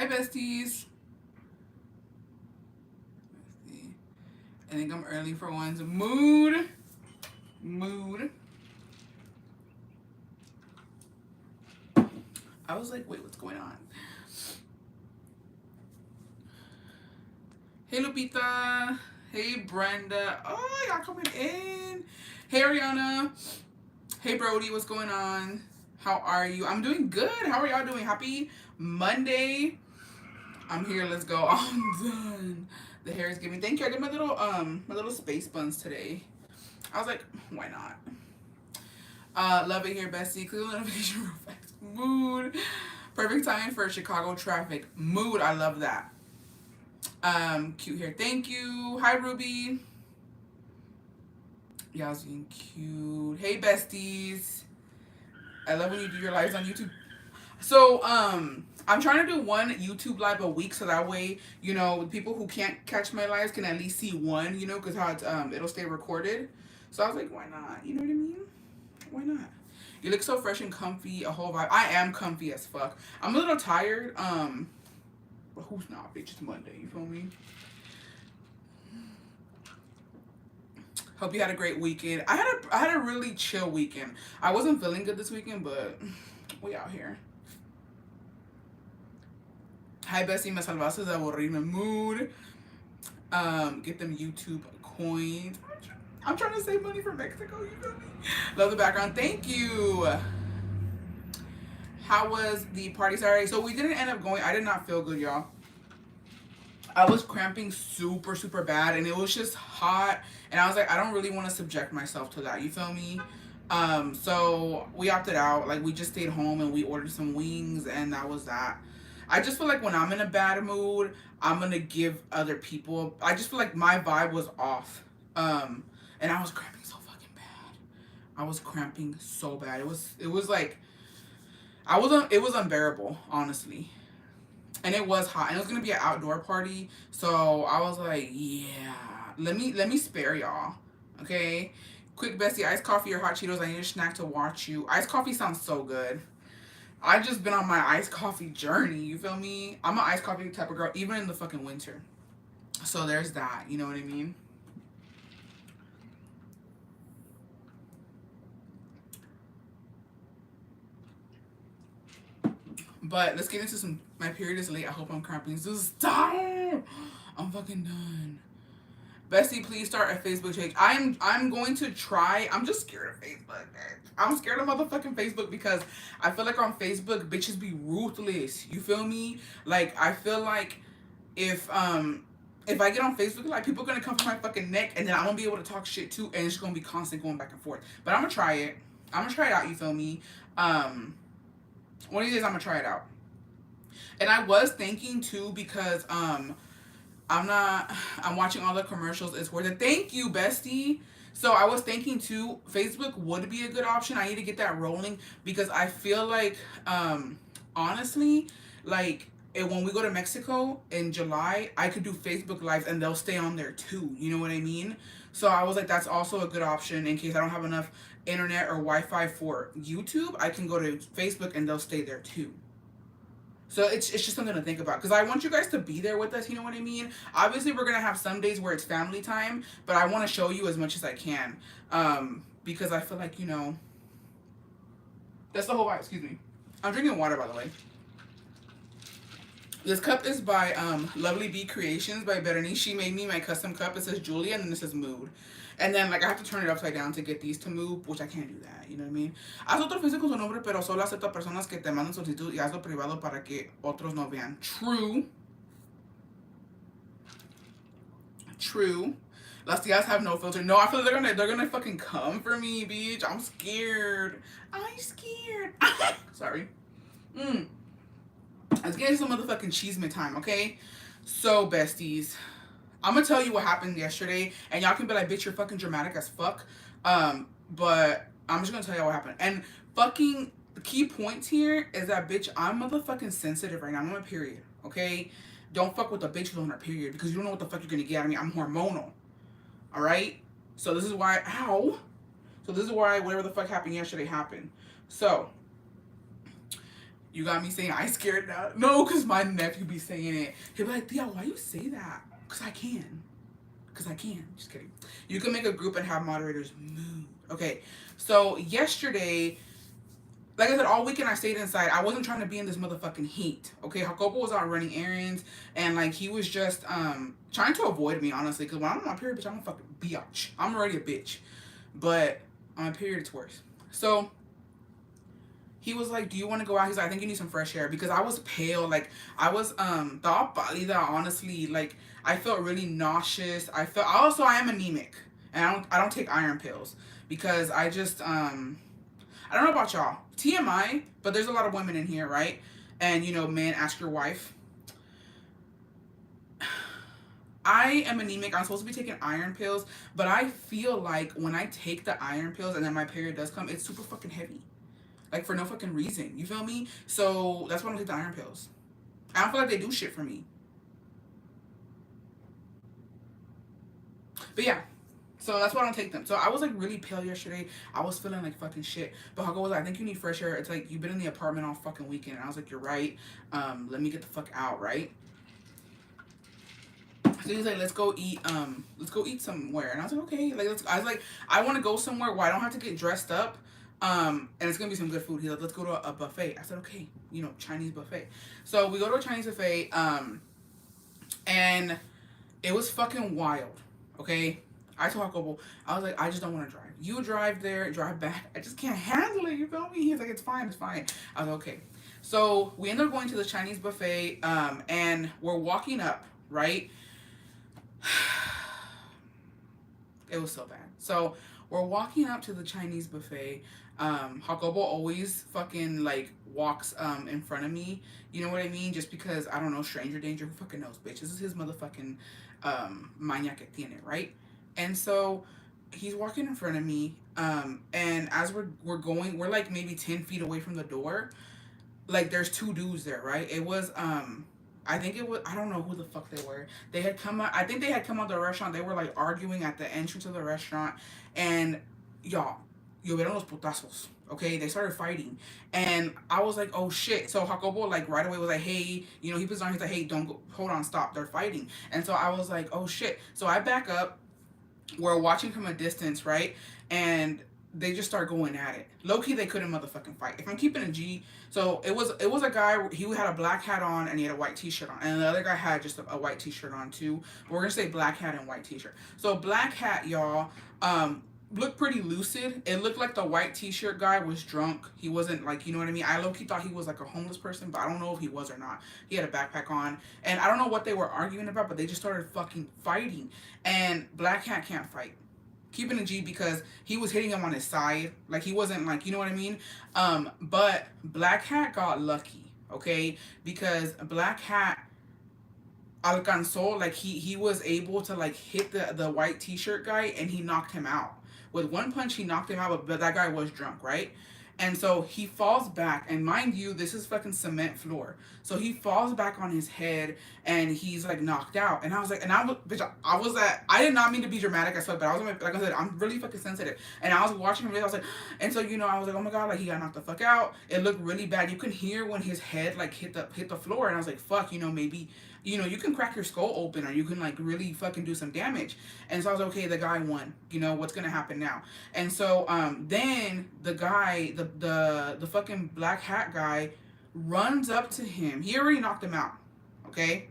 Hi, besties. Let's see. I think I'm early for one's mood. I was like, wait, what's going on? Hey, Lupita. Hey, Brenda. Oh, y'all coming in. Hey, Ariana. Hey, Brody. What's going on? How are you? I'm doing good. How are y'all doing? Happy Monday. I'm here. Let's go. I'm done. The hair is giving. Thank you. I did my little space buns today. I was like, why not? Love it here, Bessie. Clear notification real fast. Mood. Perfect timing for Chicago traffic. Mood. I love that. Cute hair. Thank you. Hi, Ruby. Y'all's being cute. Hey, besties. I love when you do your lives on YouTube. So, I'm trying to do one YouTube live a week so that way, you know, people who can't catch my lives can at least see one, you know, because how it's, it'll stay recorded. So I was like, why not? You know what I mean? Why not? You look so fresh and comfy, a whole vibe. I am comfy as fuck. I'm a little tired, but who's not, bitch? It's Monday, you feel me? Hope you had a great weekend. I had a really chill weekend. I wasn't feeling good this weekend, but we out here. Hi, Bessie. Me salvaste de aburrirme. Mood. Get them YouTube coins. I'm trying to save money for Mexico. You feel me? Love the background. Thank you. How was the party Saturday? So we didn't end up going. I did not feel good, y'all. I was cramping super, super bad, and it was just hot. And I was like, I don't really want to subject myself to that. You feel me? So we opted out. Like, we just stayed home and we ordered some wings, and that was that. I just feel like when I'm in a bad mood, I'm gonna give other people. I just feel like my vibe was off, and I was cramping so fucking bad. I was cramping so bad. It was like it was unbearable, honestly. And it was hot, and it was gonna be an outdoor party. So I was like, yeah, let me spare y'all, okay? Quick, Bessie, iced coffee or hot Cheetos? I need a snack to watch you. Iced coffee sounds so good. I've just been on my iced coffee journey. You feel me? I'm an iced coffee type of girl, even in the fucking winter. So there's that. You know what I mean? But let's get into some. My period is late. I hope I'm cramping. Just stop. I'm fucking done. Bessie, please start a Facebook page. I'm going to try. I'm just scared of Facebook. I'm scared of motherfucking Facebook because I feel like on Facebook bitches be ruthless. You feel me? Like I feel like if I get on Facebook, like people are gonna come for my fucking neck, and then I'm gonna be able to talk shit too, and it's gonna be constant going back and forth. But I'm gonna try it. I'm gonna try it out. You feel me? One of these days I'm gonna try it out. And I was thinking too because I'm watching all the commercials. It's worth it. Thank you, bestie. So I was thinking too, Facebook would be a good option. I need to get that rolling because I feel like, honestly, like when we go to Mexico in July, I could do Facebook Lives and they'll stay on there too. You know what I mean? So I was like, that's also a good option in case I don't have enough internet or Wi-Fi for YouTube. I can go to Facebook and they'll stay there too. So it's just something to think about because I want you guys to be there with us. You know what I mean? Obviously, we're gonna have some days where it's family time, but I want to show you as much as I can because I feel like that's the whole vibe. Excuse me. I'm drinking water, by the way. This cup is by Lovely Bee Creations by Berenice. She made me my custom cup. It says Julia and then it says Mood. And then like I have to turn it upside down to get these to move, which I can't do that, you know what I mean? Haz otro Facebook con su nombre, pero solo acepta personas que te mandan solicitud y hazlo privado para que otros no vean. True. True. Las tías have no filter. No, I feel like they're gonna fucking come for me, bitch. I'm scared. I'm scared. Sorry. Let's get into some motherfucking Chisme Time, okay? So, besties, I'm gonna tell you what happened yesterday, and y'all can be like, bitch, you're fucking dramatic as fuck. But I'm just gonna tell y'all what happened. And fucking the key points here is that, bitch, I'm motherfucking sensitive right now. I'm on my period, okay? Don't fuck with a bitch who's on her period because you don't know what the fuck you're gonna get out of me. I'm hormonal, all right? So this is why, ow. So this is why whatever the fuck happened yesterday happened. So You got me saying I scared now. No, because my nephew be saying it. He'll be like, Thea, why you say that? Because I can. Because I can. Just kidding. You can make a group and have moderators move. Okay. So yesterday, like I said, all weekend I stayed inside. I wasn't trying to be in this motherfucking heat. Okay. Jacopo was out running errands. And like he was just trying to avoid me, honestly. Because when I'm on my period, bitch, I'm a fucking biatch. I'm already a bitch. But on my period, it's worse. So he was like, do you want to go out? He's like, I think you need some fresh air. Because I was pale. Like, I was, thought that honestly, like, I felt really nauseous. I am anemic. And I don't take iron pills. Because I just, I don't know about y'all. TMI, but there's a lot of women in here, right? And, you know, man, ask your wife. I am anemic. I'm supposed to be taking iron pills. But I feel like when I take the iron pills and then my period does come, it's super fucking heavy. Like, for no fucking reason. You feel me? So, that's why I don't take the iron pills. I don't feel like they do shit for me. But yeah. So, that's why I don't take them. So, I was, like, really pale yesterday. I was feeling like fucking shit. But Hako was like, I think you need fresh air. It's like, you've been in the apartment all fucking weekend. And I was like, you're right. Let me get the fuck out, right? So he's like, let's go eat somewhere. And I was like, okay. I want to go somewhere where I don't have to get dressed up. And it's gonna be some good food. He's like, let's go to a buffet. I said, okay, you know, Chinese buffet. So we go to a Chinese buffet, and it was fucking wild. Okay, I told Jacobo, I was like, I just don't want to drive. You drive there, drive back. I just can't handle it. You feel me? He's like, it's fine, it's fine. I was like, okay. So we ended up going to the Chinese buffet, and we're walking up, right? It was so bad. So we're walking up to the Chinese buffet. Jacobo always fucking like walks in front of me. You know what I mean? Just because, I don't know, stranger danger. Who fucking knows, bitch? This is his motherfucking maña que tiene, right? And so he's walking in front of me. And as we're going, we're like maybe 10 feet away from the door. Like, there's two dudes there, right? It was I think it was, I don't know who the fuck they were. They had come out, I think they had come out of the restaurant. They were like arguing at the entrance of the restaurant. And y'all, vieron los putazos. Okay, they started fighting. And I was like, oh shit. So Jacobo, like, right away was like, hey, you know, he was on, he's like, hey, don't go, hold on, stop. They're fighting. And so I was like, oh shit. So I back up. We're watching from a distance, right? And they just start going at it. Low key, they couldn't motherfucking fight. If I'm keeping a G, so it was a guy. He had a black hat on and he had a white t-shirt on, and the other guy had just a white t-shirt on too. But we're gonna say black hat and white t-shirt. So black hat, y'all, looked pretty lucid. It looked like the white t-shirt guy was drunk. He wasn't, like, you know what I mean? I low-key thought he was like a homeless person, but I don't know if he was or not. He had a backpack on, and I don't know what they were arguing about, but they just started fucking fighting. And black hat can't fight. Keeping a G, because he was hitting him on his side. Like, he wasn't, like, you know what I mean? But Black Hat got lucky, okay? Because Black Hat alcanzó, like, he was able to, like, hit the white t-shirt guy, and he knocked him out. With one punch, he knocked him out, but that guy was drunk, right? And so he falls back, and mind you, this is fucking cement floor. So he falls back on his head, and he's like knocked out. And I was like, bitch, I did not mean to be dramatic as fuck, but I was like I said, I'm really fucking sensitive. And I was watching him, I was like, and so, you know, I was like, oh my god, like, he got knocked the fuck out. It looked really bad. You can hear when his head like hit the floor, and I was like, fuck, you know, maybe, you know, you can crack your skull open, or you can like really fucking do some damage. And so I was like, okay, the guy won. You know, what's gonna happen now? And so then the guy, the fucking black hat guy, runs up to him. He already knocked him out. Okay?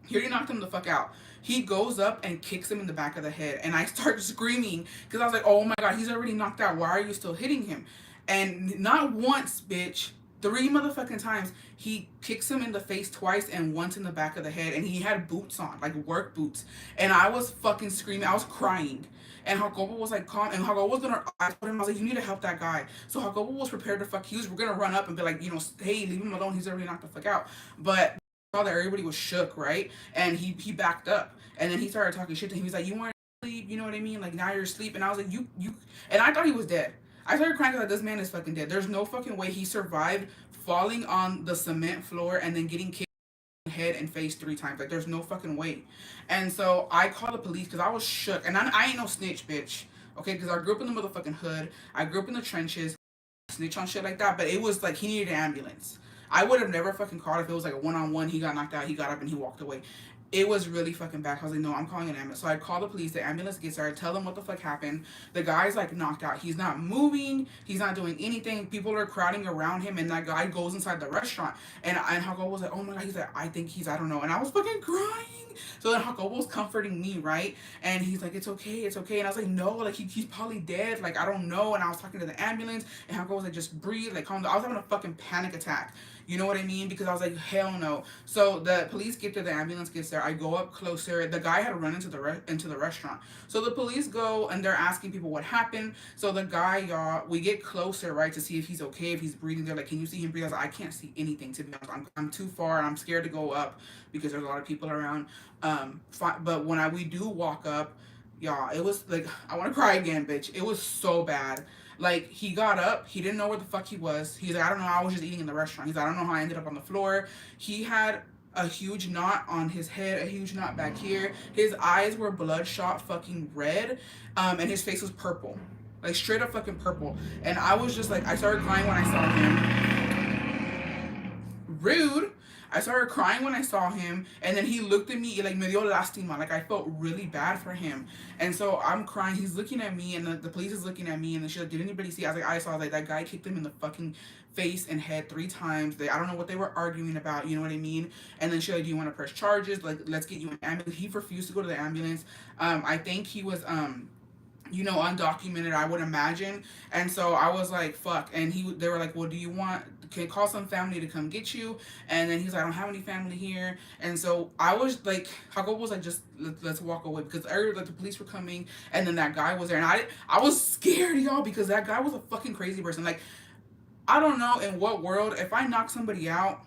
He already knocked him the fuck out. He goes up and kicks him in the back of the head. And I start screaming because I was like, oh my god, he's already knocked out. Why are you still hitting him? And not once, bitch, 3 motherfucking times, he kicks him in the face twice and once in the back of the head. And he had boots on, like work boots. And I was fucking screaming. I was crying. And Jacobo was like, calm. And Jacobo was gonna, I told him, I was like, you need to help that guy. So Jacobo was prepared to fuck. We're gonna run up and be like, you know, hey, leave him alone. He's already knocked the fuck out. But I saw that everybody was shook, right? And he backed up. And then he started talking shit to him. He's like, you want to sleep? You know what I mean? Like, now you're asleep. And I was like, you. And I thought he was dead. I started crying because like, this man is fucking dead. There's no fucking way he survived falling on the cement floor and then getting kicked head and face 3 times. Like, there's no fucking way. And so I called the police because I was shook. And I ain't no snitch, bitch. Okay, because I grew up in the motherfucking hood. I grew up in the trenches. Snitch on shit like that. But it was like he needed an ambulance. I would have never fucking called if it was like a one-on-one. He got knocked out, he got up and he walked away. It was really fucking bad. I was like, no, I'm calling an ambulance. So I call the police. The ambulance gets there. I tell them what the fuck happened. The guy's like knocked out. He's not moving. He's not doing anything. People are crowding around him, and that guy goes inside the restaurant. And Jacobo was like, oh my god. He's like, I don't know. And I was fucking crying. So then Jacobo's comforting me, right? And he's like, it's okay, it's okay. And I was like, no, like he's probably dead. Like I don't know. And I was talking to the ambulance, and Jacobo was like, just breathe, like calm down. I was having a fucking panic attack. You know what I mean? Because I was like, hell no. So the police get there, the ambulance gets there. I go up closer. The guy had run into the restaurant. So the police go and they're asking people what happened. So the guy, y'all, we get closer, right, to see if he's okay, if he's breathing. They're like, can you see him breathe? I was like, I can't see anything, to be honest. I'm too far and I'm scared to go up because there's a lot of people around. But when we do walk up, y'all, it was like, I want to cry again, bitch. It was so bad. Like, he got up. He didn't know where the fuck he was. He's like, I don't know. I was just eating in the restaurant. He's like, I don't know how I ended up on the floor. He had a huge knot on his head, a huge knot back here. His eyes were bloodshot fucking red. And his face was purple. Like, straight up fucking purple. And I was just like, I started crying when I saw him. Rude. I started crying when I saw him, and then he looked at me, like, me dio lástima, like, I felt really bad for him, and so I'm crying, he's looking at me, and the police is looking at me, and she's like, did anybody see? I was like, I saw, like, that guy kicked him in the fucking face and head 3 times, I don't know what they were arguing about, you know what I mean, and then she's like, do you want to press charges, like, let's get you an ambulance. He refused to go to the ambulance. I think he was, you know, undocumented, I would imagine. And so I was like, fuck. And they were like, well, do you want, can call some family to come get you? And then he's like, I don't have any family here. And so I was like, Jacob was like, just let's walk away, because like the police were coming, and then that guy was there, and I was scared, y'all, because that guy was a fucking crazy person. Like, I don't know in what world, if I knock somebody out,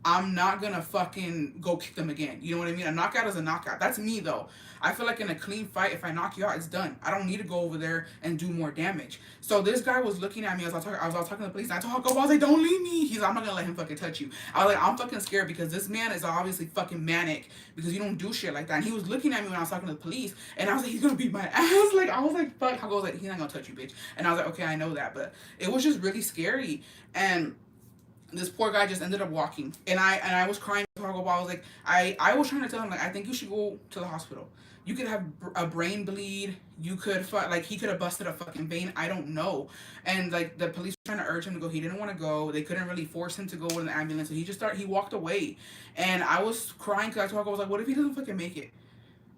I'm not gonna fucking go kick them again. You know what I mean? A knockout is a knockout. That's me, though. I feel like in a clean fight, if I knock you out, it's done. I don't need to go over there and do more damage. So this guy was looking at me as I was talking to the police. And I told him, I was like, don't leave me. He's like, I'm not gonna let him fucking touch you. I was like, I'm fucking scared because this man is obviously fucking manic because you don't do shit like that. And he was looking at me when I was talking to the police, and I was like, he's gonna beat my ass. Like, I was like, fuck. I was like, he's not gonna touch you, bitch. And I was like, okay, I know that, but it was just really scary. And this poor guy just ended up walking, and I was crying. I was like, I was trying to tell him, like, I think you should go to the hospital. You could have a brain bleed. You could like, he could have busted a fucking vein. I don't know. And like the police were trying to urge him to go. He didn't want to go. They couldn't really force him to go in the ambulance. So he walked away, and I was crying because I was like, what if he doesn't fucking make it?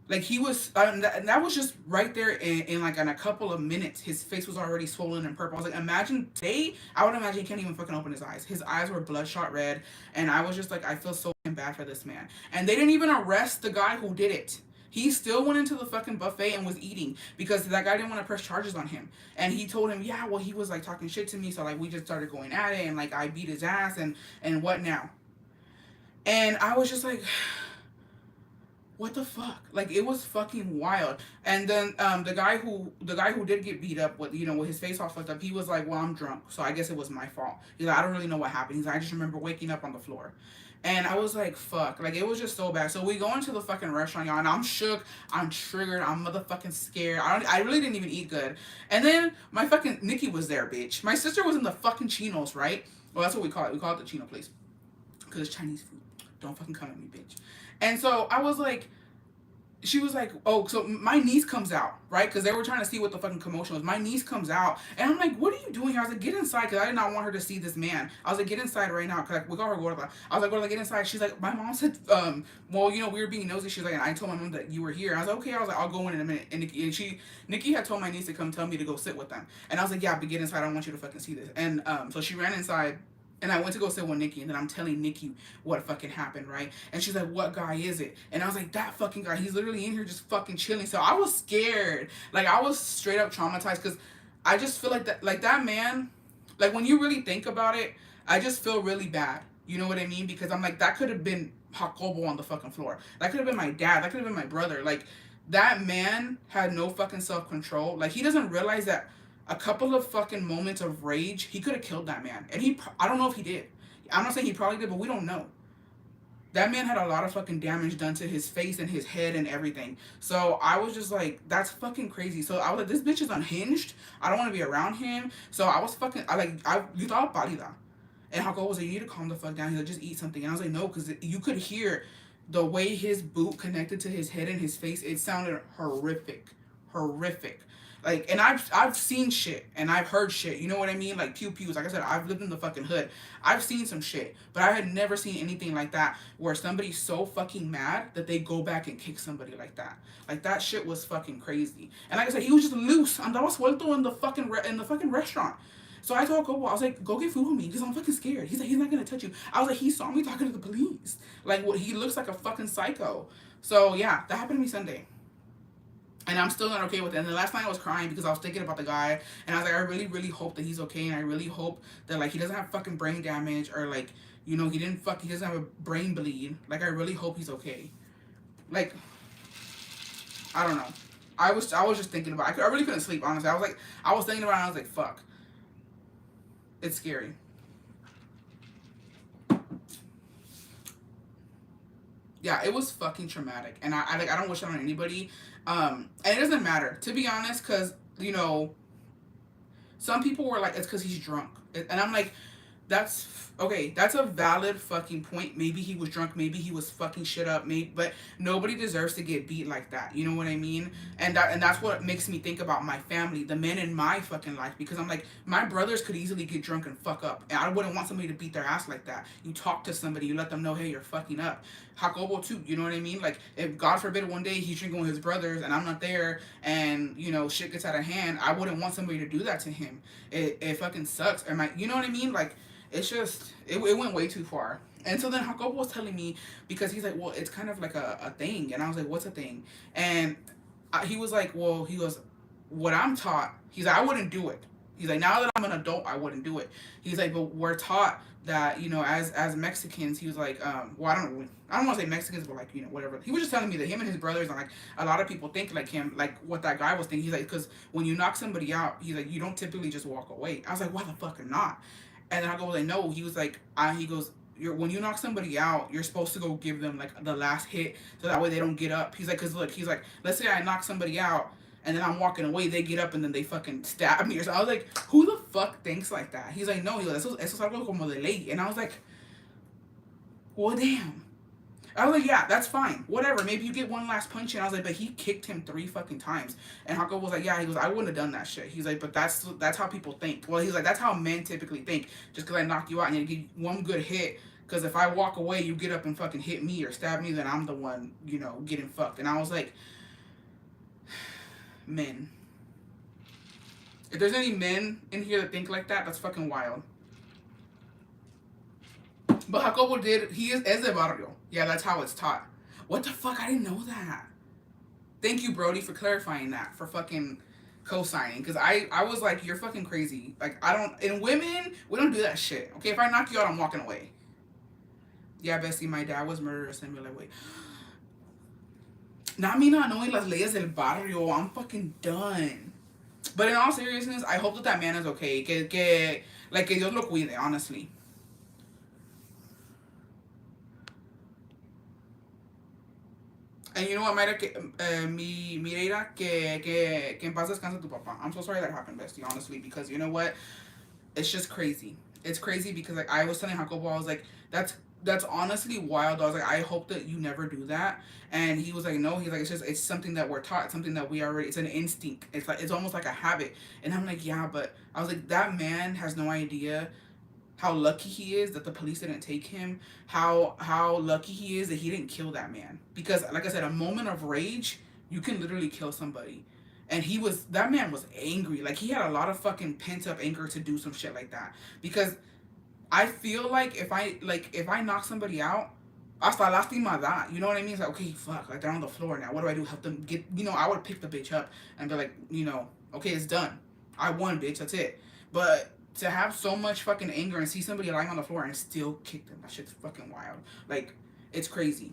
Like, he was, and that was just right there in like in a couple of minutes. His face was already swollen and purple. I was like, imagine I would imagine he can't even fucking open his eyes. His eyes were bloodshot red, and I was just like, I feel so bad for this man. And they didn't even arrest the guy who did it. He still went into the fucking buffet and was eating because that guy didn't want to press charges on him. And he told him, yeah, well, he was like talking shit to me, so like we just started going at it, and like I beat his ass, and what now? And I was just like, what the fuck? Like, it was fucking wild. And then the guy who did get beat up with, you know, with his face all fucked up, he was like, well, I'm drunk, so I guess it was my fault. He's like, I don't really know what happened. He's like, I just remember waking up on the floor. And I was like, fuck. Like, it was just so bad. So we go into the fucking restaurant, y'all, and I'm shook, I'm triggered, I'm motherfucking scared. I really didn't even eat good. And then my fucking Nikki was there, bitch. My sister was in the fucking chinos, right? Well, that's what we call it. We call it the chino place. Because it's Chinese food. Don't fucking come at me, bitch. And so I was like, she was like, oh, so my niece comes out, right? Because they were trying to see what the fucking commotion was. My niece comes out, and I'm like, what are you doing here? I was like, get inside, because I did not want her to see this man. I was like, get inside right now, because like, we got her Gorda. I was like, Gorda, get inside. She's like, my mom said, well, you know, we were being nosy. She was like, and I told my mom that you were here. I was like, okay. I was like, I'll go in a minute. And Nikki had told my niece to come tell me to go sit with them. And I was like, yeah, but get inside. I don't want you to fucking see this. And so she ran inside. And I went to go sit with Nikki, and then I'm telling Nikki what fucking happened, right? And she's like, what guy is it? And I was like, that fucking guy. He's literally in here just fucking chilling. So I was scared. Like, I was straight up traumatized, because I just feel like that man, like, when you really think about it, I just feel really bad. You know what I mean? Because I'm like, that could have been Jacobo on the fucking floor. That could have been my dad. That could have been my brother. Like, that man had no fucking self-control. Like, he doesn't realize that a couple of fucking moments of rage, he could have killed that man. And I don't know if he did. I'm not saying he probably did, but we don't know. That man had a lot of fucking damage done to his face and his head and everything. So I was just like, that's fucking crazy. So I was like, this bitch is unhinged. I don't want to be around him. So I was fucking, you thought pálida. And Hako was like, you need to calm the fuck down. He's like, just eat something. And I was like, no, because you could hear the way his boot connected to his head and his face. It sounded horrific. Horrific. Like, and I've seen shit and I've heard shit. You know what I mean? Like pew pews. Like I said, I've lived in the fucking hood. I've seen some shit, but I had never seen anything like that where somebody's so fucking mad that they go back and kick somebody like that. Like that shit was fucking crazy. And like I said, he was just loose. Andaba suelto in the fucking restaurant. So I told Kobo, I was like, go get food with me because I'm fucking scared. He's like, he's not gonna touch you. I was like, he saw me talking to the police. Like, what? He looks like a fucking psycho. So yeah, that happened to me Sunday. And I'm still not okay with it. And the last night I was crying because I was thinking about the guy. And I was like, I really, really hope that he's okay. And I really hope that, like, he doesn't have fucking brain damage. Or, like, you know, he doesn't have a brain bleed. Like, I really hope he's okay. Like, I don't know. I was just thinking about it. I really couldn't sleep, honestly. I was thinking about it and I was like, fuck. It's scary. Yeah, it was fucking traumatic. And I don't wish that on anybody. And it doesn't matter, to be honest, because, you know, some people were like, it's because he's drunk. And I'm like, that's okay. That's a valid fucking point. Maybe he was drunk. Maybe he was fucking shit up. Maybe, but nobody deserves to get beat like that. You know what I mean? And that's what makes me think about my family, the men in my fucking life, because I'm like, my brothers could easily get drunk and fuck up, and I wouldn't want somebody to beat their ass like that. You talk to somebody, you let them know, hey, you're fucking up. Hakobo too. You know what I mean? Like, if God forbid one day he's drinking with his brothers and I'm not there, and you know shit gets out of hand, I wouldn't want somebody to do that to him. It fucking sucks. You know what I mean? Like, it's just, it went way too far. And so then Jacobo was telling me, because he's like, well, it's kind of like a thing. And I was like, what's a thing? And he was like, well, he goes, what I'm taught, he's like, I wouldn't do it. He's like, now that I'm an adult, I wouldn't do it. He's like, but we're taught that, you know, as Mexicans, he was like, well, I don't want to say Mexicans, but like, you know, whatever. He was just telling me that him and his brothers, and like, a lot of people think like him, like what that guy was thinking. He's like, because when you knock somebody out, he's like, you don't typically just walk away. I was like, why the fuck not? And then I go, like, no. He was like, he goes, when you knock somebody out, you're supposed to go give them like the last hit, so that way they don't get up. He's like, cause look, he's like, let's say I knock somebody out, and then I'm walking away, they get up and then they fucking stab me or something. I was like, who the fuck thinks like that? He's like, no, eso es algo como de ley. And I was like, well, damn. I was like, yeah, that's fine. Whatever. Maybe you get one last punch in. I was like, but he kicked him 3 fucking times. And Hako was like, yeah, he goes, I wouldn't have done that shit. He's like, but that's how people think. Well, he's like, that's how men typically think. Just because I knock you out and you get one good hit. Because if I walk away, you get up and fucking hit me or stab me, then I'm the one, you know, getting fucked. And I was like, men. If there's any men in here that think like that, that's fucking wild. But Jacobo he is de barrio. Yeah, that's how it's taught. What the fuck? I didn't know that. Thank you, Brody, for clarifying that, for fucking co-signing. Because I was like, you're fucking crazy. Like, in women, we don't do that shit. Okay, if I knock you out, I'm walking away. Yeah, Bessie, my dad was murderous. And we're like, wait. Not me not knowing las leyes del barrio. I'm fucking done. But in all seriousness, I hope that man is okay. Que Dios lo cuide, honestly. And you know what, Mayra, Mireira, que en paz descanse tu papá. I'm so sorry that happened, bestie, honestly, because you know what? It's just crazy. It's crazy because, like, I was telling Jacobo, I was like, that's honestly wild. I was like, I hope that you never do that. And he was like, no. He's like, it's something that we're taught, something that we already, it's an instinct. It's almost like a habit. And I'm like, yeah, but I was like, that man has no idea how lucky he is that the police didn't take him, how lucky he is that he didn't kill that man. Because, like I said, a moment of rage, you can literally kill somebody. And that man was angry. Like, he had a lot of fucking pent up anger to do some shit like that. Because I feel like if I knock somebody out, hasta lastima da. You know what I mean? It's like, okay, fuck, like, they're on the floor now. What do I do? Help them get, you know, I would pick the bitch up and be like, you know, okay, it's done. I won, bitch, that's it. But to have so much fucking anger and see somebody lying on the floor and still kick them, that shit's fucking wild. Like, it's crazy.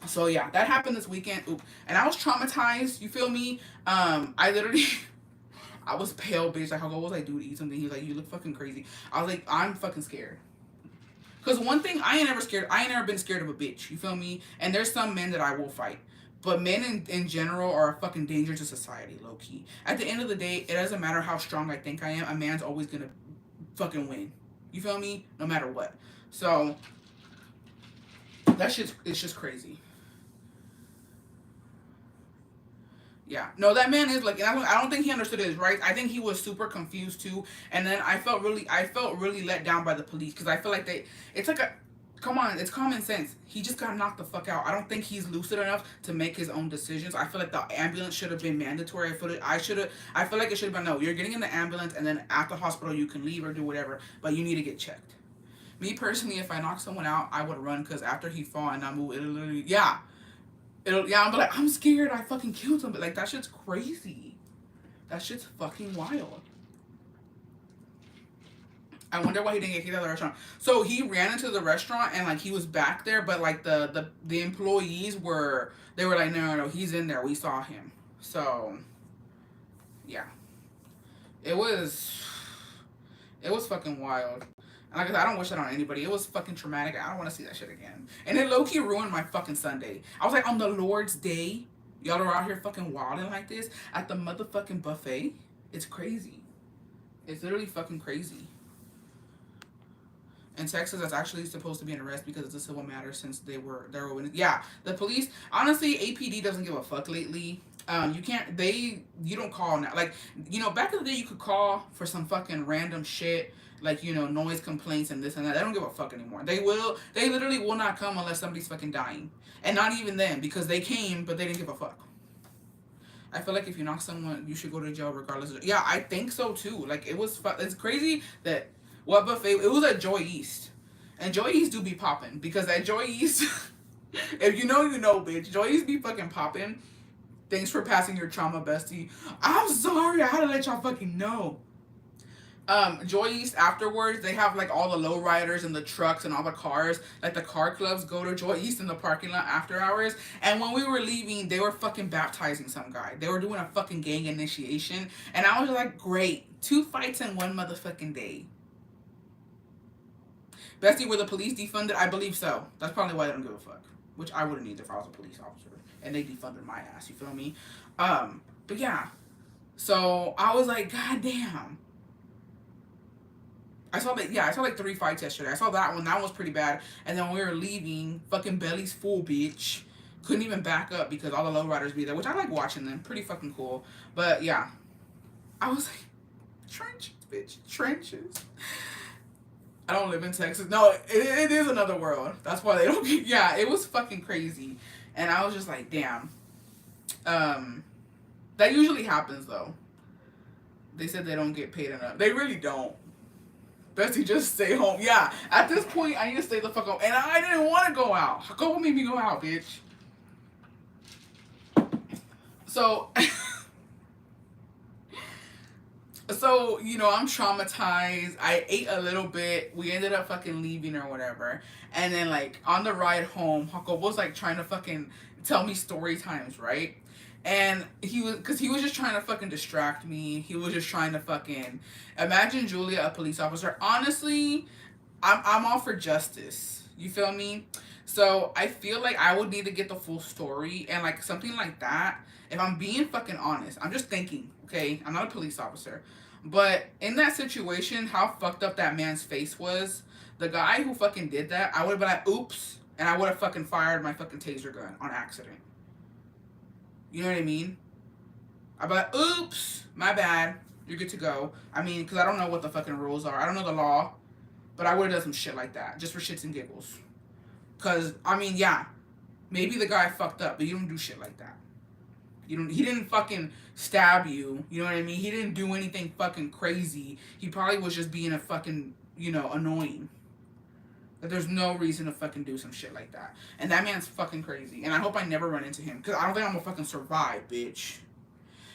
So yeah, that happened this weekend. Oop. And I was traumatized, you feel me? I literally I was pale, bitch. Like, how was I, dude, eat something? He was like, you look fucking crazy. I was like, I'm fucking scared. Because one thing, I ain't never been scared of a bitch, you feel me? And there's some men that I will fight. But men in general are a fucking danger to society, low-key. At the end of the day, it doesn't matter how strong I think I am. A man's always gonna fucking win. You feel me? No matter what. So that shit's, it's just crazy. Yeah. No, that man is like, I don't think he understood his rights. I think he was super confused too. And then I felt really let down by the police because I feel like it's like a, come on, it's common sense. He just got knocked the fuck out. I don't think he's lucid enough to make his own decisions. I feel like the ambulance should have been mandatory. I feel like it should have been, no, you're getting in the ambulance and then at the hospital you can leave or do whatever, but you need to get checked. Me personally, if I knock someone out, I would run because after he fall and I move, it'll literally, yeah. I'm like, I'm scared I fucking killed him. But like, that shit's crazy. That shit's fucking wild. I wonder why he didn't get kicked out of the restaurant. So he ran into the restaurant and like he was back there, but like the employees were, they were like, no, he's in there. We saw him. So yeah, it was fucking wild. And like I said, I don't wish that on anybody. It was fucking traumatic. I don't want to see that shit again. And it low-key ruined my fucking Sunday. I was like, on the Lord's Day, y'all are out here fucking wilding like this at the motherfucking buffet. It's crazy. It's literally fucking crazy. In Texas, that's actually supposed to be an arrest because it's a civil matter since they were yeah, the police, honestly, APD doesn't give a fuck lately. You don't call now. Like, back in the day you could call for some fucking random shit, like, noise complaints and this and that. They don't give a fuck anymore. They literally will not come unless somebody's fucking dying. And not even then, because they came, but they didn't give a fuck. I feel like if you knock someone, you should go to jail regardless of, yeah, I think so too. Like, it's crazy that, what buffet? It was at Joy East. And Joy East do be popping. Because at Joy East, if you know, bitch. Joy East be fucking popping. Thanks for passing your trauma, bestie. I'm sorry. I had to let y'all fucking know. Joy East afterwards, they have like all the lowriders and the trucks and all the cars. Like the car clubs go to Joy East in the parking lot after hours. And when we were leaving, they were fucking baptizing some guy. They were doing a fucking gang initiation. And I was like, great. 2 fights in 1 motherfucking day. Bestie, were the police defunded? I believe so. That's probably why they don't give a fuck. Which I wouldn't either if I was a police officer. And they defunded my ass, you feel me? But yeah. So I was like, god damn. I saw like 3 fights yesterday. I saw that one. That one was pretty bad. And then when we were leaving, fucking belly's full, bitch. Couldn't even back up because all the lowriders be there. Which I like watching them. Pretty fucking cool. But yeah. I was like, trenches, bitch. Trenches. I don't live in Texas. No, it is another world. That's why they don't get... Yeah, it was fucking crazy. And I was just like, damn. That usually happens, though. They said they don't get paid enough. They really don't. Bestie, just stay home. Yeah, at this point, I need to stay the fuck home. And I didn't want to go out. Go make me go out, bitch. So... So, I'm traumatized. I ate a little bit. We ended up fucking leaving or whatever. And then, like, on the ride home, Jacobo's, like, trying to fucking tell me story times, right? And he was just trying to fucking distract me. He was just trying to fucking... Imagine Julia, a police officer. Honestly, I'm all for justice. You feel me? So, I feel like I would need to get the full story. And, like, something like that, if I'm being fucking honest, I'm just thinking, okay? I'm not a police officer. But in that situation, how fucked up that man's face was, the guy who fucking did that, I would have been like, oops, and I would have fucking fired my fucking taser gun on accident. You know what I mean? I'd be like, oops, my bad, you're good to go. I mean, because I don't know what the fucking rules are. I don't know the law, but I would have done some shit like that, just for shits and giggles. Because, I mean, yeah, maybe the guy fucked up, but you don't do shit like that. He didn't fucking stab you. You know what I mean? He didn't do anything fucking crazy. He probably was just being a fucking, annoying. But there's no reason to fucking do some shit like that. And that man's fucking crazy. And I hope I never run into him. Because I don't think I'm gonna fucking survive, bitch.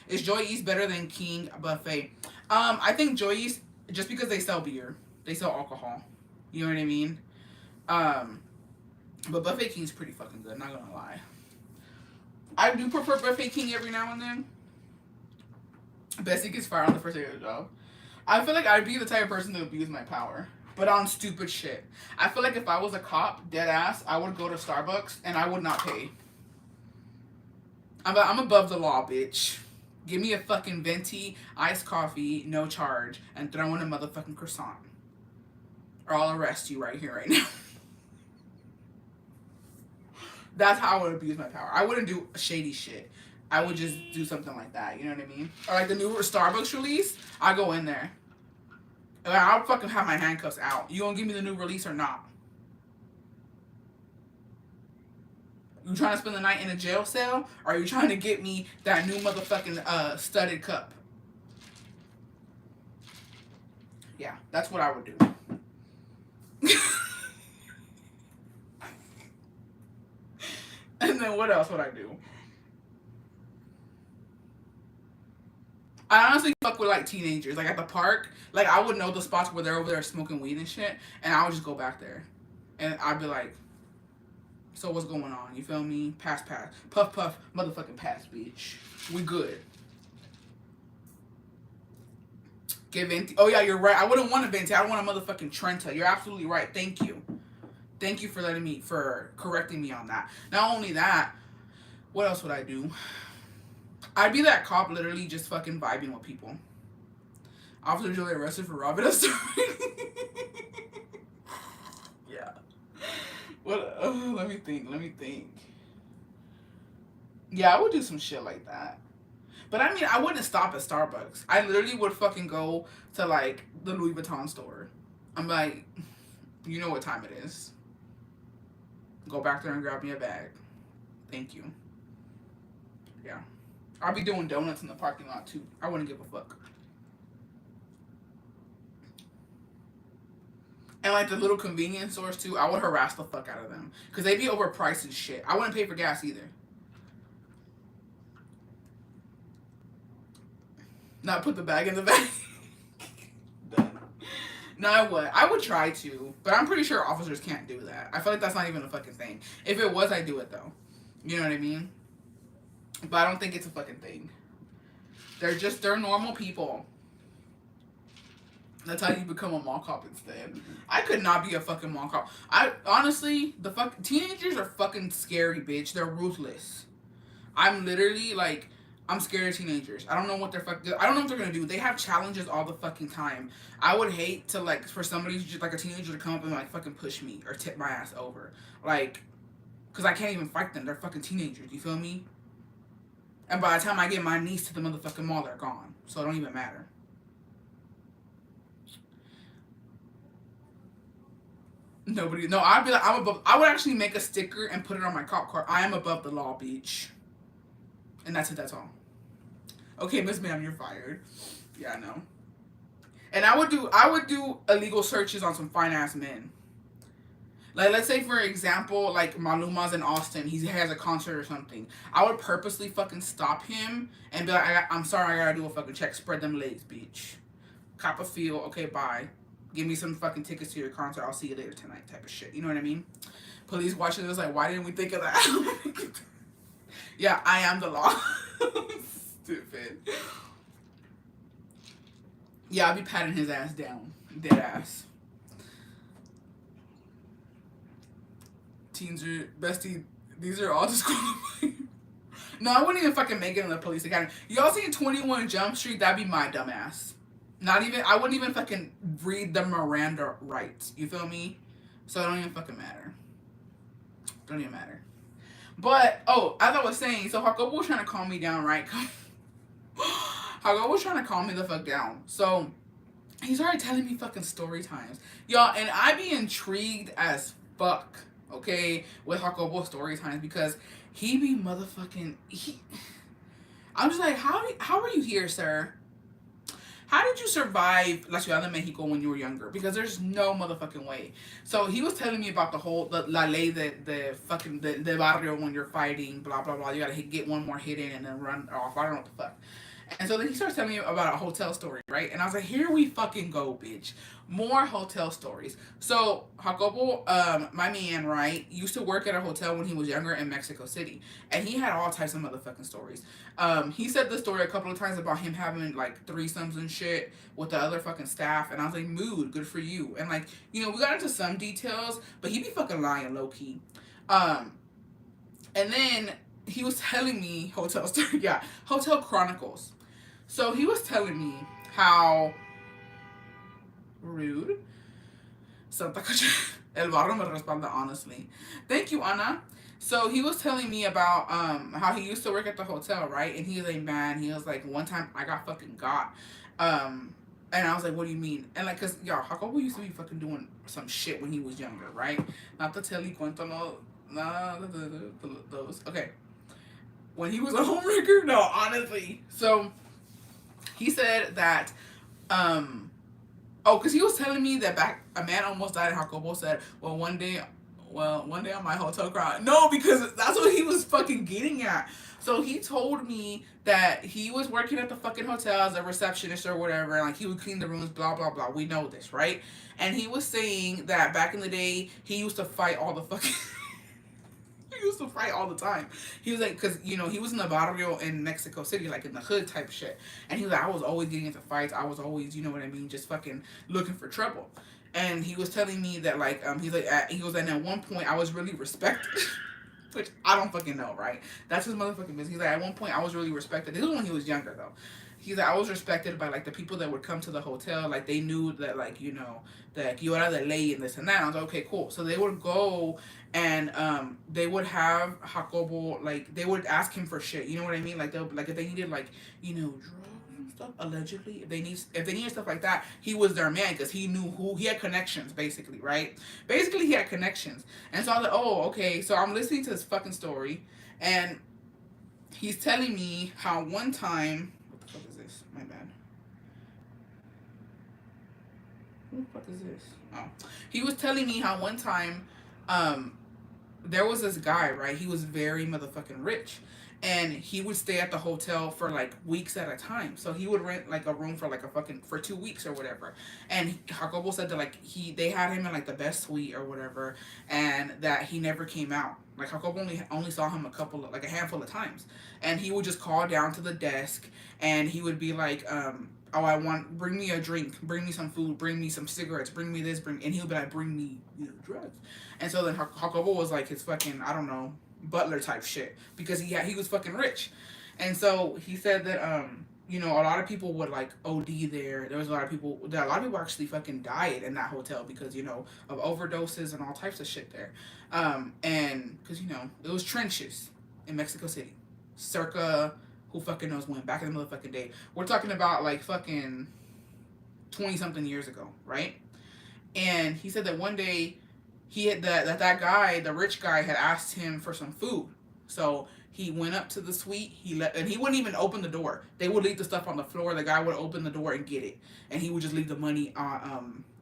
Is Joy East better than King Buffet? I think Joy East, just because they sell beer. They sell alcohol. You know what I mean? But Buffet King's pretty fucking good, not gonna lie. I do prefer Buffet King every now and then. Bessie gets fired on the first day of the job. I feel like I'd be the type of person to abuse my power. But on stupid shit. I feel like if I was a cop, dead ass, I would go to Starbucks and I would not pay. I'm above the law, bitch. Give me a fucking venti, iced coffee, no charge, and throw in a motherfucking croissant. or I'll arrest you right here, right now. That's how I would abuse my power. I wouldn't do shady shit. I would just do something like that. You know what I mean? Or like the new Starbucks release, I go in there. I'll fucking have my handcuffs out. You gonna give me the new release or not? You trying to spend the night in a jail cell? Or are you trying to get me that new motherfucking studded cup? Yeah, that's what I would do. And then what else would I do? I honestly fuck with like teenagers. Like at the park, like I would know the spots where they're over there smoking weed and shit, and I would just go back there. And I'd be like, so what's going on? You feel me? Pass, pass. Puff, puff, motherfucking pass, bitch. We good. Get venti. Oh yeah, you're right. I wouldn't want a venti. I want a motherfucking Trenta. You're absolutely right. Thank you. Thank you for correcting me on that. Not only that, what else would I do? I'd be that cop literally just fucking vibing with people. Officer Julie arrested for robbing a store. Yeah. What? Let me think. Yeah, I would do some shit like that. But I mean, I wouldn't stop at Starbucks. I literally would fucking go to like the Louis Vuitton store. I'm like, you know what time it is. Go back there and grab me a bag. Thank you. Yeah. I'll be doing donuts in the parking lot too. I wouldn't give a fuck. And like the little convenience stores too, I would harass the fuck out of them. Because they be overpriced and shit. I wouldn't pay for gas either. Not put the bag in the bag. No, I would. I would try to. But I'm pretty sure officers can't do that. I feel like that's not even a fucking thing. If it was, I'd do it though. You know what I mean? But I don't think it's a fucking thing. They're normal people. That's how you become a mall cop instead. I could not be a fucking mall cop. I honestly, teenagers are fucking scary, bitch. They're ruthless. I'm literally like, I'm scared of teenagers. I don't know what I don't know what they're gonna do. They have challenges all the fucking time. I would hate to like for somebody just like a teenager to come up and like fucking push me or tip my ass over, like, cause I can't even fight them. They're fucking teenagers. You feel me? And by the time I get my niece to the motherfucking mall, they're gone. So it don't even matter. Nobody. No, I'd be like, I'm above. I would actually make a sticker and put it on my cop car. I am above the law, bitch. And that's it. That's all. Okay, Miss Ma'am, you're fired. Yeah, I know. And I would do illegal searches on some fine ass men. Like, let's say for example, like Maluma's in Austin, he has a concert or something. I would purposely fucking stop him and be like, I'm sorry, I gotta do a fucking check. Spread them legs, bitch. Cop a feel. Okay, bye. Give me some fucking tickets to your concert. I'll see you later tonight, type of shit. You know what I mean? Police watching this like, why didn't we think of that? Yeah, I am the law. Stupid. Yeah, I'll be patting his ass down. Dead ass. Teens are bestie. These are all disqualified. No, I wouldn't even fucking make it in the police academy. Y'all seen 21 Jump Street? That'd be my dumbass. Not even, I wouldn't even fucking read the Miranda rights. You feel me? So it don't even fucking matter. Don't even matter. But, oh, as I was saying, so Jacobo was trying to calm me down, right? Jacobo was trying to calm me the fuck down. So, he started telling me fucking story times. Y'all, and I be intrigued as fuck, okay, with Jacobo's story times because he be motherfucking, I'm just like, how are you here, sir? How did you survive La Ciudad de Mexico when you were younger? Because there's no motherfucking way. So he was telling me about the la ley the fucking the barrio when you're fighting, blah blah blah. You gotta get one more hit in and then run off. I don't know what the fuck. And so then he starts telling me about a hotel story, right? And I was like, here we fucking go, bitch. More hotel stories. So Jacobo, my man, right, used to work at a hotel when he was younger in Mexico City. And he had all types of motherfucking stories. He said the story a couple of times about him having like threesomes and shit with the other fucking staff. And I was like, mood, good for you. And like, you know, we got into some details, but he be fucking lying low key. And then he was telling me hotel story, yeah, Hotel Chronicles. So he was telling me how rude. Santa El barro me respalda, honestly. Thank you, Ana. So he was telling me about how he used to work at the hotel, right? And he was like, man, he was like, one time I got fucking got. And I was like, what do you mean? And like, cause y'all, Jacobo used to be fucking doing some shit when he was younger, right? Not to tell you cuento no, nah, those. Okay. When he was a homemaker, no, honestly. So he said that, oh, because he was telling me that back a man almost died, and Jacobo said, one day on my hotel crowd. No, because that's what he was fucking getting at. So he told me that he was working at the fucking hotel as a receptionist or whatever, and like he would clean the rooms, blah blah blah. We know this, right? And he was saying that back in the day, he used to fight all the fucking he used to fight all the time. He was like, because, you know, he was in the barrio in Mexico City, like in the hood type shit. And he was like, I was always getting into fights. I was always, you know what I mean, just fucking looking for trouble. And he was telling me that, like, he's like, he was like, at one point, I was really respected. Which I don't fucking know, right? That's his motherfucking business. He's like, at one point, I was really respected. This was when he was younger, though. He's like, I was respected by, like, the people that would come to the hotel. Like, they knew that, like, you know, that you era de ley and this and that. And I was like, okay, cool. So they would go and they would have Jacobo, like, they would ask him for shit. You know what I mean? Like, like if they needed, like, you know, drugs and stuff, allegedly. If they needed stuff like that, he was their man because he knew who, he had connections, basically, right? Basically, he had connections. And so I was like, oh, okay. So I'm listening to this fucking story. And he's telling me how one time, what is this? My bad. Who the fuck is this? Oh. He was telling me how one time, there was this guy, right? He was very motherfucking rich. And he would stay at the hotel for like weeks at a time. So he would rent like a room for like a fucking for 2 weeks or whatever. And Jacobo said that like they had him in like the best suite or whatever, and that he never came out. Like Jacobo only saw him a handful of times. And he would just call down to the desk and he would be like, oh, bring me a drink, bring me some food, bring me some cigarettes, bring me this, and he'll be like, bring me, you know, drugs. And so then Jacobo was like his fucking, I don't know, butler type shit because he was fucking rich. And so he said that you know, a lot of people would like OD there. There was a lot of people actually fucking died in that hotel because, you know, of overdoses and all types of shit there. And because, you know, it was trenches in Mexico City circa who fucking knows when, back in the motherfucking day. We're talking about like fucking 20 something years ago, right? And he said that one day he had that guy, the rich guy, had asked him for some food. So he went up to the suite. And he wouldn't even open the door. They would leave the stuff on the floor. The guy would open the door and get it, and he would just leave the money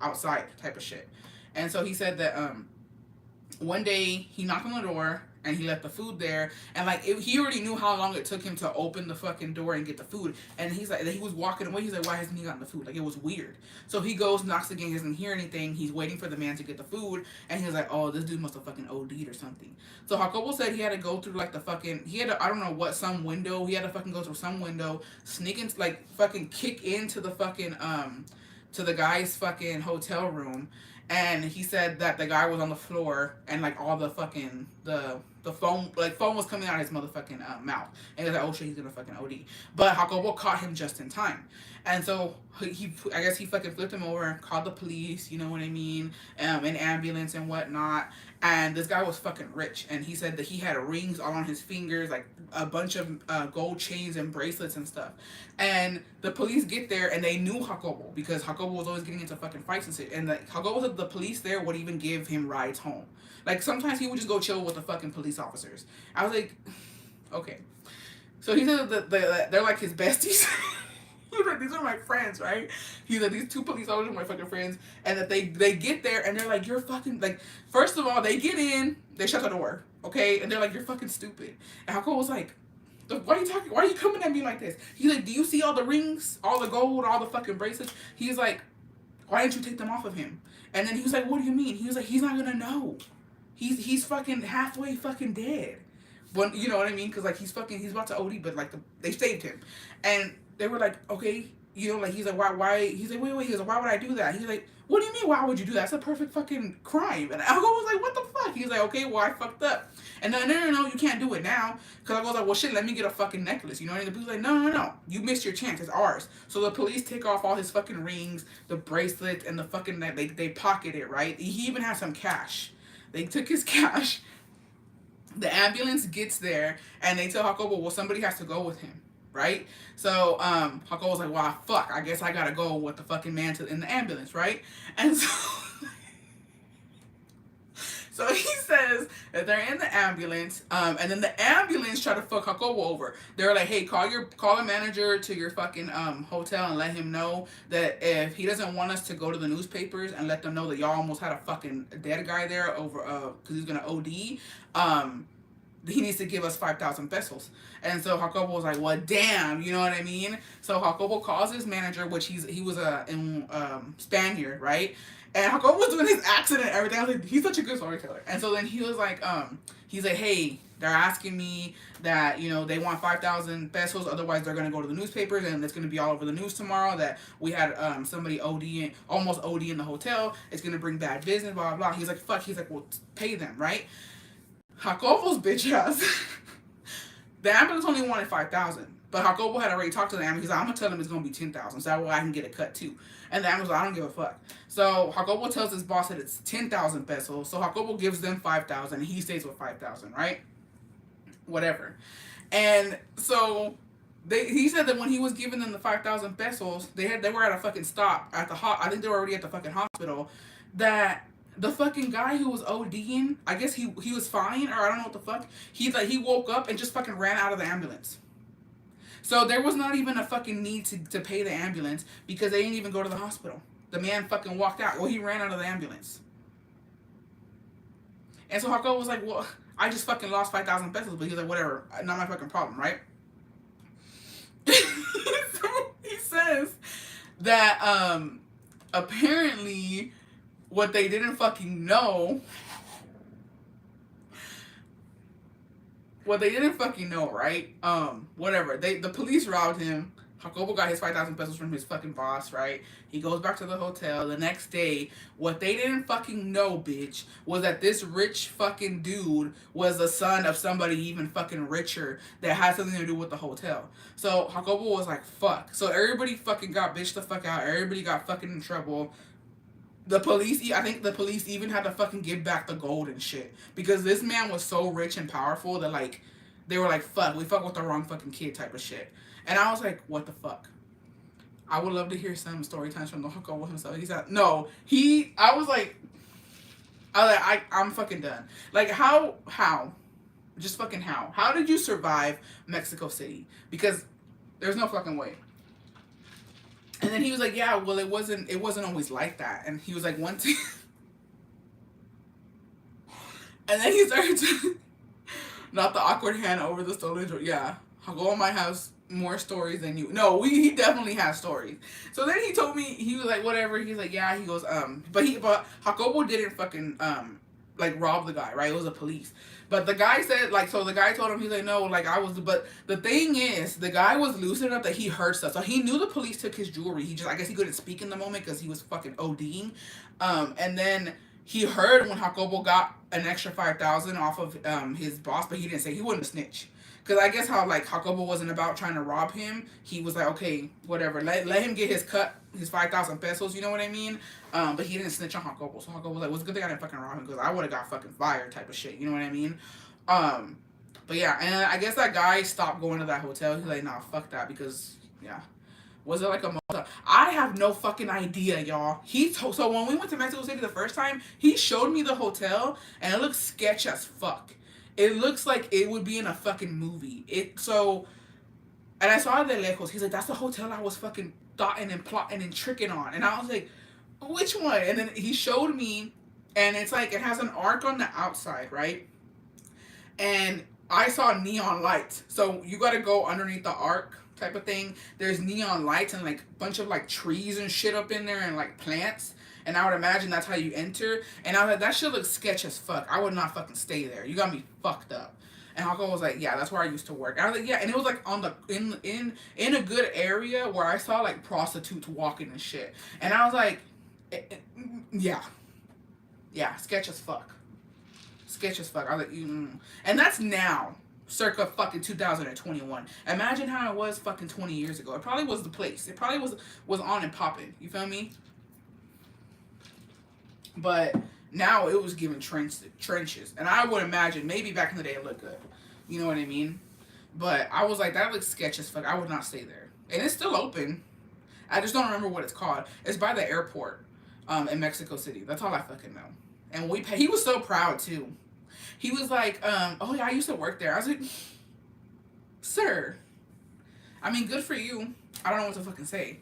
outside, type of shit. And so he said that one day he knocked on the door and he left the food there, and like he already knew how long it took him to open the fucking door and get the food. And he's like, he was walking away. He's like, why hasn't he gotten the food? Like, it was weird. So he goes, knocks again, he doesn't hear anything. He's waiting for the man to get the food, and he's like, oh, this dude must have fucking OD'd or something. So Jacobo said he had to go through like the fucking, I don't know what, some window. He had to fucking go through some window, sneak into, like, fucking kick into the fucking to the guy's fucking hotel room. And he said that the guy was on the floor and like all the fucking the foam was coming out of his motherfucking mouth. And he was like, oh shit, he's gonna fucking OD. But Jacobo caught him just in time. And so I guess he fucking flipped him over, called the police, you know what I mean, an ambulance and whatnot. And this guy was fucking rich, and he said that he had rings all on his fingers, like a bunch of gold chains and bracelets and stuff. And the police get there, and they knew Jacobo because Jacobo was always getting into fucking fights and shit. And Jacobo said the police there would even give him rides home. Like, sometimes he would just go chill with the fucking police officers. I was like, okay. So he said that they're like his besties. He's like, these are my friends, right? He's like, these two police officers are my fucking friends. And that they get there and they're like, you're fucking, like, first of all, they get in, they shut the door, okay? And they're like, you're fucking stupid. And Jacobo was like, why are you coming at me like this? He's like, do you see all the rings, all the gold, all the fucking bracelets? He's like, why didn't you take them off of him? And then he was like, what do you mean? He was like, he's not gonna know. He's fucking halfway fucking dead. But you know what I mean? Because like he's about to OD, but like they saved him. And they were like, okay, you know, like he's like, why? He's like, wait. He's like, why would I do that? He's like, what do you mean, why would you do that? That's a perfect fucking crime. And Algo was like, what the fuck? He's like, okay, well, I fucked up. And then, no, you can't do it now. Because I was like, well, shit, let me get a fucking necklace. You know what I mean? The people's like, no. You missed your chance. It's ours. So the police take off all his fucking rings, the bracelets, and the fucking, they pocket it, right? He even has some cash. They took his cash. The ambulance gets there, and they tell Jacobo, well, somebody has to go with him. Right? So, Jacobo was like, well, fuck, I guess I gotta go with the fucking man in the ambulance, right? And so, so he says that they're in the ambulance, and then the ambulance try to fuck Jacobo over. They're like, hey, call the manager to your fucking hotel and let him know that if he doesn't want us to go to the newspapers and let them know that y'all almost had a fucking dead guy there over, because he's gonna OD, he needs to give us 5,000 pesos. And so Jacobo was like, well, damn, you know what I mean? So Jacobo calls his manager, which he was a Spaniard, right? And Jacobo was doing his accent and everything. I was like, he's such a good storyteller. And so then he was like, he's like, hey, they're asking me that, you know, they want 5,000 pesos, otherwise they're going to go to the newspapers and it's going to be all over the news tomorrow that we had somebody almost OD in the hotel. It's going to bring bad business, blah, blah, blah. He's like, fuck. He's like, well, pay them, right? Jacobo's bitch ass. The ambulance only wanted 5,000, but Jacobo had already talked to the ambulance. He's like, I'm gonna tell them it's gonna be 10,000, so that way I can get a cut too. And the ambulance like, I don't give a fuck. So Jacobo tells his boss that it's 10,000 pesos. So Jacobo gives them 5,000, and he stays with 5,000, right? Whatever. And so he said that when he was giving them the 5,000 pesos, they were at a fucking stop at the I think they were already at the fucking hospital. That the fucking guy who was ODing, I guess he was fine, or I don't know what the fuck. He woke up and just fucking ran out of the ambulance. So there was not even a fucking need to pay the ambulance because they didn't even go to the hospital. The man fucking walked out. Well, he ran out of the ambulance. And so Jacobo was like, well, I just fucking lost 5,000 pesos. But he was like, whatever, not my fucking problem, right? So he says that apparently what they didn't fucking know, right? Whatever. The police robbed him. Jacobo got his 5,000 pesos from his fucking boss, right? He goes back to the hotel. The next day, what they didn't fucking know, bitch, was that this rich fucking dude was the son of somebody even fucking richer that had something to do with the hotel. So Jacobo was like, fuck. So everybody fucking got bitched the fuck out. Everybody got fucking in trouble. I think the police even had to fucking give back the gold and shit. Because this man was so rich and powerful that, like, they were like, fuck, we fuck with the wrong fucking kid type of shit. And I was like, what the fuck? I would love to hear some story times from the Jacobo himself. I'm fucking done. Like, how? Just fucking how? How did you survive Mexico City? Because there's no fucking way. And then he was like, yeah, well, it wasn't always like that. And he was like, one thing. And then he started to, not the awkward hand over the stolen jewelry. Yeah, Jacobo might have more stories than you. No, he definitely has stories. So then he told me, he was like, whatever. He's like, yeah, he goes, but Jacobo didn't fucking, like, rob the guy, right? It was the police. But the guy said, like, so the guy told him, he's like, no, like, but the thing is, the guy was lucid enough that he heard stuff. So he knew the police took his jewelry. I guess he couldn't speak in the moment because he was fucking ODing. And then he heard when Jacobo got an extra 5,000 off of his boss, but he didn't say, he wouldn't snitch. Because I guess how, like, Jacobo wasn't about trying to rob him. He was like, okay, whatever. Let him get his cut, his 5,000 pesos, you know what I mean? But he didn't snitch on Jacobo. So Jacobo was like, well, it's a good thing I didn't fucking rob him because I would have got fucking fired type of shit, you know what I mean? But yeah, and I guess that guy stopped going to that hotel. He's like, nah, fuck that because, yeah. Was it like a motel? I have no fucking idea, y'all. So when we went to Mexico City the first time, he showed me the hotel, and it looks sketch as fuck. It looks like it would be in a fucking movie. And I saw it de lejos. He's like, that's the hotel I was fucking thoughting and plotting and tricking on. And I was like, which one? And then he showed me, and it's like, it has an arc on the outside, right? And I saw neon lights. So you gotta go underneath the arc type of thing. There's neon lights and like a bunch of like trees and shit up in there and like plants. And I would imagine that's how you enter. And I was like, that shit looks sketch as fuck. I would not fucking stay there. You got me fucked up. And Jacobo was like, yeah, that's where I used to work. And I was like, yeah. And it was like on in a good area where I saw like prostitutes walking and shit. And I was like, Yeah. Yeah, sketch as fuck. Sketch as fuck. I'll let you. And that's now, circa fucking 2021. Imagine how it was fucking 20 years ago. It probably was the place. It probably was on and popping. You feel me? But now it was given trenches. And I would imagine maybe back in the day it looked good. You know what I mean? But I was like, that looks sketch as fuck. I would not stay there. And it's still open. I just don't remember what it's called. It's by the airport in Mexico City. That's all I fucking know. And he was so proud too. He was like, oh yeah, I used to work there. I was like, sir, I mean, good for you. I don't know what to fucking say.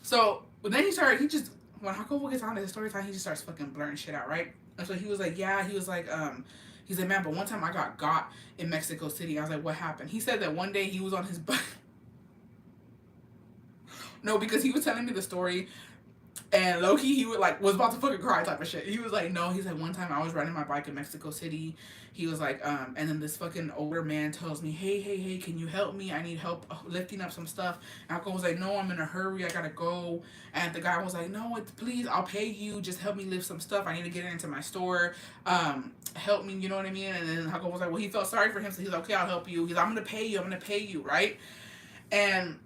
So, but then when Jacobo gets on to his story time, he just starts fucking blurting shit out, right? And so he was like, yeah, he's like, man, but one time I got in Mexico City. I was like, what happened? He said that one day he was on his bike. No, because he was telling me the story, and low-key he was about to fucking cry type of shit. He was like, no, he said one time I was riding my bike in Mexico City. He was like, and then this fucking older man tells me, hey, can you help me? I need help lifting up some stuff. And I was like, no, I'm in a hurry, I gotta go. And the guy was like, no, please, I'll pay you, just help me lift some stuff. I need to get it into my store. Help me, you know what I mean? And then Jacobo was like, well, he felt sorry for him, so he's like, okay, I'll help you. He's like, I'm gonna pay you, right? And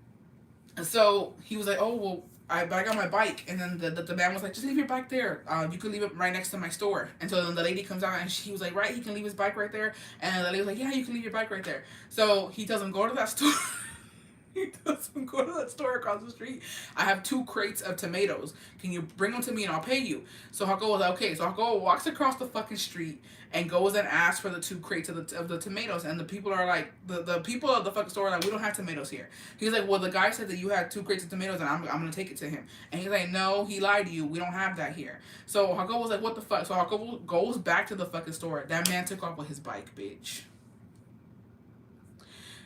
so he was like, oh, well, I got my bike. And then the man was like, just leave your bike there. You can leave it right next to my store. And so then the lady comes out and he was like, right, he can leave his bike right there. And the lady was like, yeah, you can leave your bike right there. So he tells him, go to that store. He tells him, go to that store across the street. I have 2 crates of tomatoes. Can you bring them to me and I'll pay you? So Jacobo was like, okay. So Jacobo walks across the fucking street and goes and asks for the 2 crates of the tomatoes. And the people are like, the people of the fucking store are like, we don't have tomatoes here. He's like, well, the guy said that you had 2 crates of tomatoes and I'm going to take it to him. And he's like, no, he lied to you. We don't have that here. So Jacobo was like, what the fuck? So Jacobo goes back to the fucking store. That man took off with his bike, bitch.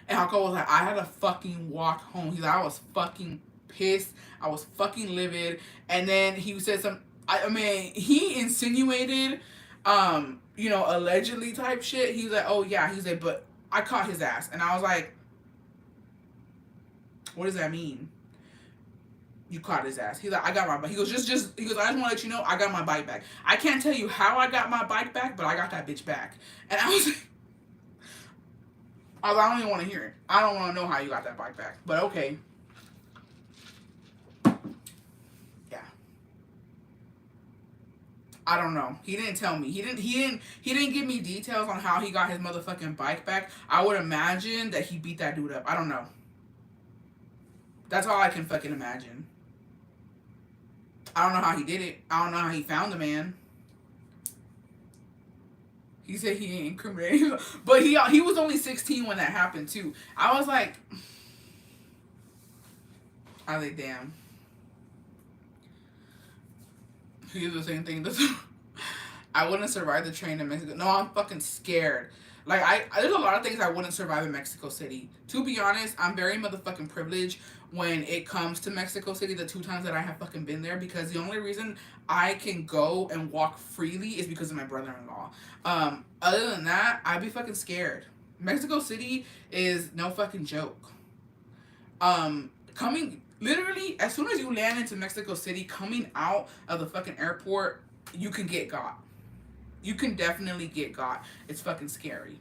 And Jacobo was like, I had to fucking walk home. He's like, I was fucking pissed. I was fucking livid. And then he said he insinuated, allegedly type shit. He was like, oh yeah. He's like, but I caught his ass. And I was like, what does that mean? You caught his ass. He's like, I got my bike. He goes, I just want to let you know, I got my bike back. I can't tell you how I got my bike back, but I got that bitch back. And I was like, I don't even want to hear it. I don't want to know how you got that bike back. But okay. Yeah. I don't know. He didn't tell me. He didn't give me details on how he got his motherfucking bike back. I would imagine that he beat that dude up. I don't know. That's all I can fucking imagine. I don't know how he did it. I don't know how he found the man. He said he ain't incriminating, but he was only 16 when that happened too. I was like, damn. He did the same thing. I wouldn't survive the train in Mexico. No, I'm fucking scared. Like, there's a lot of things I wouldn't survive in Mexico City. To be honest, I'm very motherfucking privileged when it comes to Mexico City, the 2 times that I have fucking been there, because the only reason I can go and walk freely is because of my brother-in-law. Other than that, I'd be fucking scared. Mexico City is no fucking joke. Literally, as soon as you land into Mexico City, coming out of the fucking airport, you can get got. You can definitely get got. It's fucking scary.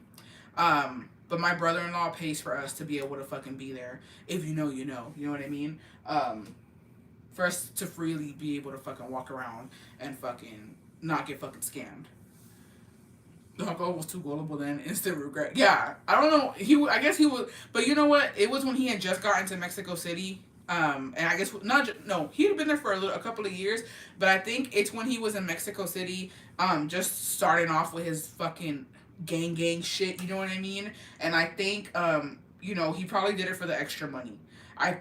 But my brother-in-law pays for us to be able to fucking be there. If you know, you know. You know what I mean? For us to freely be able to fucking walk around and fucking not get fucking scammed. The uncle was too gullible then. Instant regret. Yeah. I don't know. I guess he was. But you know what? It was when he had just gotten to Mexico City. And I guess he had been there for a couple of years, but I think it's when he was in Mexico City, just starting off with his fucking gang shit, you know what I mean? And I think, he probably did it for the extra money. I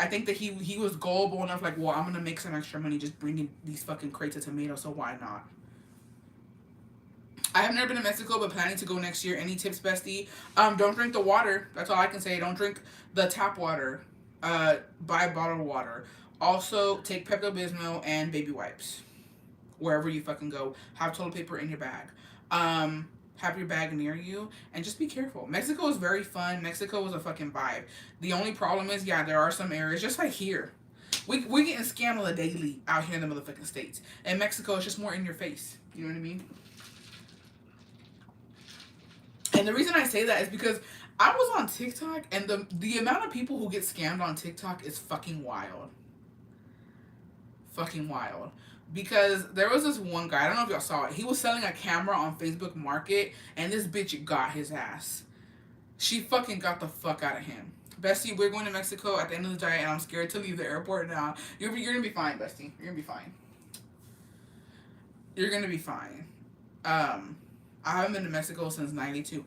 think that he was gullible enough, like, well, I'm gonna make some extra money just bringing these fucking crates of tomatoes, so why not? I have never been to Mexico, but planning to go next year. Any tips, bestie? Don't drink the water. That's all I can say. Don't drink the tap water. Buy bottled water. Also, take Pepto-Bismol and baby wipes. Wherever you fucking go. Have toilet paper in your bag. Have your bag near you. And just be careful. Mexico is very fun. Mexico is a fucking vibe. The only problem is, there are some areas, just like here. We getting scammed on the daily out here in the motherfucking States. In Mexico, it's just more in your face. You know what I mean? And the reason I say that is because I was on TikTok, and the amount of people who get scammed on TikTok is fucking wild. Fucking wild. Because there was this one guy, I don't know if y'all saw it. He was selling a camera on Facebook Market, and this bitch got his ass. She fucking got the fuck out of him. Bestie, we're going to Mexico at the end of the diet, and I'm scared to leave the airport now. You're gonna be fine, Bestie. You're gonna be fine. You're gonna be fine. I haven't been to Mexico since '92.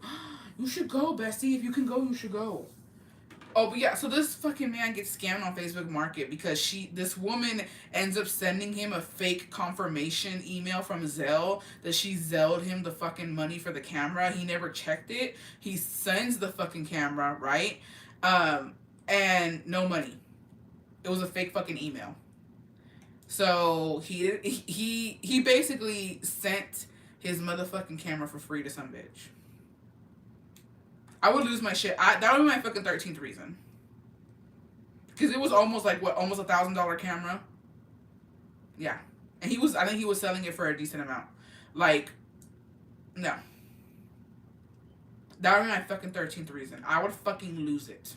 You should go, Bestie. If you can go, you should go. Oh, but yeah, so this fucking man gets scammed on Facebook Market because this woman ends up sending him a fake confirmation email from Zelle that she Zelled him the fucking money for the camera. He never checked it. He sends the fucking camera, right? And no money. It was a fake fucking email. So he basically sent his motherfucking camera for free to some bitch. I would lose my shit. That would be my fucking 13th reason. Because it was almost like, what, almost $1,000 camera? Yeah. And I think he was selling it for a decent amount. Like, no. That would be my fucking 13th reason. I would fucking lose it.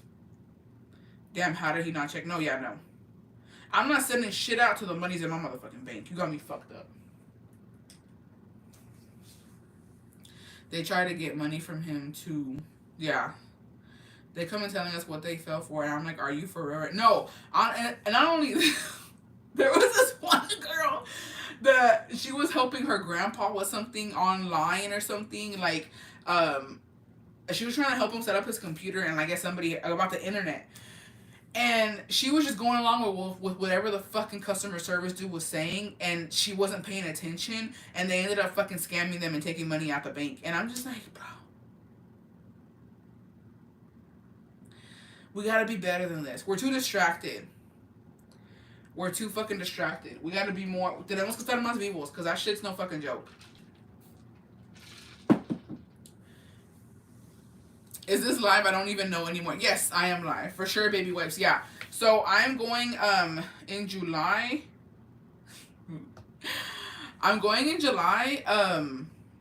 Damn, how did he not check? No, yeah, no. I'm not sending shit out to the money's in my motherfucking bank. You got me fucked up. They try to get money from him to... Yeah. They come and telling us what they fell for, and I'm like, are you for real? No. And not only... There was this one girl that she was helping her grandpa with something online or something. Like, she was trying to help him set up his computer and, like, get somebody about the internet. And she was just going along with whatever the fucking customer service dude was saying, and she wasn't paying attention, and they ended up fucking scamming them and taking money out the bank. And I'm just like, bro, we gotta be better than this. We're too distracted. We're too fucking distracted. We gotta be more. Tenemos que estar más vivos, because that shit's no fucking joke. Is this live? I don't even know anymore. Yes, I am live. For sure, baby wipes. Yeah. So I'm going in July. I'm going in July.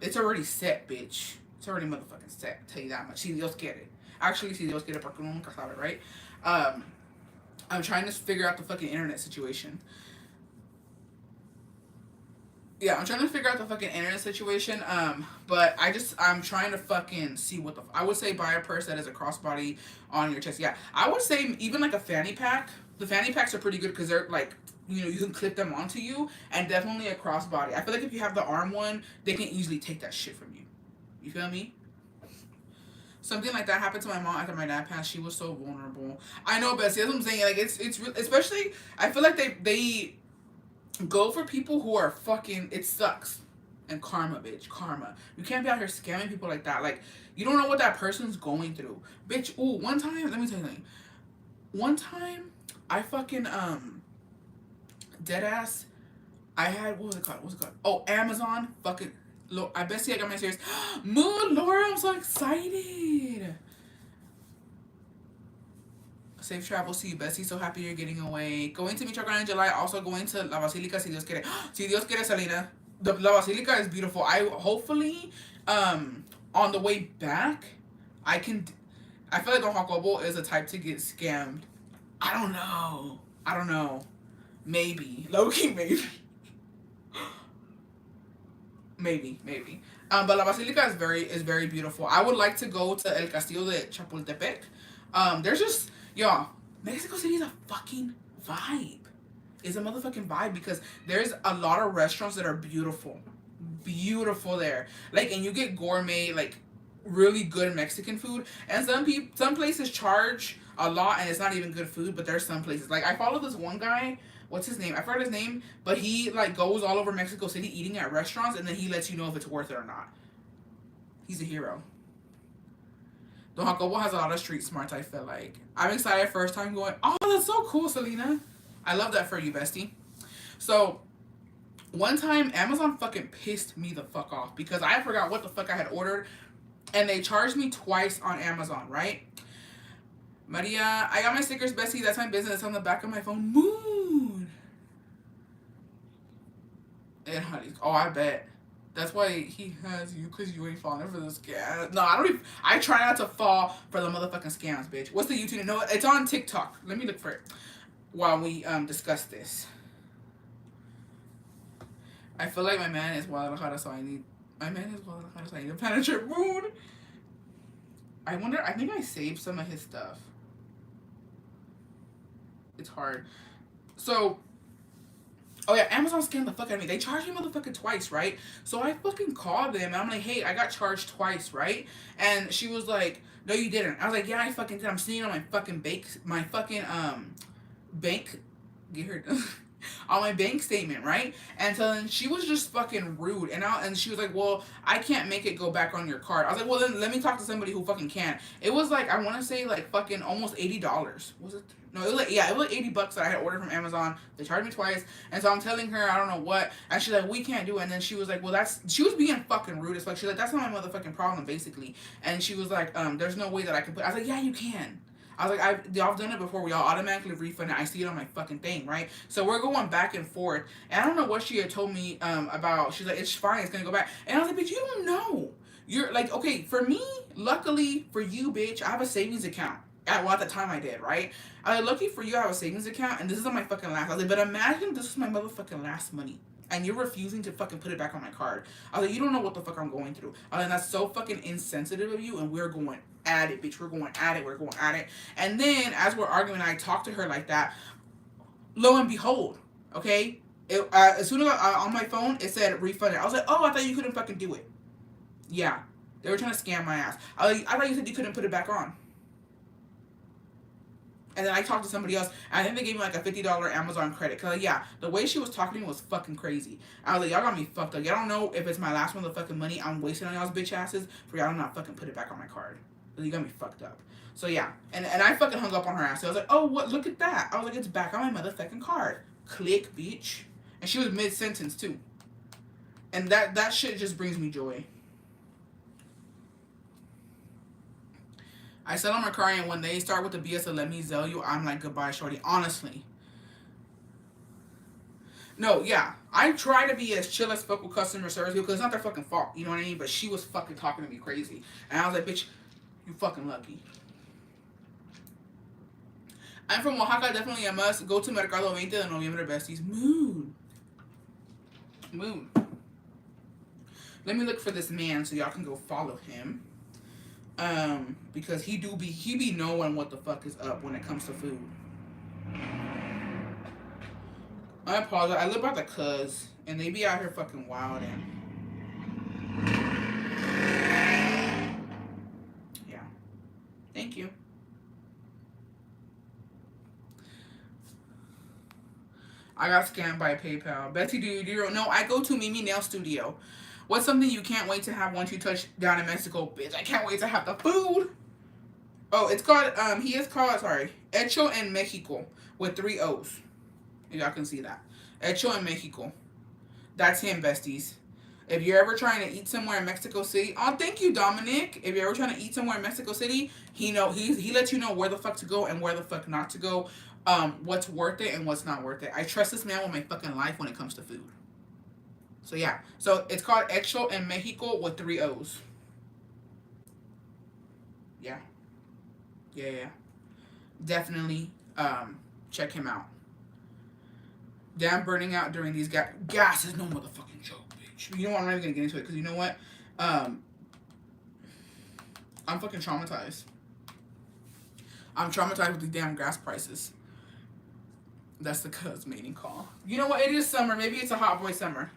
It's already set, bitch. It's already motherfucking set. I'll tell you that much. Si Dios quiere. Actually, si Dios quiere, porque uno nunca sabe, right? I'm trying to figure out the fucking internet situation. Yeah, I'm trying to figure out the fucking internet situation, but I'm trying to fucking see what I would say buy a purse that is a crossbody on your chest. Yeah, I would say even like a fanny pack. The fanny packs are pretty good because they're like, you know, you can clip them onto you, and definitely a crossbody. I feel like if you have the arm one, they can easily take that shit from you. You feel me? Something like that happened to my mom after my dad passed. She was so vulnerable. I know, Bessie, that's what I'm saying. Like, it's especially, I feel like they go for people who are fucking, it sucks. And karma, bitch. Karma. You can't be out here scamming people like that. Like, you don't know what that person's going through. Bitch, ooh, one time, let me tell you something. One time, I fucking, deadass, I had, what was it called? Oh, Amazon, fucking, look, I bet I got my serious. Moon, Laura, I'm so excited. Safe travel, see you, Bessie. So happy you're getting away. Going to Michoacan in July. Also going to La Basilica, si Dios quiere. Si Dios quiere, Selena. La Basilica is beautiful. I hopefully, on the way back, I feel like Don Jacobo is a type to get scammed. I don't know. Maybe. Low-key, maybe. Maybe. But La Basilica is very beautiful. I would like to go to El Castillo de Chapultepec. There's just, y'all, Mexico City is a fucking vibe. It's a motherfucking vibe because there's a lot of restaurants that are beautiful. Beautiful there. Like, and you get gourmet, like, really good Mexican food. And some places charge a lot and it's not even good food, but there's some places. Like, I follow this one guy. What's his name? I forgot his name, but he, like, goes all over Mexico City eating at restaurants, and then he lets you know if it's worth it or not. He's a hero. Don Jacobo has a lot of street smarts, I feel like. I'm excited first time going, oh, that's so cool, Selena. I love that for you, bestie. So, one time, Amazon fucking pissed me the fuck off because I forgot what the fuck I had ordered, and they charged me twice on Amazon, right? Maria, I got my stickers, bestie. That's my business on the back of my phone. Moo! And honey, oh, I bet. That's why he has you, because you ain't falling for the scam. No, I don't even, I try not to fall for the motherfucking scams, bitch. What's the YouTube? No, it's on TikTok. Let me look for it while we discuss this. I feel like my man is Guadalajara, so I need, my man is Guadalajara, so I need a penetrate wound. I wonder, I think I saved some of his stuff. It's hard. So, oh yeah, Amazon scammed the fuck out of me. They charged me motherfucking twice, right? So I fucking called them and I'm like, hey, I got charged twice, right? And she was like, no, you didn't. I was like, yeah, I fucking did. I'm seeing on my fucking bank, get her on my bank statement, right? And so then she was just fucking rude, and she was like, well, I can't make it go back on your card. I was like, well, then let me talk to somebody who fucking can. It was like, I want to say like fucking almost $80. Was it? No, it was like, yeah, it was like $80 that I had ordered from Amazon. They charged me twice, and so I'm telling her I don't know what, and she's like, we can't do it. And then she was like, well, she was being fucking rude as fuck. She's like, that's not my motherfucking problem, basically. And she was like, there's no way that I can put. I was like, yeah, you can. I was like, y'all done it before. We all automatically refund it. I see it on my fucking thing, right? So we're going back and forth. And I don't know what she had told me about. She's like, it's fine. It's going to go back. And I was like, bitch, you don't know. You're like, okay, for me, luckily for you, bitch, I have a savings account. At the time I did, right? I was like, lucky for you, I have a savings account. And this is on my fucking last. I was like, but imagine this is my motherfucking last money. And you're refusing to fucking put it back on my card. I was like, you don't know what the fuck I'm going through. I was like, that's so fucking insensitive of you, and we're going at it, bitch. We're going at it. And then, as we're arguing, I talked to her like that. Lo and behold, okay? As soon as on my phone, it said refunded. I was like, oh, I thought you couldn't fucking do it. Yeah. They were trying to scam my ass. I thought you said you couldn't put it back on. And then I talked to somebody else, and I think they gave me like a $50 Amazon credit. Cause like, yeah, the way she was talking to me was fucking crazy. I was like, y'all got me fucked up. Y'all don't know if it's my last motherfucking money I'm wasting on y'all's bitch asses for y'all to not fucking put it back on my card. You got me fucked up. So yeah, and I fucking hung up on her ass. So I was like, oh, what? Look at that. I was like, it's back on my motherfucking card. Click, bitch. And she was mid-sentence too. And that shit just brings me joy. I said on my car, and when they start with the BS of let me sell you, I'm like, goodbye, shorty. Honestly. No, yeah. I try to be as chill as fuck with customer service because it's not their fucking fault. You know what I mean? But she was fucking talking to me crazy. And I was like, bitch, you fucking lucky. I'm from Oaxaca, definitely a must. Go to Mercado 20 de Noviembre, besties. Moon. Let me look for this man so y'all can go follow him. Because he be knowing what the fuck is up when it comes to food. I apologize. I live by the cuz, and they be out here fucking wilding. Yeah. Thank you. I got scammed by PayPal. Betsy, do you know? I go to Mimi Nail Studio. What's something you can't wait to have once you touch down in Mexico? Bitch, I can't wait to have the food. Oh, it's called, Hecho en Mexico with 3 O's. If y'all can see that. Hecho en Mexico. That's him, besties. If you're ever trying to eat somewhere in Mexico City, oh, thank you, Dominic. If you're ever trying to eat somewhere in Mexico City, he lets you know where the fuck to go and where the fuck not to go. What's worth it and what's not worth it. I trust this man with my fucking life when it comes to food. So yeah, so it's called Hecho en Mexico with 3 O's. Yeah. Definitely check him out. Damn, burning out during these gas is no motherfucking joke, bitch. You know what? I'm not even gonna get into it because you know what? I'm fucking traumatized. I'm traumatized with these damn gas prices. That's the cuz mating call. You know what? It is summer. Maybe it's a hot boy summer.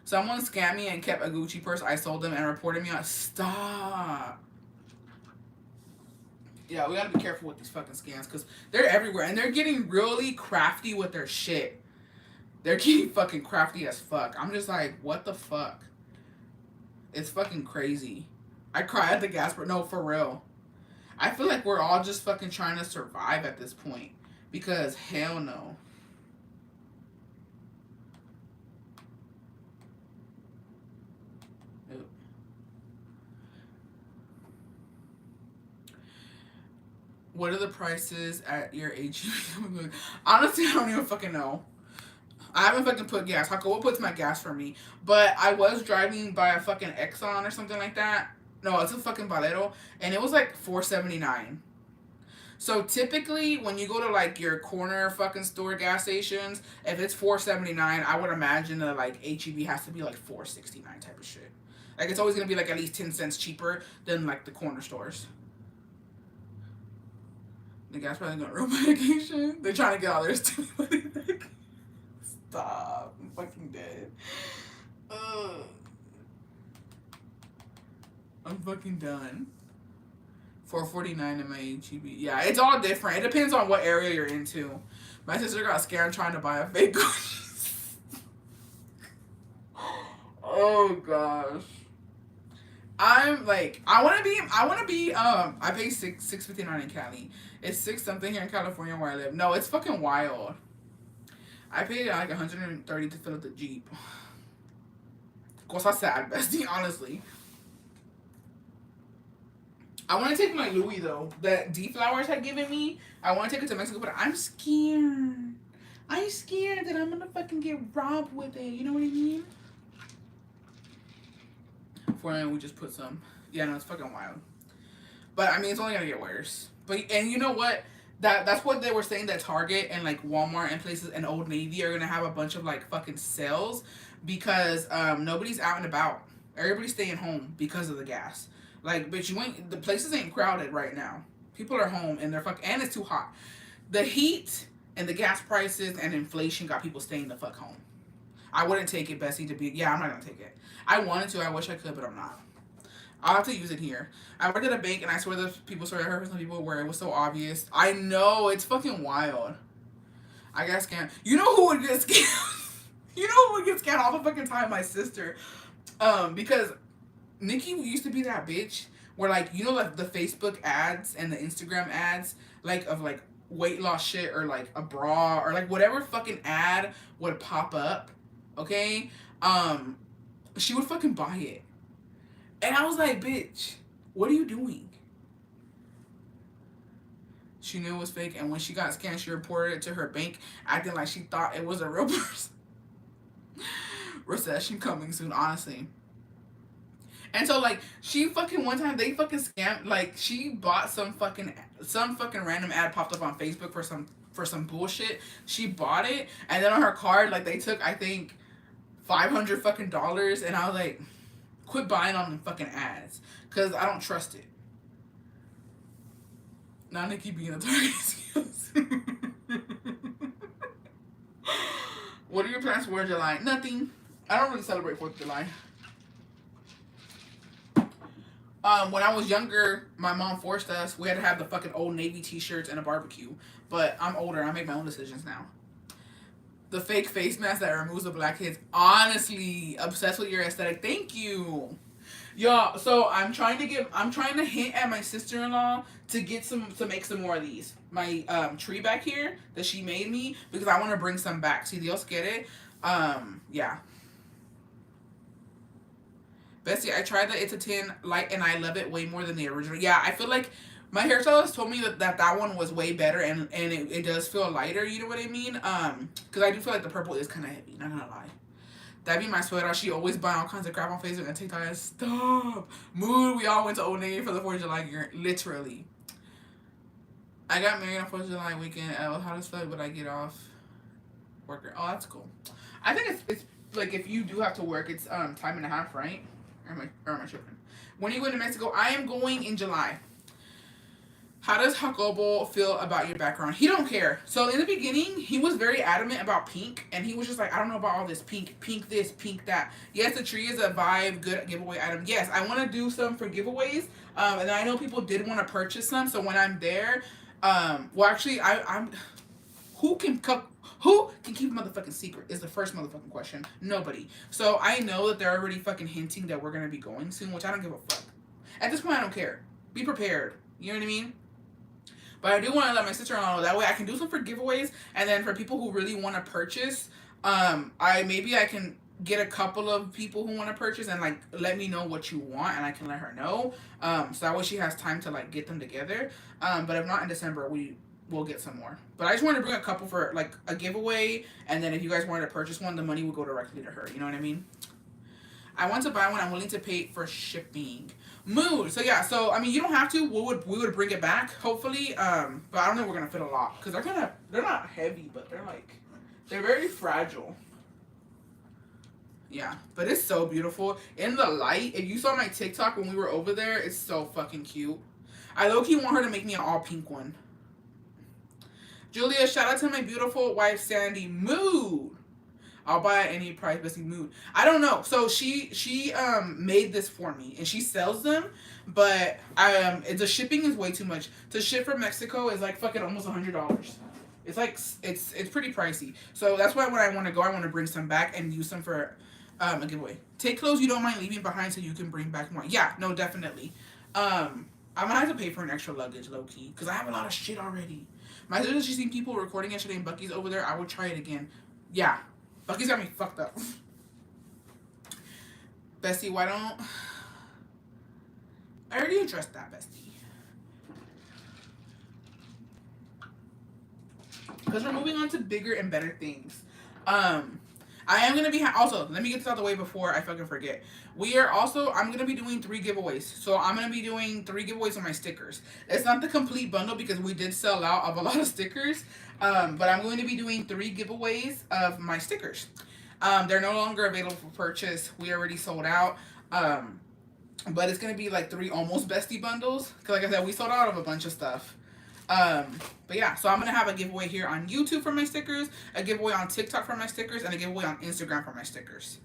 Someone scammed me and kept a Gucci purse. I sold them and reported me on. Stop. Yeah, we gotta be careful with these fucking scams because they're everywhere and they're getting really crafty with their shit. They're getting fucking crafty as fuck. I'm just like, what the fuck? It's fucking crazy. I cry at the gas, but no, for real. I feel like we're all just fucking trying to survive at this point because hell no. What are the prices at your age? Honestly, I don't even fucking know. I haven't fucking put gas. Jacobo puts my gas for me. But I was driving by a fucking Exxon or something like that. No, it's a fucking Valero. And it was like $4.79. So typically, when you go to like your corner fucking store gas stations, if it's $4.79, I would imagine that like HEB has to be like $4.69 type of shit. Like it's always gonna be like at least 10 cents cheaper than like the corner stores. The gas probably gonna ruin my vacation. They're trying to get all their stupid money back. Stop! I'm fucking dead. Ugh. I'm fucking done. $4.49 in my HEB. Yeah, it's all different. It depends on what area you're into. My sister got scammed trying to buy a fake Gucci. Oh gosh. I'm like, I wanna be I pay $6.59 in Cali. It's six something here in California where I live. No, it's fucking wild. I paid like $130 to fill up the Jeep. Cosa sad, bestie, honestly. I want to take my Louis though that D Flowers had given me. I want to take it to Mexico, but I'm scared. I'm scared that I'm gonna fucking get robbed with it. You know what I mean? For we just put some. Yeah, no, it's fucking wild. But I mean, it's only gonna get worse. But and you know what? That's what they were saying, that Target and like Walmart and places and Old Navy are gonna have a bunch of like fucking sales because nobody's out and about. Everybody's staying home because of the gas. Like, bitch, the places ain't crowded right now. People are home and and it's too hot. The heat and the gas prices and inflation got people staying the fuck home. I wouldn't take it, Bessie, I'm not gonna take it. I wanted to, I wish I could, but I'm not. I'll have to use it here. I worked at a bank and I swear I heard from some people where it was so obvious. I know, it's fucking wild. I got scammed. You know who would get scammed? You know who would get scammed all the fucking time? My sister. Because Nikki used to be that bitch where like, you know, like the Facebook ads and the Instagram ads, like of like weight loss shit or like a bra or like whatever fucking ad would pop up, okay? She would fucking buy it. And I was like, bitch, what are you doing? She knew it was fake, and when she got scammed, she reported it to her bank, acting like she thought it was a real person. Recession coming soon, honestly. And so like she fucking one time they fucking scammed, like she bought some fucking random ad popped up on Facebook for some bullshit. She bought it and then on her card like they took I think $500 fucking dollars, and I was like, quit buying on the fucking ads because I don't trust it. Now Nikki being a target skills. What are your plans for 4th of July? Nothing. I don't really celebrate 4th of July. When I was younger, my mom forced us. We had to have the fucking Old Navy t-shirts and a barbecue. But I'm older. I make my own decisions now. The fake face mask that removes the blackheads. Honestly, obsessed with your aesthetic. Thank you. Y'all, so I'm trying to hint at my sister-in-law to make some more of these. My tree back here that she made me because I want to bring some back. See, Dios quiere. Yeah. Bessie, I tried the It's a 10 light and I love it way more than the original. Yeah, I feel like my hairstylist told me that one was way better and it does feel lighter, you know what I mean? Because I do feel like the purple is kind of heavy, not gonna lie. That'd be my sweater. She always buying all kinds of crap on Facebook and TikTok. Stop. Mood, we all went to Old Navy for the 4th of July gear. Literally. I got married on 4th of July weekend. How does fuck would I get off work? Oh, that's cool. I think it's like if you do have to work, it's time and a half, right? Or am I tripping? When are you going to Mexico? I am going in July. How does Jacobo feel about your background? He don't care. So in the beginning, he was very adamant about pink, and he was just like, I don't know about all this pink this, pink that. Yes, the tree is a vibe, good giveaway item. Yes, I want to do some for giveaways, and I know people did want to purchase some. So when I'm there, well, actually, I'm. Who can keep a motherfucking secret is the first motherfucking question. Nobody. So I know that they're already fucking hinting that we're gonna be going soon, which I don't give a fuck. At this point, I don't care. Be prepared. You know what I mean? But I do want to let my sister-in-law know. That way I can do some for giveaways. And then for people who really want to purchase, I can get a couple of people who want to purchase and like let me know what you want and I can let her know. So that way she has time to like get them together. But if not in December, we'll get some more. But I just wanted to bring a couple for like a giveaway, and then if you guys wanted to purchase one, the money would go directly to her. You know what I mean? I want to buy one. I'm willing to pay for shipping. Mood. So yeah. So I mean, you don't have to. We would bring it back hopefully. But I don't know. We're gonna fit a lot because they're not heavy, but they're very fragile. Yeah, but it's so beautiful in the light. If you saw my TikTok when we were over there, it's so fucking cute. I low-key want her to make me an all pink one. Julia, shout out to my beautiful wife Sandy. Mood. I'll buy at any price, Bessie. Mood. I don't know. So she made this for me and she sells them, but the shipping is way too much. To ship from Mexico is like fucking almost $100. It's like it's pretty pricey. So that's why when I want to go, I want to bring some back and use some for a giveaway. Take clothes you don't mind leaving behind so you can bring back more. Yeah, no, definitely. I'm gonna have to pay for an extra luggage, low key, because I have a lot of shit already. My sister, she's seen people recording yesterday in Buc-ee's over there. I would try it again. Yeah, Buc-ee's got me fucked up. Bestie, why don't I already addressed that, Bestie? Because we're moving on to bigger and better things. I am going to be, also, let me get this out of the way before I fucking forget. I'm going to be doing 3 giveaways. So I'm going to be doing 3 giveaways on my stickers. It's not the complete bundle because we did sell out of a lot of stickers. But I'm going to be doing 3 giveaways of my stickers. They're no longer available for purchase. We already sold out. But it's going to be like 3 almost bestie bundles. Because like I said, we sold out of a bunch of stuff. But yeah, so I'm going to have a giveaway here on YouTube for my stickers, a giveaway on TikTok for my stickers, and a giveaway on Instagram for my stickers.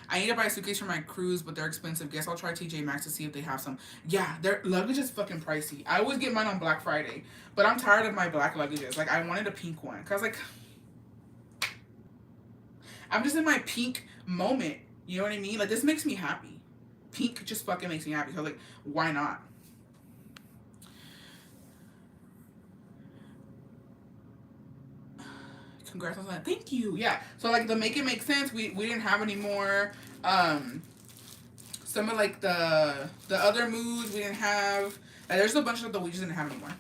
I need to buy a suitcase for my cruise, but they're expensive. Guess I'll try TJ Maxx to see if they have some. Yeah, their luggage is fucking pricey. I always get mine on Black Friday, but I'm tired of my black luggages. Like, I wanted a pink one, because, like, I'm just in my pink moment. You know what I mean? Like, this makes me happy. Pink just fucking makes me happy. So, like, why not? Congrats on that. Thank you. Yeah. So like the Make It Make Sense, we didn't have any more. Some of like the other moods we didn't have. There's a bunch of stuff that we just didn't have anymore.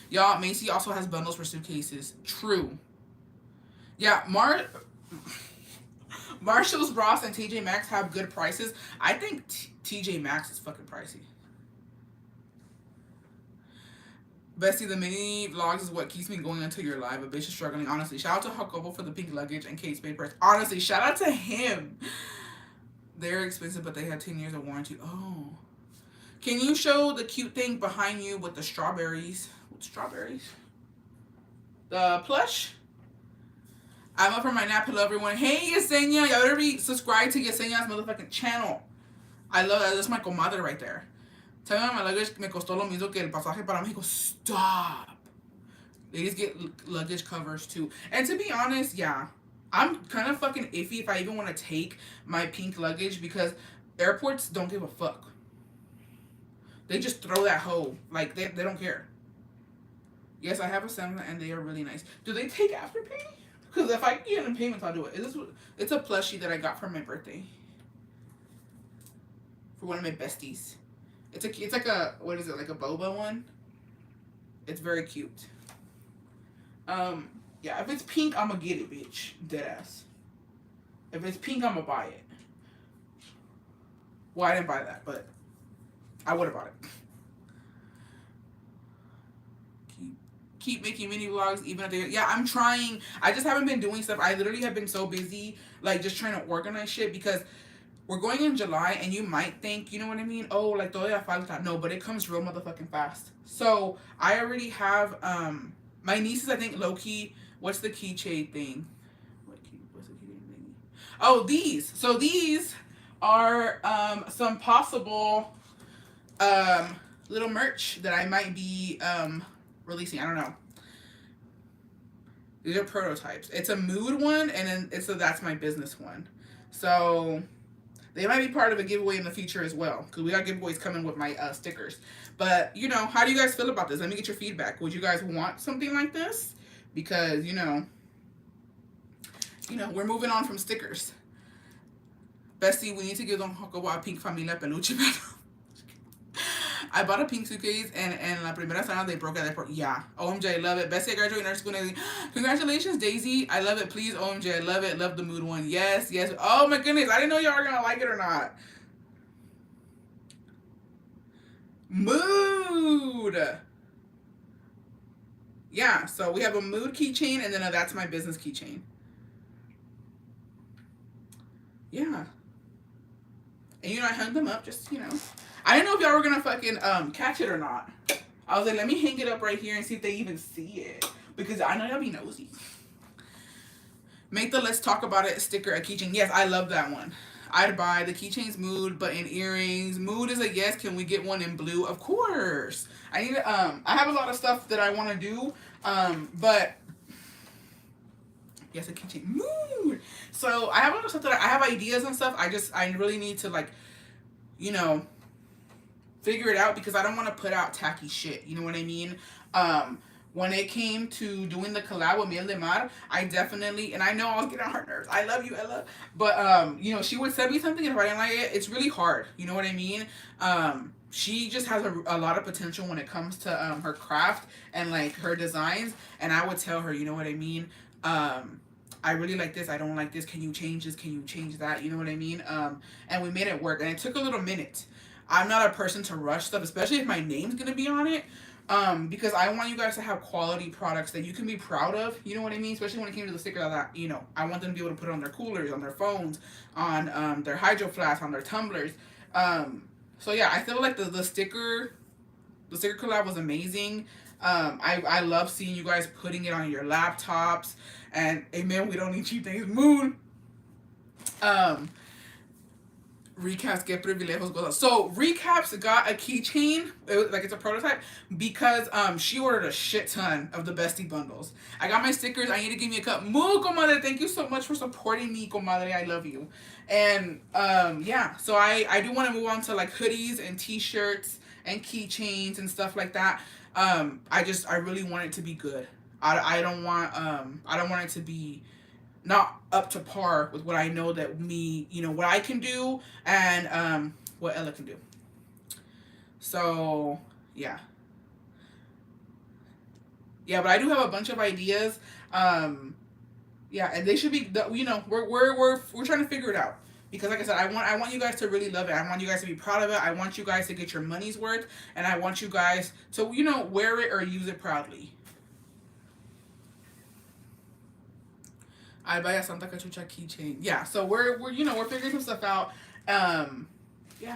Y'all, Macy also has bundles for suitcases. True. Yeah, Marshalls, Ross, and TJ Maxx have good prices. I think TJ Maxx is fucking pricey. Bestie, the mini vlogs is what keeps me going until you're live. A bitch is struggling. Honestly, shout out to Jacobo for the pink luggage and Kate Spade purse. Honestly, shout out to him. They're expensive, but they had 10 years of warranty. Oh. Can you show the cute thing behind you with the strawberries? What strawberries? The plush? I'm up for my nap. Hello, everyone. Hey, Yesenia. Y'all better be subscribed to Yesenia's motherfucking channel. I love that. That's my comadre right there. Tell me my luggage me costó lo mismo que el pasaje para México. Stop. Ladies get luggage covers too. And to be honest, yeah, I'm kind of fucking iffy if I even want to take my pink luggage because airports don't give a fuck. They just throw that hoe. Like, they don't care. Yes, I have a Samsung and they are really nice. Do they take Afterpay? Because if I can get in payments, I'll do it. It's a plushie that I got for my birthday. For one of my besties. It's like a, what is it, like a boba one? It's very cute. Yeah, if it's pink, I'm gonna get it, bitch. Deadass. If it's pink, I'm gonna buy it. Well, I didn't buy that, but I would have bought it. Keep making mini vlogs, even if they, yeah, I'm trying. I just haven't been doing stuff. I literally have been so busy, like, just trying to organize shit because we're going in July, and you might think, you know what I mean? Oh, like, todavía falta. No, but it comes real motherfucking fast. So, I already have, my nieces, I think, low-key, what's the keychain thing? What's the keychain thing? Oh, these. So, these are, some possible, little merch that I might be, releasing. I don't know. These are prototypes. It's a mood one, and then it's a that's my business one. So, they might be part of a giveaway in the future as well, because we got giveaways coming with my stickers. But, you know, how do you guys feel about this? Let me get your feedback. Would you guys want something like this? Because, you know, we're moving on from stickers. Bestie, we need to give Don Jacobo a pink familia peluche. I bought a pink suitcase and la primera semana they broke it. Yeah. OMG, I love it. Best day I graduated nursing school and everything. Congratulations, Daisy. I love it. Please, OMG, I love it. Love the mood one. Yes, yes. Oh my goodness. I didn't know y'all were gonna like it or not. Mood. Yeah, so we have a mood keychain and then a that's my business keychain. Yeah. And you know, I hung them up just, you know. I didn't know if y'all were gonna fucking catch it or not. I was like, let me hang it up right here and see if they even see it. Because I know y'all be nosy. Make the let's talk about it sticker a keychain. Yes, I love that one. I'd buy the keychains mood, but in earrings. Mood is a yes. Can we get one in blue? Of course. I need to, I have a lot of stuff that I want to do. But yes, a keychain mood. So I have a lot of stuff that I have ideas and stuff. I really need to, like, you know, figure it out because I don't want to put out tacky shit. You know what I mean? When it came to doing the collab with Miel de Mar, I definitely, and I know I was getting on her nerves. I love you, Ella. But, you know, she would send me something and if I didn't like it, it's really hard. You know what I mean? She just has a lot of potential when it comes to her craft and, like, her designs. And I would tell her, you know what I mean? I really like this. I don't like this. Can you change this? Can you change that? You know what I mean? And we made it work. And it took a little minute. I'm not a person to rush stuff, especially if my name's going to be on it. Because I want you guys to have quality products that you can be proud of. You know what I mean? Especially when it came to the sticker that, you know, I want them to be able to put it on their coolers, on their phones, on their hydro flasks, on their tumblers. So yeah, I feel like the sticker collab was amazing. I love seeing you guys putting it on your laptops. And amen, we don't need cheap things. Moon. Recaps get privilegios goes on. So Recaps got a keychain, like it's a prototype, because she ordered a shit ton of the bestie bundles. I got my stickers. I need to give me a cup. Moo, comadre, thank you so much for supporting me, comadre. I love you. And yeah, so I do want to move on to like hoodies and t-shirts and keychains and stuff like that. I really want it to be good. I don't want it to be not up to par with what I know that me, you know, what I can do and what Ella can do. So yeah. Yeah, but I do have a bunch of ideas. Yeah, and they should be, you know, we're trying to figure it out. Because like I said, I want you guys to really love it. I want you guys to be proud of it. I want you guys to get your money's worth. And I want you guys to, you know, wear it or use it proudly. I buy a Santa Cachucha keychain. Yeah, so we're you know, we're figuring some stuff out. Yeah.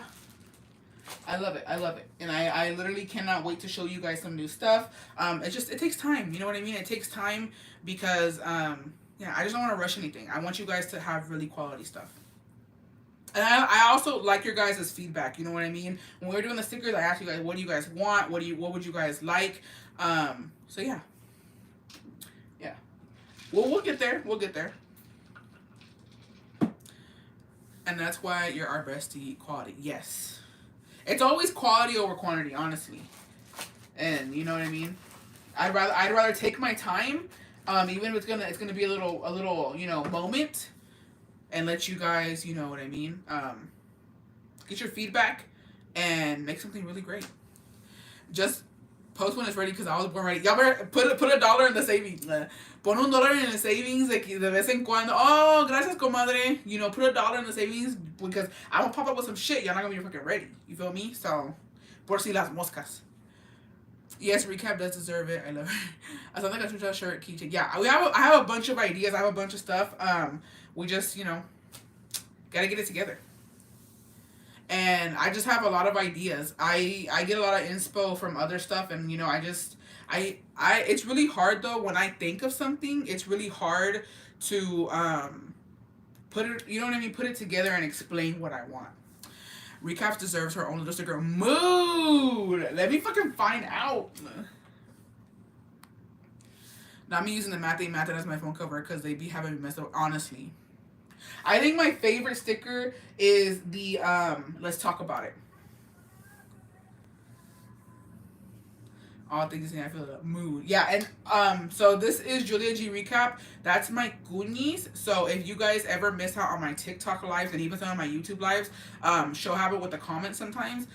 I love it. I love it. And I literally cannot wait to show you guys some new stuff. It takes time. You know what I mean? It takes time because, yeah, I just don't want to rush anything. I want you guys to have really quality stuff. And I also like your guys' feedback. You know what I mean? When we were doing the stickers, I asked you guys, what do you guys want? What would you guys like? So yeah. Yeah. Well, we'll get there. We'll get there. And that's why you're our bestie. Quality. Yes. It's always quality over quantity, honestly. And you know what I mean? I'd rather take my time, even if it's gonna be a little, you know, moment, and let you guys, you know what I mean, get your feedback and make something really great. Just post when it's ready because I was born ready. Y'all better put $1 in the savings. Pon $1 in the savings de vez en cuando. Oh, gracias, comadre. You know, put $1 in the savings because I won't pop up with some shit. Y'all not gonna be fucking ready. You feel me? So, por si las moscas. Yes, Recap does deserve it. I love it. I sound like a Chucha shirt, keychain. Yeah, I have a bunch of ideas. I have a bunch of stuff. We just, you know, gotta get it together. And I just have a lot of ideas. I get a lot of inspo from other stuff, and you know, it's really hard though when I think of something. It's really hard to put it, you know what I mean, put it together and explain what I want. Recaps deserves her own little sticker. Mood. Let me fucking find out. Not me using the Mate as my phone cover because they be having me messed up. Honestly, I think my favorite sticker is the let's talk about it. All things I feel the mood. Yeah, and so this is Julia G recap. That's my goonies. So if you guys ever miss out on my TikTok lives and even some of my YouTube lives, she'll have it with the comments sometimes.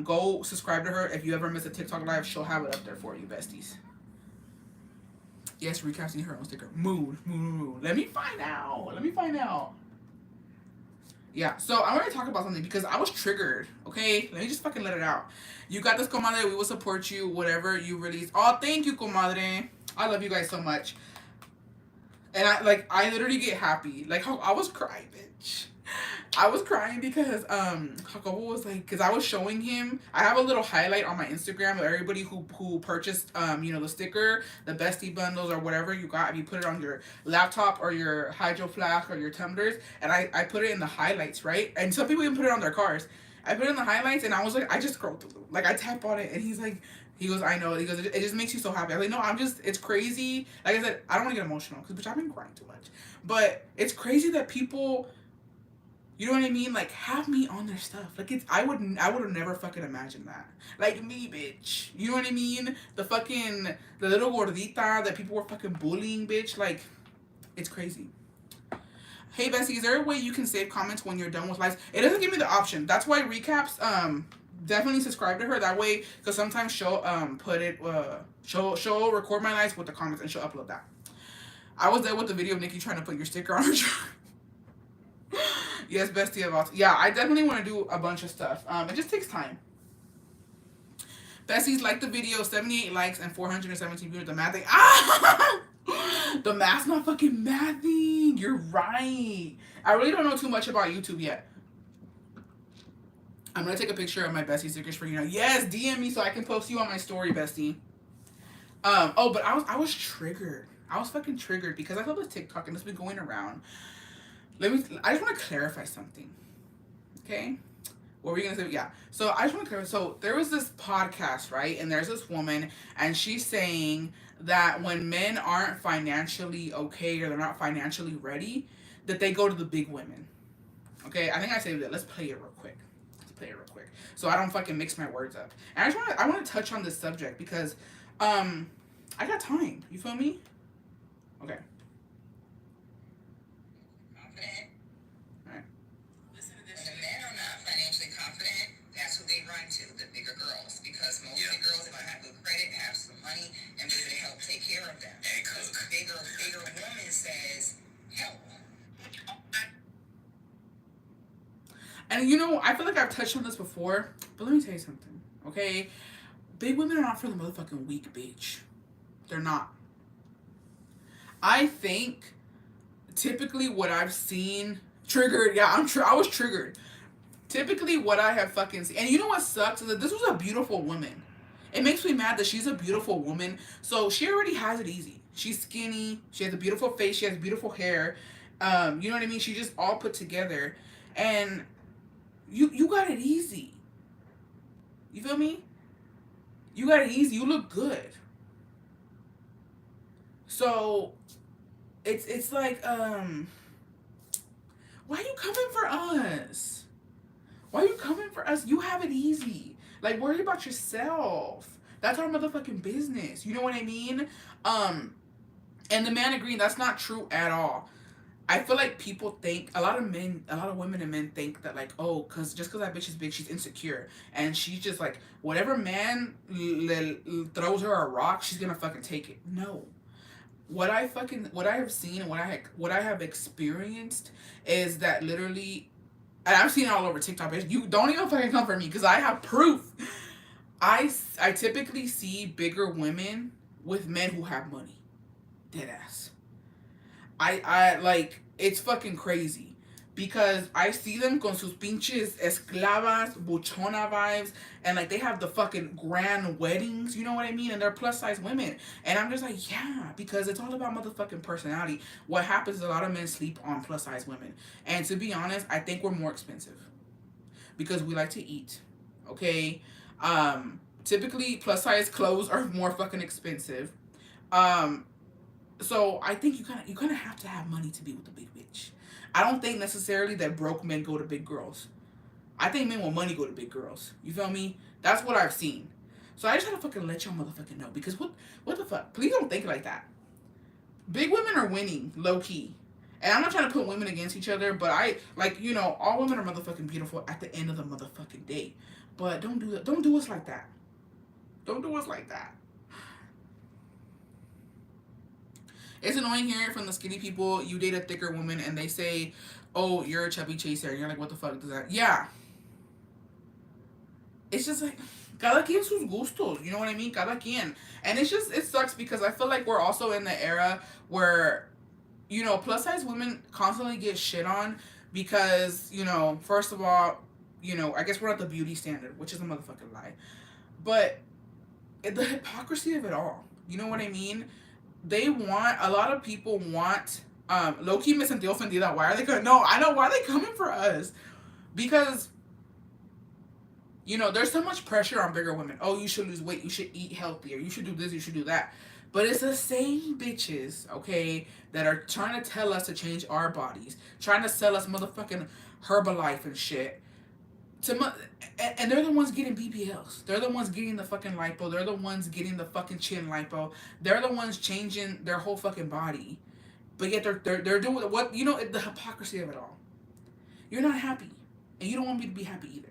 Go subscribe to her. If you ever miss a TikTok live, she'll have it up there for you, besties. Yes, recasting her own sticker. Mood. Let me find out. Yeah, so I want to talk about something because I was triggered, okay? Let me just fucking let it out. You got this, comadre. We will support you, whatever you release. Oh, thank you, comadre. I love you guys so much. And I literally get happy. Like, I was crying, bitch. I was crying because, Jacobo was like, because I was showing him, I have a little highlight on my Instagram of everybody who purchased, the sticker, the bestie bundles or whatever you got. If you put it on your laptop or your hydro flask or your tumblers, and I put it in the highlights, right? And some people even put it on their cars. I put it in the highlights, and I was like, I just scrolled through. Like, I tap on it, and he goes, I know. He goes, it just makes you so happy. I was like, no, it's crazy. Like I said, I don't want to get emotional, because, bitch, I've been crying too much. But it's crazy that people, you know what I mean? Like, have me on their stuff. Like, I would have never fucking imagined that. Like, me, bitch. You know what I mean? The little gordita that people were fucking bullying, bitch. Like, it's crazy. Hey, Bessie, is there a way you can save comments when you're done with lives? It doesn't give me the option. That's why recaps, definitely subscribe to her. That way, because sometimes she'll, she'll record my lives with the comments and she'll upload that. I was there with the video of Nikki trying to put your sticker on her truck. Yes, bestie of all. Yeah, I definitely want to do a bunch of stuff. It just takes time. Besties, like the video, 78 likes and 417 views. The math thing. Ah! The math's not fucking mathing. You're right. I really don't know too much about YouTube yet. I'm going to take a picture of my bestie stickers for you now. Yes, DM me so I can post you on my story, bestie. But I was triggered. I was fucking triggered because I saw this TikTok and it's been going around. I just want to clarify something. Okay? What were you going to say? Yeah. So I just want to clarify. So there was this podcast, right? And there's this woman and she's saying that when men aren't financially okay or they're not financially ready, that they go to the big women. Okay? I think I saved it. Let's play it real quick. So I don't fucking mix my words up. And I want to touch on this subject because I got time. You feel me? Okay. And I feel like I've touched on this before, but let me tell you something, okay? Big women are not for the motherfucking weak, bitch. They're not. I think typically what I've seen triggered. Yeah, I was triggered. Typically what I have fucking seen, and you know what sucks is that this was a beautiful woman. It makes me mad that she's a beautiful woman. So she already has it easy. She's skinny. She has a beautiful face. She has beautiful hair. You know what I mean? She just all put together, and you got it easy. You feel me? You got it easy. You look good. So it's like, why are you coming for us? Why are you coming for us? You have it easy. Like, worry about yourself. That's our motherfucking business. You know what I mean? And the man agreeing, that's not true at all. I feel like people think, a lot of women and men think that, like, oh, just because that bitch is big, she's insecure. And she's just like, whatever man throws her a rock, she's gonna fucking take it. No. What I have seen and what I have experienced is that literally, and I've seen it all over TikTok, bitch. You don't even fucking come for me because I have proof. I typically see bigger women with men who have money. Deadass. I like, it's fucking crazy because I see them con sus pinches esclavas, buchona vibes, and like they have the fucking grand weddings, you know what I mean? And they're plus size women. And I'm just like, yeah, because it's all about motherfucking personality. What happens is a lot of men sleep on plus size women. And to be honest, I think we're more expensive because we like to eat, okay? Typically plus size clothes are more fucking expensive. So I think you kind of have to have money to be with a big bitch. I don't think necessarily that broke men go to big girls. I think men with money go to big girls. You feel me? That's what I've seen. So I just had to fucking let y'all motherfucking know. Because what the fuck? Please don't think like that. Big women are winning, low key. And I'm not trying to put women against each other, but all women are motherfucking beautiful at the end of the motherfucking day. But don't do that. Don't do us like that. Don't do us like that. It's annoying hearing it from the skinny people. You date a thicker woman and they say, oh, you're a chubby chaser. And you're like, what the fuck does that? Yeah. It's just like, cada quien sus gustos. You know what I mean? Cada quien. And it sucks because I feel like we're also in the era where, plus size women constantly get shit on because, first of all, I guess we're not the beauty standard, which is a motherfucking lie. But the hypocrisy of it all. You know what I mean? A lot of people want, low-key me sentí ofendida. Why are they coming? No, I know why are they coming for us. Because, there's so much pressure on bigger women. Oh, you should lose weight. You should eat healthier. You should do this. You should do that. But it's the same bitches, okay, that are trying to tell us to change our bodies. Trying to sell us motherfucking Herbalife and shit. And they're the ones getting BBLs. They're the ones getting the fucking lipo. They're the ones getting the fucking chin lipo. They're the ones changing their whole fucking body. But yet they're doing what, the hypocrisy of it all. You're not happy. And you don't want me to be happy either.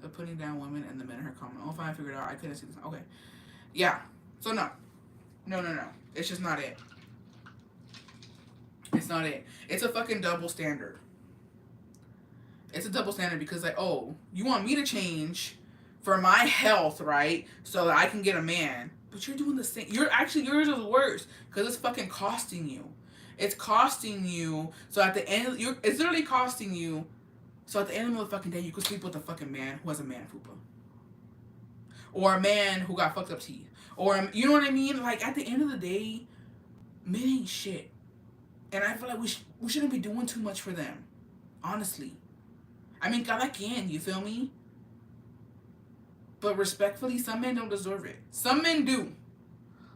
The putting down women and the men in her comment. Oh, fine, I figured it out. I couldn't see this. Okay. Yeah. So no. No. It's just not it. It's not it. It's a fucking double standard. It's a double standard because, like, oh, you want me to change for my health, right? So that I can get a man. But you're doing the same. Yours is worse because it's fucking costing you. It's costing you. So at the end, it's literally costing you. So at the end of the fucking day, you could sleep with a fucking man who has a man fupa. Or a man who got fucked up teeth. Or, you know what I mean? Like, at the end of the day, men ain't shit. And I feel like we shouldn't be doing too much for them. Honestly. I mean, cada quien, you feel me? But respectfully, some men don't deserve it. Some men do.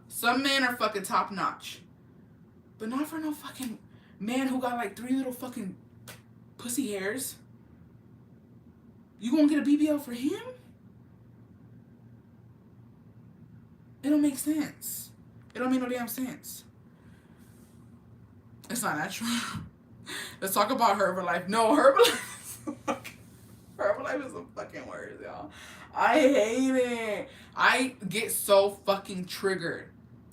Some men are fucking top notch. But not for no fucking man who got like 3 little fucking pussy hairs. You gonna get a BBL for him? It don't make sense. It don't make no damn sense. It's not natural. Let's talk about Herbalife. No, Herbalife is the fucking worst, y'all. I hate it. I get so fucking triggered.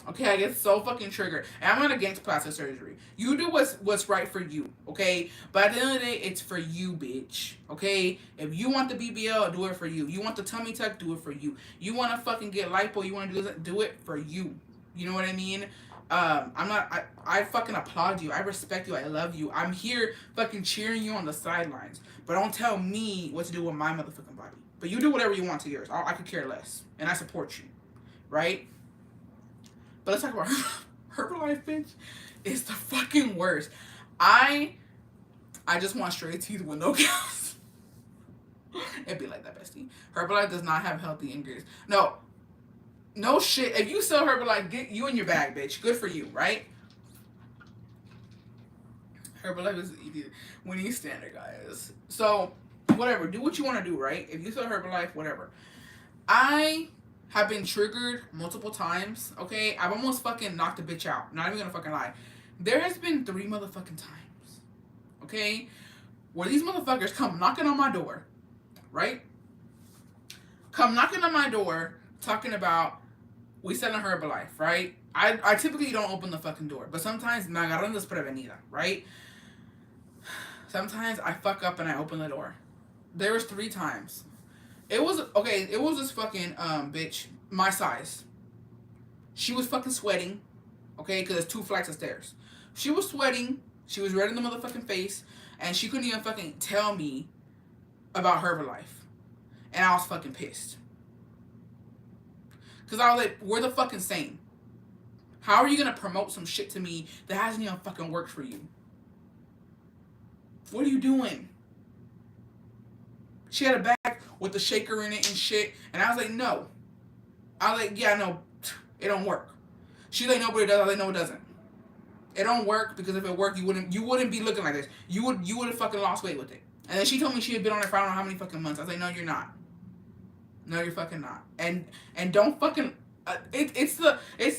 Okay, I get so fucking triggered. And I'm not against plastic surgery. You do what's right for you, okay? But at the end of the day, it's for you, bitch. Okay? If you want the BBL, do it for you. You want the tummy tuck, do it for you. You want to fucking get lipo, you want to do it for you. You know what I mean? I fucking applaud you. I respect you. I love you. I'm here fucking cheering you on the sidelines. But don't tell me what to do with my motherfucking body. But you do whatever you want to yours. I could care less. And I support you. Right? But let's talk about Herbalife, bitch. It's the fucking worst. I just want straight teeth with no caps. It'd be like that, bestie. Herbalife does not have healthy ingredients. No shit. If you sell Herbalife, get you in your bag, bitch. Good for you, right? Herbalife is winning standard, guys. So, whatever. Do what you want to do, right? If you sell Herbalife, whatever. I have been triggered multiple times, okay? I've almost fucking knocked a bitch out. Not even gonna fucking lie. There has been 3 motherfucking times, okay? Where these motherfuckers come knocking on my door, right? Come knocking on my door talking about, we selling Herbalife, right? I typically don't open the fucking door. But sometimes, me agarran desprevenida, right? Sometimes I fuck up and I open the door. There was 3 times. It was this fucking bitch, my size. She was fucking sweating, okay, because there's 2 flights of stairs. She was sweating, she was red in the motherfucking face, and she couldn't even fucking tell me about Herbalife. And I was fucking pissed. Because I was like, we're the fucking same. How are you going to promote some shit to me that hasn't even fucking worked for you? What are you doing? She had a bag with the shaker in it and shit. And I was like, no. I was like, yeah, no, it don't work. She's like, no, but it does. I was like, no, it doesn't. It don't work because if it worked, you wouldn't be looking like this. You would have fucking lost weight with it. And then she told me she had been on it for I don't know how many fucking months. I was like, no, you're not. No, you're fucking not. And don't fucking. It's the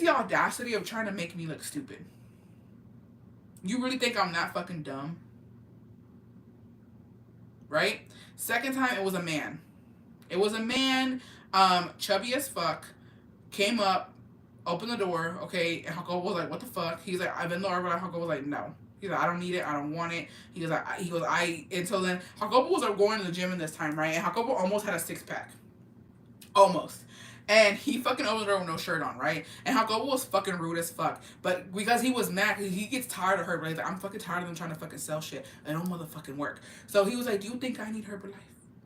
audacity of trying to make me look stupid. You really think I'm not fucking dumb? Right? Second time, it was a man. It was a man, chubby as fuck, came up, opened the door, okay, and Jacobo was like, what the fuck? He's like, I've been lower, but Jacobo was like, no. He's like, I don't need it, I don't want it. Until then, Jacobo was going to the gym in this time, right? And Jacobo almost had a six-pack. Almost. And he fucking opened the door with no shirt on, right? And Jacobo was fucking rude as fuck. But because he was mad, he gets tired of her, but he's like, I'm fucking tired of them trying to fucking sell shit. It don't motherfucking work. So he was like, do you think I need Herbalife?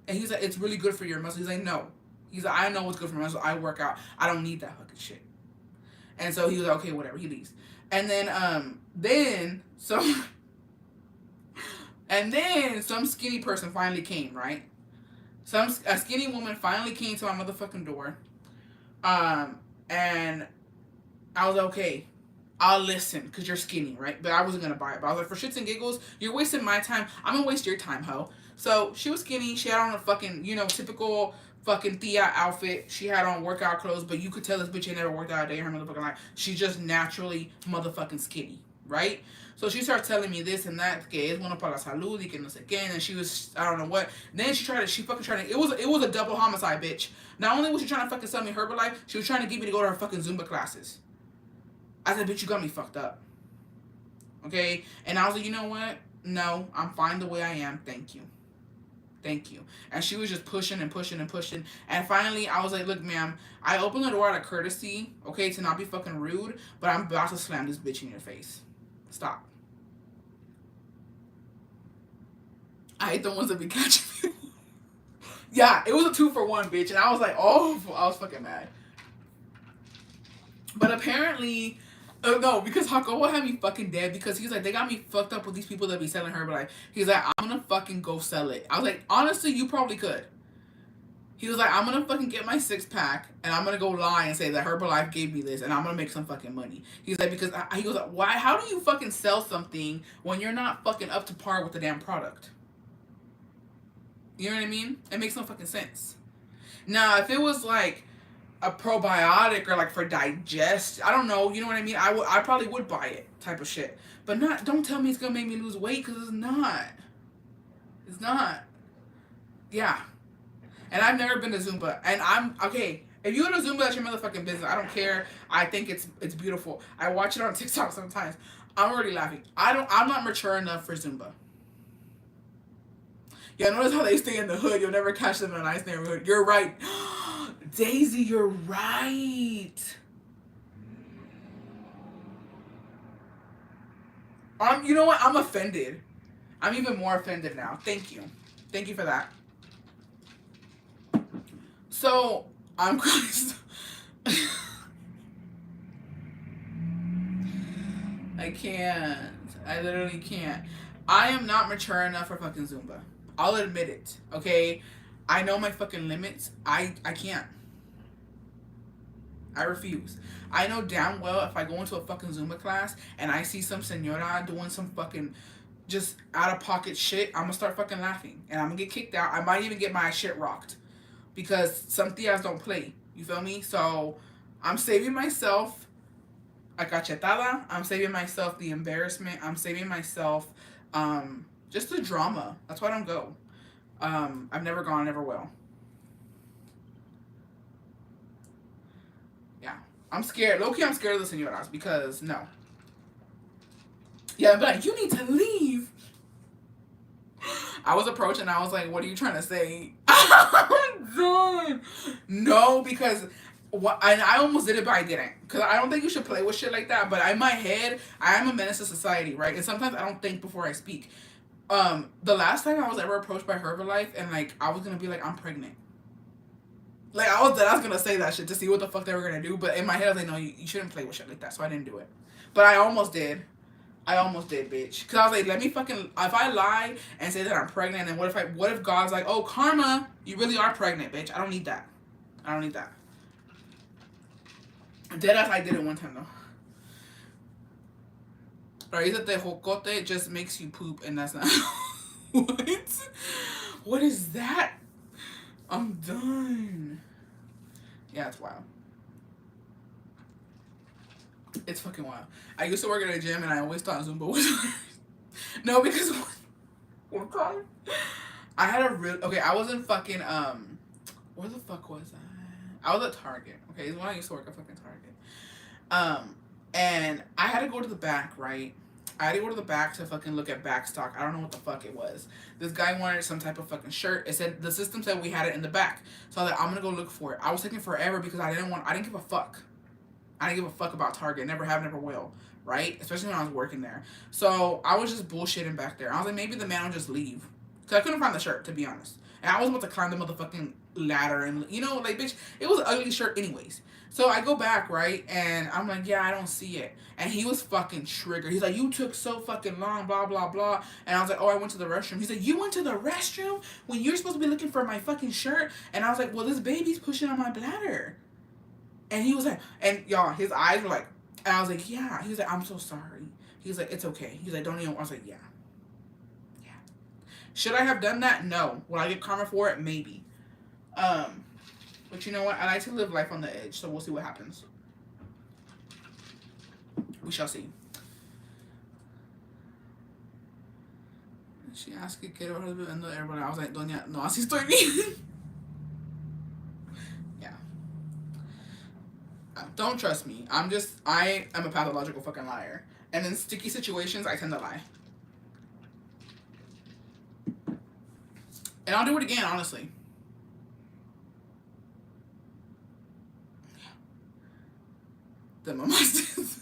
And he's like, it's really good for your muscles. He's like, no. He's like, I know what's good for my muscles. I work out. I don't need that fucking shit. And so he was like, okay, whatever. He leaves. And then some skinny person finally came, right? A skinny woman finally came to my motherfucking door. And I was like, okay, I'll listen, because you're skinny, right? But I wasn't going to buy it. But I was like, for shits and giggles, you're wasting my time. I'm going to waste your time, ho. So she was skinny. She had on a fucking, typical fucking Thea outfit. She had on workout clothes, but you could tell this bitch ain't never worked out a day in her motherfucking life. She's just naturally motherfucking skinny, right? So she started telling me this and that, que es bueno para la salud, y que no sé qué, and she was, I don't know what. Then she fucking tried to, it was a double homicide, bitch. Not only was she trying to fucking sell me Herbalife, she was trying to get me to go to her fucking Zumba classes. I said, bitch, you got me fucked up. Okay? And I was like, you know what? No, I'm fine the way I am. Thank you. Thank you. And she was just pushing and pushing and pushing. And finally, I was like, look, ma'am, I opened the door out of courtesy, okay, to not be fucking rude, but I'm about to slam this bitch in your face. Stop. I hate the ones that be catching me. Yeah, it was a 2-for-1, bitch. And I was like, oh, I was fucking mad. But apparently, no, because Jacobo had me fucking dead, because he's like, they got me fucked up with these people that be selling Herbalife. He's like, I'm gonna fucking go sell it. I was like, honestly, you probably could. He was like, I'm gonna fucking get my 6-pack and I'm gonna go lie and say that Herbalife gave me this and I'm gonna make some fucking money. He's like, because he goes, why? How do you fucking sell something when you're not fucking up to par with the damn product? You know what I mean? It makes no fucking sense. Now, if it was like a probiotic or like for digest, I don't know, you know what I mean? I probably would buy it, type of shit. But don't tell me it's gonna make me lose weight, because it's not. It's not. Yeah. And I've never been to Zumba. And I'm, okay, if you go to Zumba, that's your motherfucking business. I don't care. I think it's beautiful. I watch it on TikTok sometimes. I'm already laughing. I'm not mature enough for Zumba. Yeah, notice how they stay in the hood. You'll never catch them in a nice neighborhood. You're right. Daisy, you're right. You know what? I'm offended. I'm even more offended now. Thank you. Thank you for that. So, I'm I can't. I literally can't. I am not mature enough for fucking Zumba. I'll admit it, okay? I know my fucking limits. I can't. I refuse. I know damn well if I go into a fucking Zumba class and I see some senora doing some fucking just out of pocket shit, I'm gonna start fucking laughing. And I'm gonna get kicked out. I might even get my shit rocked. Because some tias don't play. You feel me? So I'm saving myself a cachetada. I'm saving myself the embarrassment. I'm saving myself just the drama. That's why I don't go. I've never gone, never will. Yeah. I'm scared. Low-key, I'm scared of the senoras because, no. Yeah, but you need to leave. I was approached and I was like, what are you trying to say? I'm done. No, because and I almost did it, but I didn't. Because I don't think you should play with shit like that. But in my head, I am a menace to society, right? And sometimes I don't think before I speak. The last time I was ever approached by Herbalife and like I was gonna be like, I'm pregnant. Like I was gonna say that shit to see what the fuck they were gonna do, but in my head I was like, no, you shouldn't play with shit like that, so I didn't do it. But I almost did. I almost did, bitch. Cause I was like, let me fucking, if I lie and say that I'm pregnant, and what if God's like, oh, karma, you really are pregnant, bitch. I don't need that. I don't need that. Deadass, I did it one time though. Raíz de tejocote just makes you poop, and that's not. What? What is that? I'm done. Yeah, it's wild. It's fucking wild. I used to work at a gym and I always thought Zumba was no, because one time I had a real okay, I was in fucking where the fuck was I? I was at Target. Okay, it's when I used to work at fucking Target. And I had to go to the back, right? I had to go to the back to fucking look at back stock. I don't know what the fuck it was. This guy wanted some type of fucking shirt. It said the system said we had it in the back. So I was like, I'm gonna go look for it. I was taking forever because I didn't give a fuck. I didn't give a fuck about Target. Never have, never will. Right? Especially when I was working there. So I was just bullshitting back there. I was like, maybe the man will just leave. Because I couldn't find the shirt, to be honest. And I was about to climb the motherfucking ladder. And, you know, like, bitch, it was an ugly shirt anyways. So I go back, right? And I'm like, yeah, I don't see it. And he was fucking triggered. He's like, you took so fucking long, blah, blah, blah. And I was like, oh, I went to the restroom. He's like, you went to the restroom when you're supposed to be looking for my fucking shirt? And I was like, well, this baby's pushing on my bladder. And he was like, and y'all, his eyes were like, and I was like, yeah. He was like, I'm so sorry. He was like, it's okay. He's like, don't even. I was like, yeah. Yeah. Should I have done that? No. Will I get karma for it? Maybe. But you know what? I like to live life on the edge, so we'll see what happens. We shall see. She asked que quiero ver viviendo everybody. I was like, doña, no, así estoy bien. Yeah. Don't trust me. I am a pathological fucking liar. And in sticky situations, I tend to lie. And I'll do it again, honestly. The mamas.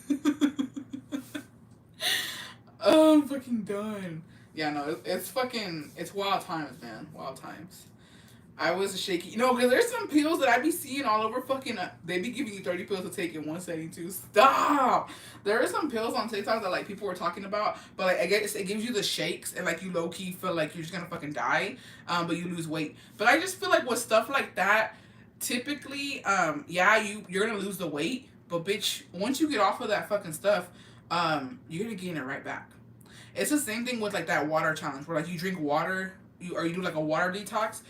Oh, I'm fucking done. Yeah, no, it's wild times, man. Wild times. I was shaky. No, because there's some pills that I be seeing all over fucking, they be giving you 30 pills to take in one setting too. Stop! There are some pills on TikTok that, like, people were talking about, but, like, I guess it gives you the shakes, and, like, you low-key feel like you're just gonna fucking die, but you lose weight. But I just feel like with stuff like that, typically, yeah, you're gonna lose the weight, but, bitch, once you get off of that fucking stuff, you're gonna gain it right back. It's the same thing with, like, that water challenge, where, like, you drink water, or you do, like, a water detox.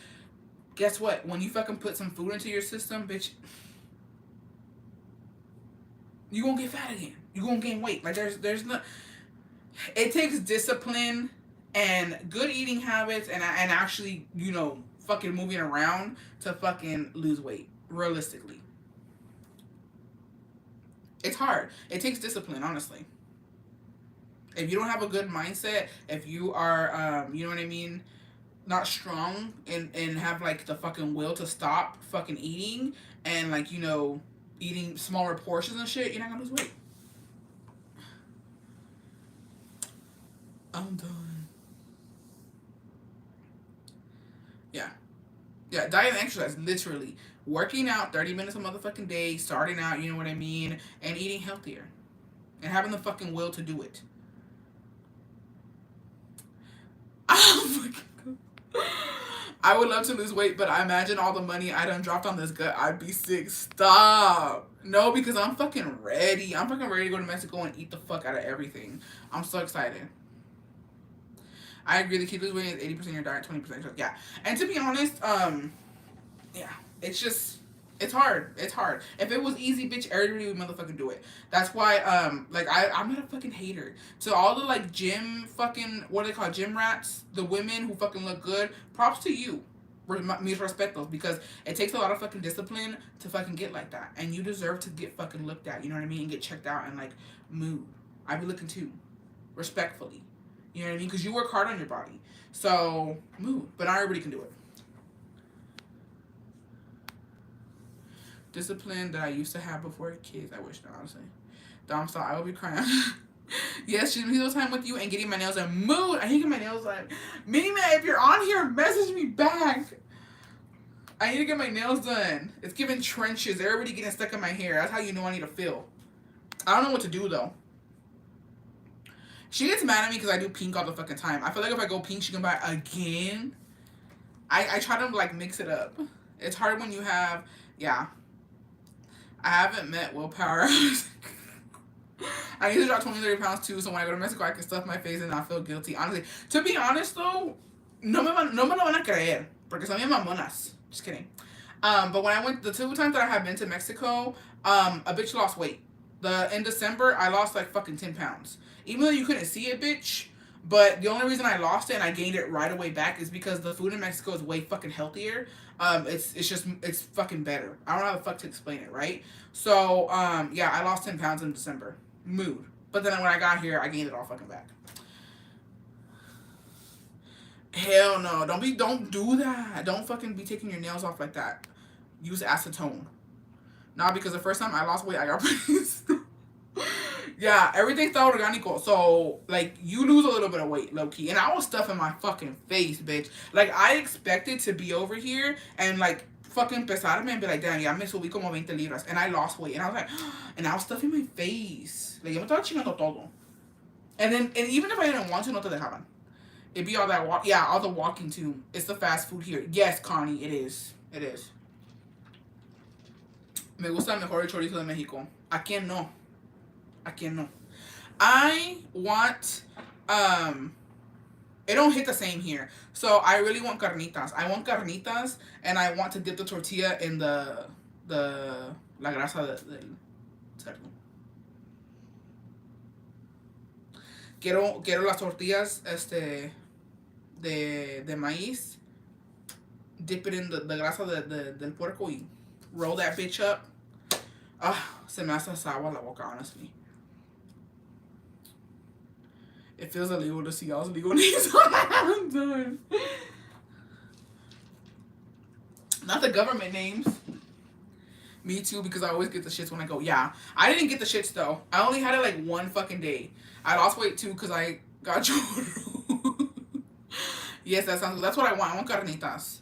Guess what? When you fucking put some food into your system, bitch, you gonna get fat again. You gonna gain weight. Like, there's no... It takes discipline and good eating habits and actually, you know, fucking moving around to fucking lose weight. Realistically. It's hard. It takes discipline, honestly. If you don't have a good mindset, if you are, you know what I mean, not strong and have, like, the fucking will to stop fucking eating and, like, you know, eating smaller portions and shit, you're not gonna lose weight. I'm done. Yeah. Yeah, diet and exercise, literally. Working out 30 minutes a motherfucking day, starting out, you know what I mean, and eating healthier. And having the fucking will to do it. Oh my God. I would love to lose weight, but I imagine all the money I done dropped on this gut, I'd be sick. Stop. No, because I'm fucking ready. I'm fucking ready to go to Mexico and eat the fuck out of everything. I'm so excited. I agree, the key to lose weight is 80% your diet, 20% yeah. And to be honest, yeah, it's just, it's hard. It's hard. If it was easy, bitch, everybody would motherfucking do it. That's why, like, I'm not a fucking hater. So all the, like, gym fucking, what do they call gym rats? The women who fucking look good, props to you. Mis respetos, because it takes a lot of fucking discipline to fucking get like that. And you deserve to get fucking looked at, you know what I mean? And get checked out and, like, move. I be looking too. Respectfully. You know what I mean? Because you work hard on your body. So, move. But not everybody can do it. Discipline that I used to have before kids. I wish not, honestly. Dom style, I will be crying. Yes, she's meal time with you and getting my nails done. Mood. I need to get my nails done. Minnie Man, if you're on here, message me back. I need to get my nails done. It's giving trenches. Everybody getting stuck in my hair. That's how you know I need to feel. I don't know what to do, though. She gets mad at me because I do pink all the fucking time. I feel like if I go pink, she can buy again. I try to, like, mix it up. It's hard when you have, yeah. I haven't met willpower. I need to drop 20-30 pounds too, so when I go to Mexico, I can stuff my face and not feel guilty. Honestly, to be honest though, no me lo van a creer, porque son bien mamonas. Just kidding. But when I went, the 2 times that I have been to Mexico, a bitch lost weight. In December, I lost like fucking 10 pounds. Even though you couldn't see it, bitch. But the only reason I lost it and I gained it right away back is because the food in Mexico is way fucking healthier. It's fucking better. I don't know how the fuck to explain it, right? So yeah, I lost 10 pounds in December. Mood. But then when I got here, I gained it all fucking back. Hell no. Don't do that. Don't fucking be taking your nails off like that. Use acetone. Nah, because the first time I lost weight, I got pretty yeah, everything's orgánico. So, like, you lose a little bit of weight, low-key. And I was stuffing my fucking face, bitch. Like, I expected to be over here and, like, fucking pesarme and be like, damn, ya me subí como 20 libras. And I lost weight. And I was like, and I was stuffing my face. Like, yo me estaba chingando todo. And even if I didn't want to, no te dejaban. It'd be all that all the walking too. It's the fast food here. Yes, Connie, it is. It is. Me gusta mejor el chorizo de México. ¿A quién no? ¿A quién no? I want, it don't hit the same here. So I really want carnitas. I want carnitas, and I want to dip the tortilla in la grasa del cerdo. Quiero las tortillas, de maíz. Dip it in the grasa del puerco y roll that bitch up. Se me hace agua la boca, honestly. It feels illegal to see y'all's legal names. I'm done. Not the government names. Me too, because I always get the shits when I go. Yeah, I didn't get the shits though. I only had it like one fucking day. I lost weight too because I got churro. Yes, that's what I want. I want carnitas.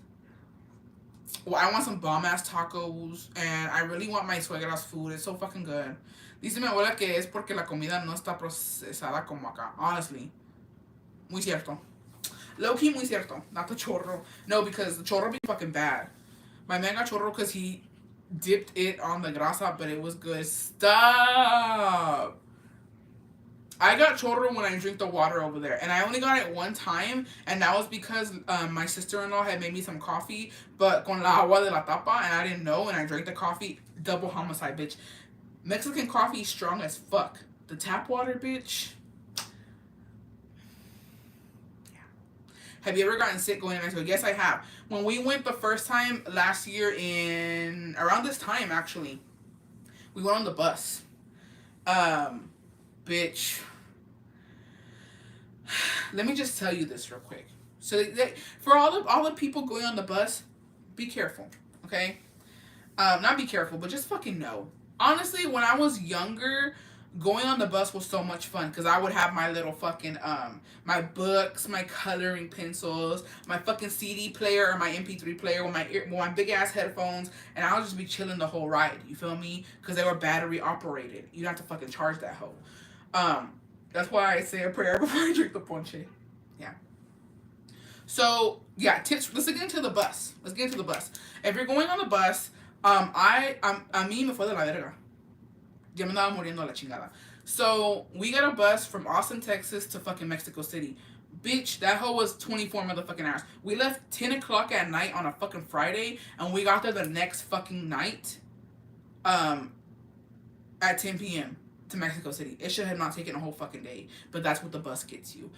Well, I want some bomb ass tacos, and I really want my suegra's food. It's so fucking good. Dice mi abuela que es porque la comida no está procesada como acá. Honestly. Muy cierto. Low key, muy cierto. Not the chorro. No, because the chorro be fucking bad. My man got chorro because he dipped it on the grasa, but it was good. Stop. I got chorro when I drink the water over there. And I only got it one time. And that was because my sister-in-law had made me some coffee. But con la agua de la tapa. And I didn't know. And I drank the coffee. Double homicide, bitch. Mexican coffee strong as fuck. The tap water, bitch. Yeah. Have you ever gotten sick going to Mexico? Yes, I have. When we went the first time last year around this time, actually, we went on the bus. Bitch. Let me just tell you this real quick. So for all the people going on the bus, be careful, okay? Not be careful, but just fucking know. Honestly, when I was younger, going on the bus was so much fun because I would have my little fucking my books, my coloring pencils, my fucking CD player or my MP3 player with my big ass headphones, and I would just be chilling the whole ride. You feel me? Because they were battery operated. You don't have to fucking charge that hoe. That's why I say a prayer before I drink the ponche. Yeah. So yeah, tips. Let's get into the bus. If you're going on the bus, a mí me fue de la verga. Ya me andaba muriendo la chingada. So we got a bus from Austin, Texas to fucking Mexico City. Bitch, that hoe was 24 motherfucking hours. We left 10 o'clock at night on a fucking Friday, and we got there the next fucking night at 10 p.m. to Mexico City. It should have not taken a whole fucking day, but that's what the bus gets you.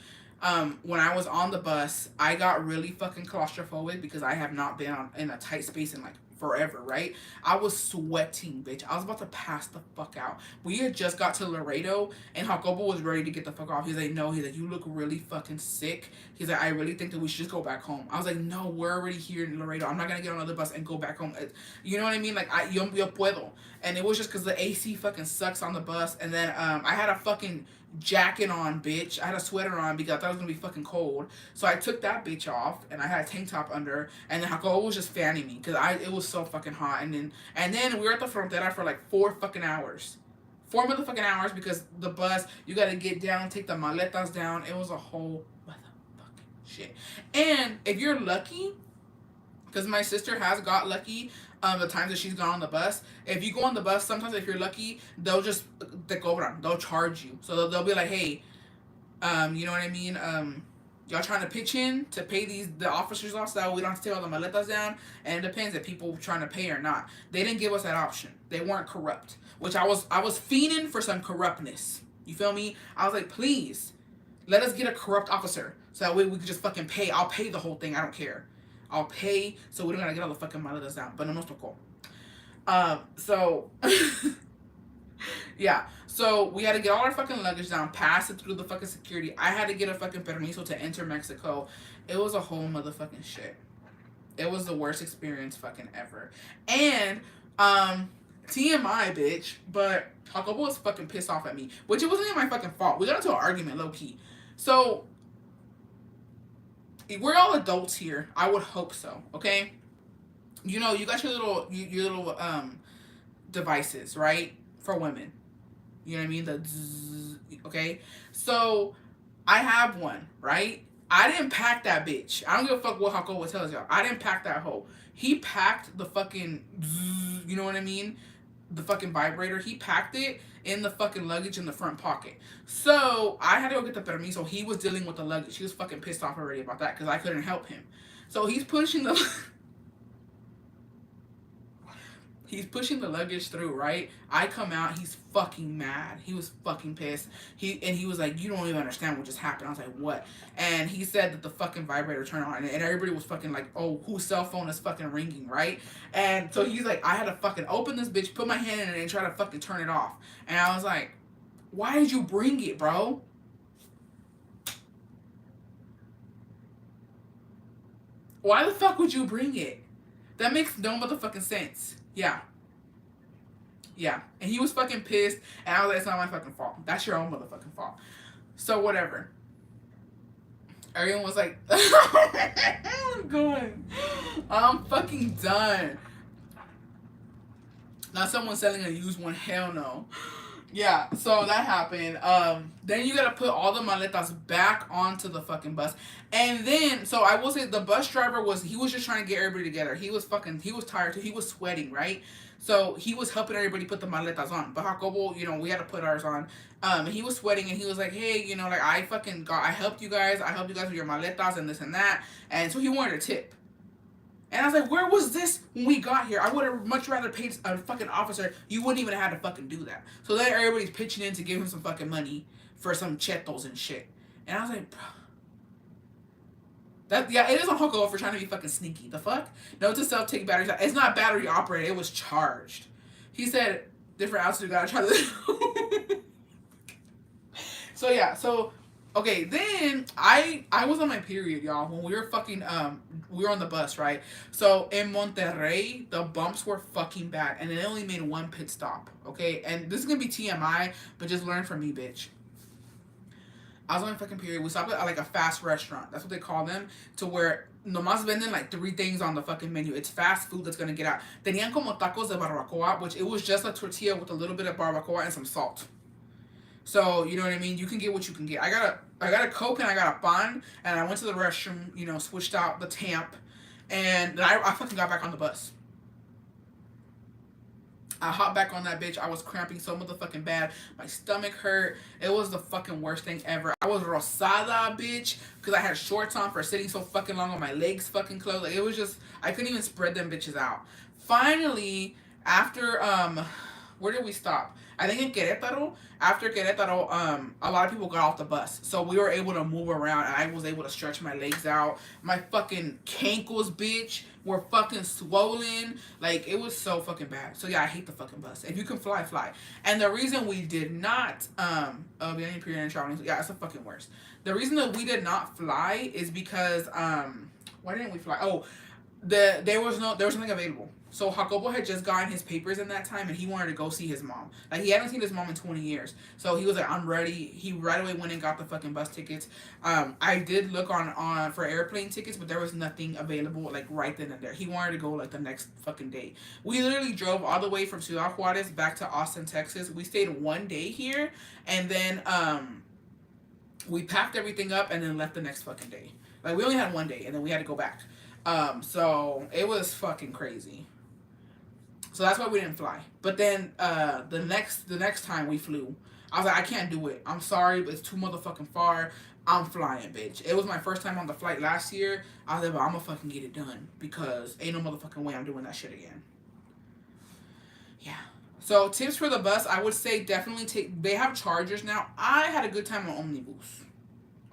When I was on the bus, I got really fucking claustrophobic because I have not been in a tight space in like forever, right? I was sweating, bitch. I was about to pass the fuck out. We had just got to Laredo, and Jacobo was ready to get the fuck off. He's like, no. He's like, you look really fucking sick. He's like, I really think that we should just go back home. I was like, no, we're already here in Laredo. I'm not gonna get on another bus and go back home. You know what I mean? Like, yo puedo. And it was just because the AC fucking sucks on the bus. And then I had a fucking jacket on, bitch. I had a sweater on because I thought it was gonna be fucking cold. So I took that bitch off, and I had a tank top under, and then Jacobo was just fanning me because it was so fucking hot. And then we were at the frontera for like 4 fucking hours. 4 motherfucking hours because the bus, you gotta get down, take the maletas down. It was a whole motherfucking shit. And if you're lucky, because my sister has got lucky the times that she's gone on the bus. If you go on the bus, sometimes if you're lucky, they'll just te cobran. They'll charge you. So they'll be like, hey, you know what I mean? Y'all trying to pitch in to pay the officers off so that we don't have to take all the maletas down. And it depends if people trying to pay or not. They didn't give us that option. They weren't corrupt, which I was fiending for some corruptness. You feel me? I was like, please, let us get a corrupt officer so that way we could just fucking pay. I'll pay the whole thing. I don't care. I'll pay so we don't gotta get all the fucking maletas down. But no nos tocó. So yeah. So we had to get all our fucking luggage down, pass it through the fucking security. I had to get a fucking permiso to enter Mexico. It was a whole motherfucking shit. It was the worst experience fucking ever. And TMI, bitch, but Jacobo was fucking pissed off at me, which it wasn't even my fucking fault. We got into an argument, low key. So we're all adults here. I would hope so. Okay. You know, you got your little devices, right, for women. You know what I mean? The zzz, okay? So, I have one, right? I didn't pack that bitch. I don't give a fuck what Jacobo tells y'all. I didn't pack that hoe. He packed the fucking zzz, you know what I mean? The fucking vibrator. He packed it in the fucking luggage in the front pocket. So, I had to go get the permiso. He was dealing with the luggage. He was fucking pissed off already about that because I couldn't help him. So, he's pushing the... He's pushing the luggage through, right? I come out, he's fucking mad. He was fucking pissed. He was like, you don't even understand what just happened. I was like, what? And he said that the fucking vibrator turned on, and everybody was fucking like, oh, whose cell phone is fucking ringing, right? And so he's like, I had to fucking open this bitch, put my hand in it, and try to fucking turn it off. And I was like, why did you bring it, bro? Why the fuck would you bring it? That makes no motherfucking sense. Yeah. Yeah. And he was fucking pissed. And I was like, it's not my fucking fault. That's your own motherfucking fault. So, whatever. Everyone was like, I'm going. I'm fucking done. Now someone's selling a used one. Hell no. Yeah, so that happened. Then you gotta put all the maletas back onto the fucking bus. And then, so I will say the bus driver he was just trying to get everybody together. He was tired too. He was sweating, right? So he was helping everybody put the maletas on. But Jacobo, you know, we had to put ours on. And he was sweating and he was like, hey, you know, like I helped you guys. I helped you guys with your maletas and this and that. And so he wanted a tip. And I was like, where was this when we got here? I would have much rather paid a fucking officer. You wouldn't even have had to fucking do that. So then everybody's pitching in to give him some fucking money for some chetos and shit. And I was like, bro. It is on Jacobo for trying to be fucking sneaky. The fuck? No to self-take batteries. It's not battery operated. It was charged. He said, different altitude, gotta try this. So yeah, okay, then I was on my period, y'all, when we were fucking, we were on the bus, right? So in Monterrey, the bumps were fucking bad, and they only made one pit stop, okay? And this is gonna be TMI, but just learn from me, bitch. I was on my fucking period. We stopped at like a fast restaurant. That's what they call them, to where nomás venden like 3 things on the fucking menu. It's fast food that's gonna get out. Tenían como tacos de barbacoa, which it was just a tortilla with a little bit of barbacoa and some salt. So, you know what I mean? You can get what you can get. I got a Coke and I got a pan, and I went to the restroom, you know, switched out the tamp, and then I fucking got back on the bus. I hopped back on that bitch. I was cramping so motherfucking bad. My stomach hurt. It was the fucking worst thing ever. I was rosada, bitch, because I had shorts on for sitting so fucking long on my legs fucking closed. Like, it was just, I couldn't even spread them bitches out. Finally, after, where did we stop? I think in Querétaro. After Querétaro, a lot of people got off the bus. So we were able to move around, and I was able to stretch my legs out. My fucking cankles, bitch, were fucking swollen. Like, it was so fucking bad. So yeah, I hate the fucking bus. If you can fly, fly. And the reason we did not, be any period and traveling, yeah, it's the fucking worst. The reason that we did not fly is because, why didn't we fly? Oh, there was nothing available. So Jacobo had just gotten his papers in that time, and he wanted to go see his mom. Like, he hadn't seen his mom in 20 years. So he was like, I'm ready. He right away went and got the fucking bus tickets. I did look on for airplane tickets, but there was nothing available, like, right then and there. He wanted to go, like, the next fucking day. We literally drove all the way from Ciudad Juarez back to Austin, Texas. We stayed 1 day here, and then we packed everything up and then left the next fucking day. Like, we only had 1 day, and then we had to go back. So it was fucking crazy. So that's why we didn't fly. But then the next time we flew, I was like, I can't do it. I'm sorry, but it's too motherfucking far. I'm flying, bitch. It was my first time on the flight last year. I was like, but I'm gonna fucking get it done because ain't no motherfucking way I'm doing that shit again. Yeah. So tips for the bus, I would say definitely take. They have chargers now. I had a good time on Omnibus.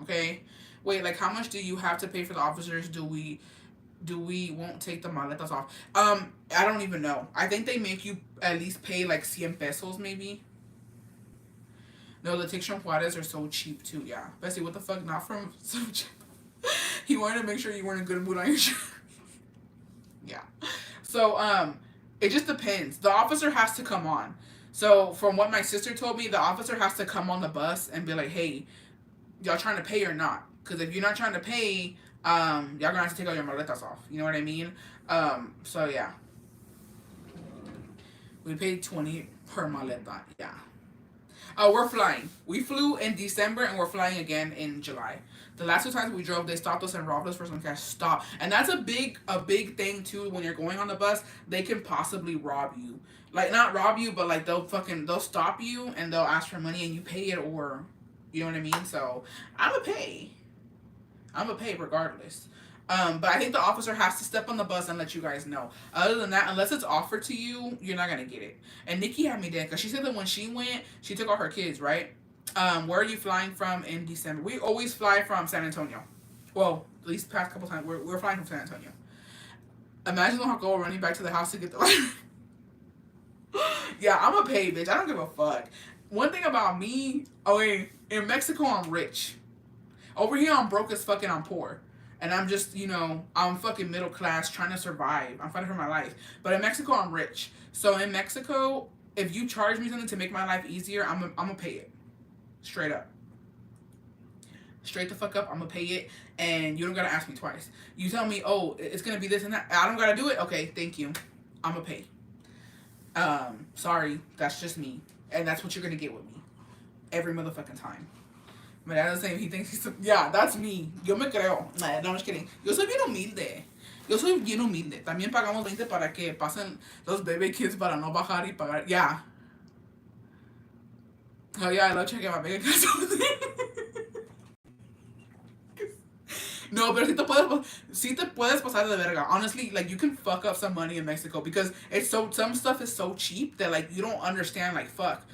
Okay. Wait, like how much do you have to pay for the officers? Do we won't take the maletas off? I don't even know. I think they make you at least pay like 100 pesos maybe. No, the ticks from Juarez are so cheap too. Yeah, Bessie, what the fuck? Not from so cheap. He wanted to make sure you were in a good mood on your trip. Yeah. So it just depends. The officer has to come on. So from what my sister told me, the officer has to come on the bus and be like, hey, y'all trying to pay or not? Because if you're not trying to pay, y'all gonna have to take all your maletas off. You know what I mean? So yeah. We paid 20 per maleta. Yeah. We're flying. We flew in December and we're flying again in July. The last 2 times we drove, they stopped us and robbed us for some cash. Stop. And that's a big thing too. When you're going on the bus, they can possibly rob you. Like not rob you, but like they'll stop you and they'll ask for money and you pay it, or you know what I mean. So I'm gonna pay regardless. But I think the officer has to step on the bus and let you guys know. Other than that, unless it's offered to you, you're not gonna get it. And Nikki had me dead because she said that when she went, she took all her kids, right? Where are you flying from in December? We always fly from San Antonio. Well, at least past couple times, we're flying from San Antonio. Imagine the girl running back to the house to get the. Yeah, I'm a pay, bitch. I don't give a fuck. One thing about me, in Mexico, I'm rich. Over here, I'm broke as fucking, I'm poor. And I'm just, I'm fucking middle class trying to survive. I'm fighting for my life. But in Mexico, I'm rich. So in Mexico, if you charge me something to make my life easier, I'm gonna pay it. Straight up. Straight the fuck up, I'm gonna pay it. And you don't gotta ask me twice. You tell me, oh, it's gonna be this and that. I don't gotta do it? Okay, thank you. I'm gonna pay. Sorry, that's just me. And that's what you're gonna get with me. Every motherfucking time. My dad is saying he thinks he's... Yeah, that's me. Yo me creo. Nah, no, I'm just kidding. Yo soy bien humilde. Yo soy bien humilde. También pagamos 20 para que pasen los baby kids para no bajar y pagar. Yeah. Oh, yeah, I love checking my bank account. No, pero sí te puedes pasar de verga. Honestly, like, you can fuck up some money in Mexico because some stuff is so cheap that, like, you don't understand, like, fuck.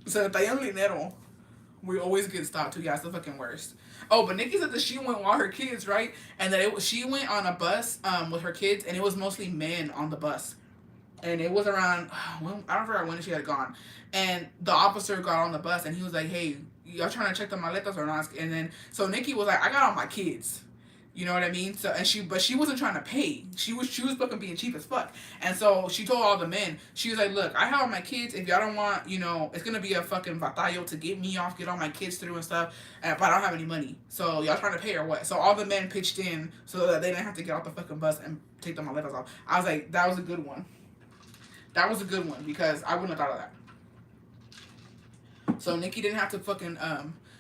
Se te el dinero. We always get stopped too. Yeah, it's the fucking worst. Oh, but Nikki said that she went with all her kids, right? And that she went on a bus with her kids, and it was mostly men on the bus. And it was around, I don't forget when she had gone. And the officer got on the bus, and he was like, hey, y'all trying to check the maletas or not? And then, so Nikki was like, I got all my kids. You know what I mean? So but she wasn't trying to pay. She was fucking being cheap as fuck. And so she told all the men, she was like, look, I have all my kids. If y'all don't want, it's gonna be a fucking batallo to get me off, get all my kids through and stuff. But I don't have any money. So y'all trying to pay or what? So all the men pitched in so that they didn't have to get off the fucking bus and take the maletas off. I was like, that was a good one. That was a good one because I wouldn't have thought of that. So Nikki didn't have to fucking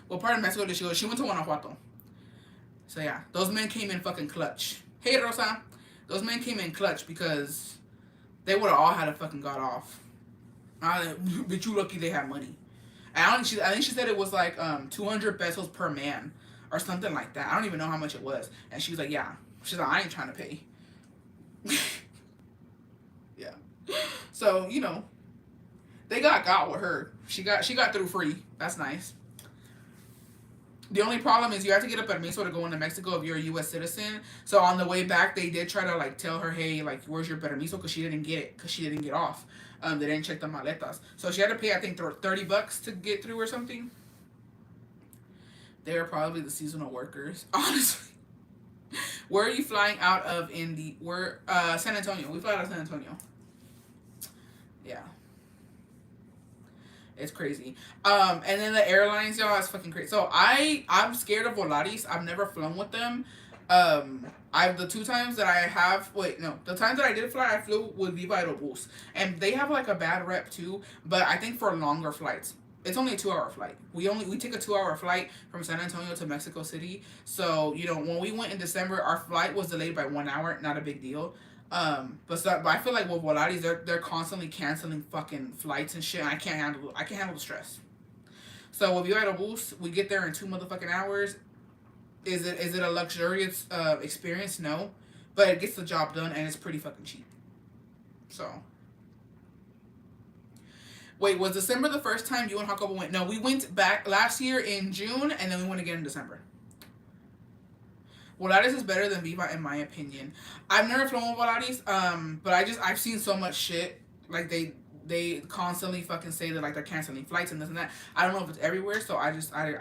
what part of Mexico did she go? She went to Guanajuato. So yeah, those men came in fucking clutch. Hey Rosa, those men came in clutch because they would have all had to fucking got off. But you lucky they had money. And I think she said it was like 200 pesos per man or something like that. I don't even know how much it was. And she was like, yeah. She's like, I ain't trying to pay. Yeah. So they got with her. She got through free. That's nice. The only problem is you have to get a permiso to go into Mexico if you're a U.S. citizen. So on the way back, they did try to like tell her, hey, like, where's your permiso? Because she didn't get it. Because she didn't get off. They didn't check the maletas. So she had to pay, I think, $30 to get through or something. They're probably the seasonal workers. Honestly. Where are you flying out of San Antonio. We fly out of San Antonio. Yeah. It's crazy. And then the airlines, y'all, it's fucking crazy. So I'm scared of Volaris. I've never flown with them. The 2 times that the times that I did fly, I flew with Viva Aerobus. And they have like a bad rep too, but I think for longer flights. It's only a 2-hour flight. We take a 2-hour flight from San Antonio to Mexico City. So, when we went in December, our flight was delayed by 1 hour. Not a big deal. But I feel like with Volaris, they're constantly canceling fucking flights and shit. And I can't handle the stress. So with Viva Aerobus, we get there in 2 motherfucking hours. Is it a luxurious experience? No, but it gets the job done and it's pretty fucking cheap. So, wait, was December the first time you and Jacobo went? No, we went back last year in June and then we went again in December. Volaris is better than Viva in my opinion. I've never flown with Volaris, but I've seen so much shit. Like they constantly fucking say that like they're canceling flights and this and that. I don't know if it's everywhere, so I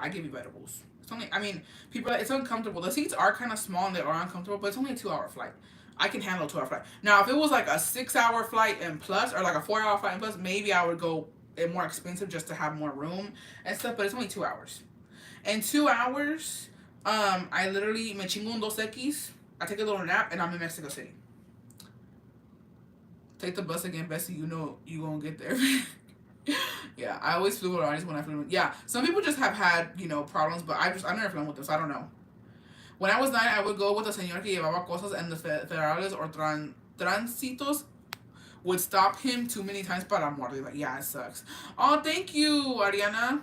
give you edibles. It's only, I mean, people, it's uncomfortable. The seats are kind of small and they are uncomfortable, but it's only a 2-hour flight. I can handle a 2-hour flight. Now, if it was like a 6-hour flight and plus, or like a 4-hour flight and plus, maybe I would go more expensive just to have more room and stuff, but it's only 2 hours. And 2 hours, I literally me chingo un Dos Equis. I take a little nap and I'm in Mexico City. Take the bus again, Bessie. You know you gonna get there. Yeah, I always flew with artists when I flew with. Yeah, some people just have had, you know, problems, but I've never flown with them, so I don't know. When I was 9, I would go with a señor que llevaba cosas and the federales or transitos would stop him too many times para la muerte. Like, yeah, it sucks. Oh, thank you, Ariana.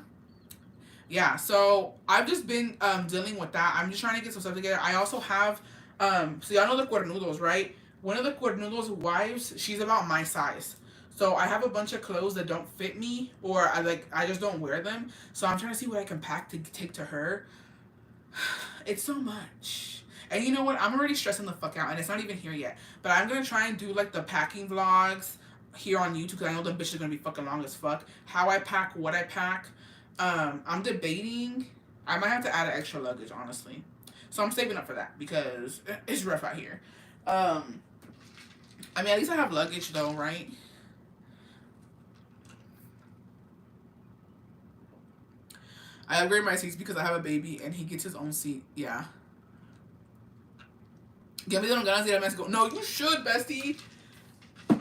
Yeah, so I've just been dealing with that. I'm just trying to get some stuff together. I also have, so y'all know the cuernudos, right? One of the cuernudos' wives, she's about my size. So I have a bunch of clothes that don't fit me, or I just don't wear them. So I'm trying to see what I can pack to take to her. It's so much. And you know what? I'm already stressing the fuck out, and it's not even here yet. But I'm going to try and do, like, the packing vlogs here on YouTube, because I know the bitch is going to be fucking long as fuck. How I pack, what I pack. I'm debating. I might have to add an extra luggage, honestly. So I'm saving up for that, because it's rough out here. I mean, at least I have luggage, though, right? I upgrade my seats because I have a baby and he gets his own seat. Yeah. Give me the ganas de ir a Mexico. No, you should, bestie.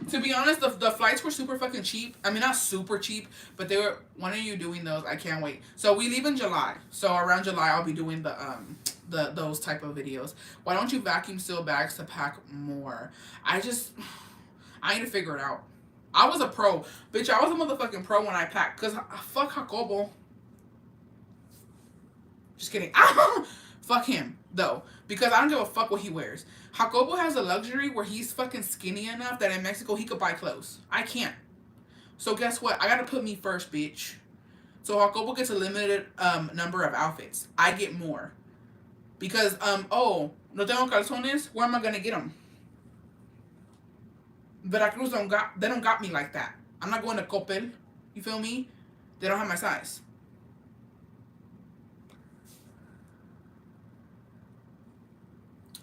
To be honest, the flights were super fucking cheap. I mean, not super cheap, but they were. When are you doing those? I can't wait. So we leave in July. So around July, I'll be doing those type of videos. Why don't you vacuum seal bags to pack more? I need to figure it out. I was a pro. Bitch, I was a motherfucking pro when I packed. Because fuck Jacobo. Just kidding. Fuck him, though. Because I don't give a fuck what he wears. Jacobo has a luxury where he's fucking skinny enough that in Mexico he could buy clothes. I can't. So guess what? I gotta put me first, bitch. So Jacobo gets a limited number of outfits. I get more. Because, oh, no tengo calzones? Where am I gonna get them? Veracruz they don't got me like that. I'm not going to Coppel. You feel me? They don't have my size.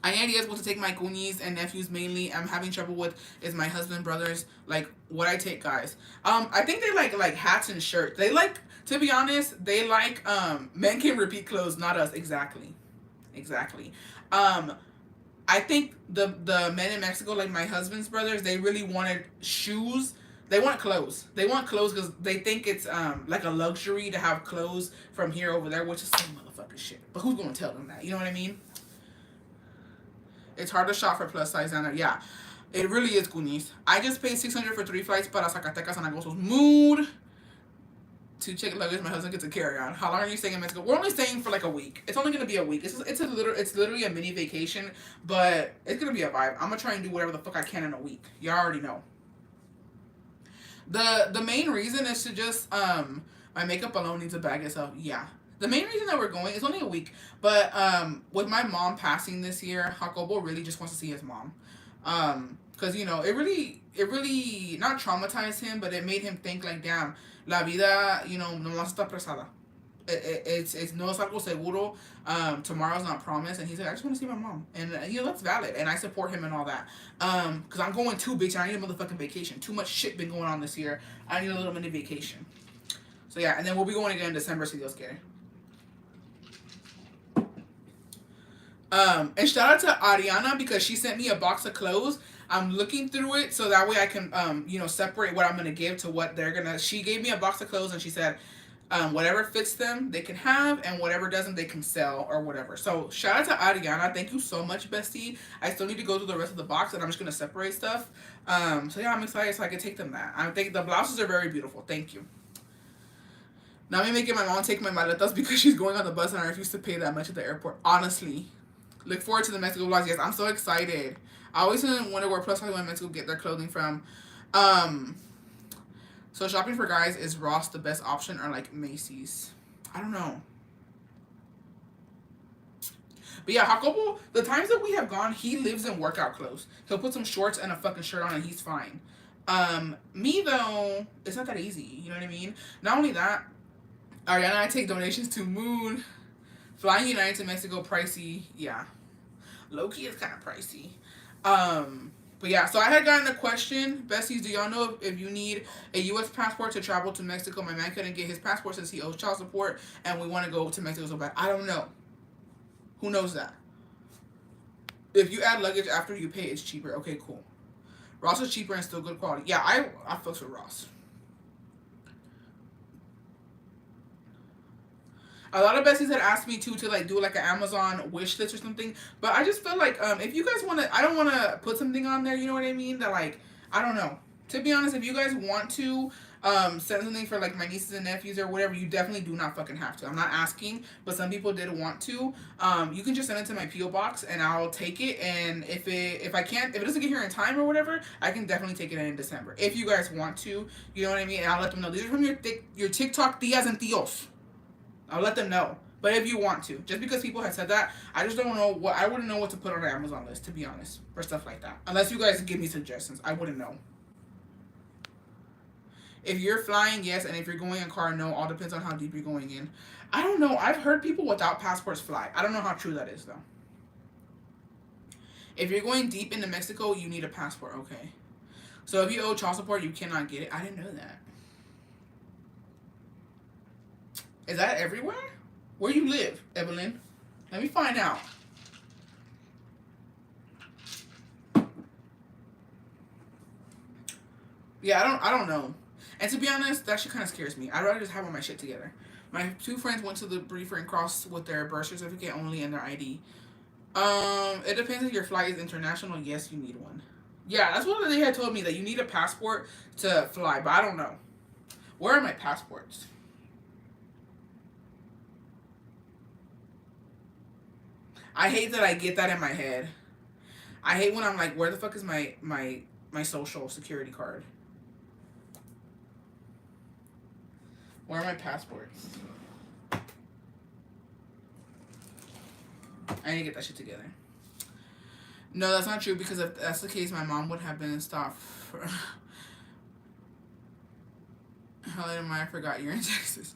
I need ideas what to take my cuñis and nephews mainly. I'm having trouble with is my husband, brothers, like what I take, guys. I think they like hats and shirts. They like, to be honest, they like men can repeat clothes, not us. Exactly. I think the men in Mexico, like my husband's brothers, they really wanted shoes. They want clothes. They want clothes because they think it's like a luxury to have clothes from here over there, which is some motherfucking shit. But who's gonna tell them that? You know what I mean? It's hard to shop for plus size, Anna. Yeah, it really is, Goonies. I just paid $600 for 3 flights para Zacatecas and Agosto's mood to check luggage. My husband gets a carry-on. How long are you staying in Mexico? We're only staying for like a week. It's only gonna be a week. It's literally a mini vacation, but it's gonna be a vibe. I'm gonna try and do whatever the fuck I can in a week. You already know. The main reason is to just my makeup alone needs a bag itself. Yeah. The main reason that we're going, it's only a week, but with my mom passing this year, Jacobo really just wants to see his mom. Because, you know, it really not traumatized him, but it made him think like, damn, la vida, you know, no más está presada. It's no es algo seguro. Tomorrow's not promised. And he said, I just want to see my mom. And, you know, that's valid. And I support him and all that. Because I'm going too, bitch. I need a motherfucking vacation. Too much shit been going on this year. I need a little mini vacation. So, yeah. And then we'll be going again in December, si Dios quiere. And shout out to Ariana because she sent me a box of clothes. I'm looking through it so that way I can, you know, separate what I'm going to give to what they're going to. She gave me a box of clothes and she said, whatever fits them, they can have, and whatever doesn't, they can sell or whatever. So shout out to Ariana. Thank you so much, bestie. I still need to go through the rest of the box and I'm just going to separate stuff. So yeah, I'm excited so I can take them that. I think the blouses are very beautiful. Thank you. Now me making my mom take my maletas because she's going on the bus and I refuse to pay that much at the airport. Honestly. Look forward to the Mexico vlogs. Yes, I'm so excited. I always wonder where plus size women in Mexico get their clothing from. So shopping for guys, is Ross the best option or like Macy's? I don't know. But yeah, Jacobo, the times that we have gone, he lives in workout clothes. He'll put some shorts and a fucking shirt on and he's fine. Me though, it's not that easy. You know what I mean? Not only that, Ariana and I take donations to Moon. Flying United to Mexico, pricey. Yeah. Low-key is kind of pricey. But yeah, so I had gotten a question. Besties, do y'all know if you need a U.S. passport to travel to Mexico? My man couldn't get his passport since he owes child support, and we want to go to Mexico so bad. I don't know. Who knows that? If you add luggage after you pay, it's cheaper. Okay, cool. Ross is cheaper and still good quality. Yeah, I fucks with Ross. A lot of besties had asked me too to like do like an Amazon wish list or something, but I just feel like if you guys want to, I don't want to put something on there. You know what I mean? That like I don't know. To be honest, if you guys want to send something for like my nieces and nephews or whatever, you definitely do not fucking have to. I'm not asking, but some people did want to. You can just send it to my PO box and I'll take it. And if it doesn't get here in time or whatever, I can definitely take it in December. If you guys want to, you know what I mean. And I'll let them know these are from your TikTok tias and tios. I'll let them know. But if you want to. Just because people had said that, I just don't know I wouldn't know what to put on an Amazon list, to be honest. For stuff like that. Unless you guys give me suggestions. I wouldn't know. If you're flying, yes. And if you're going in car, no. All depends on how deep you're going in. I don't know. I've heard people without passports fly. I don't know how true that is, though. If you're going deep into Mexico, you need a passport. Okay. So if you owe child support, you cannot get it. I didn't know that. Is that everywhere? Where you live, Evelyn? Let me find out. Yeah, I don't know. And to be honest, that shit kind of scares me. I'd rather just have all my shit together. My two friends went to the briefer and crossed with their birth certificate only and their ID. It depends if your flight is international. Yes, you need one. Yeah, that's what they had told me, that you need a passport to fly, but I don't know. Where are my passports? I hate that I get that in my head. I hate when I'm like, where the fuck is my social security card? Where are my passports? I need to get that shit together. No, that's not true, because if that's the case, my mom would have been stopped for... How late am I? I forgot you're in Texas.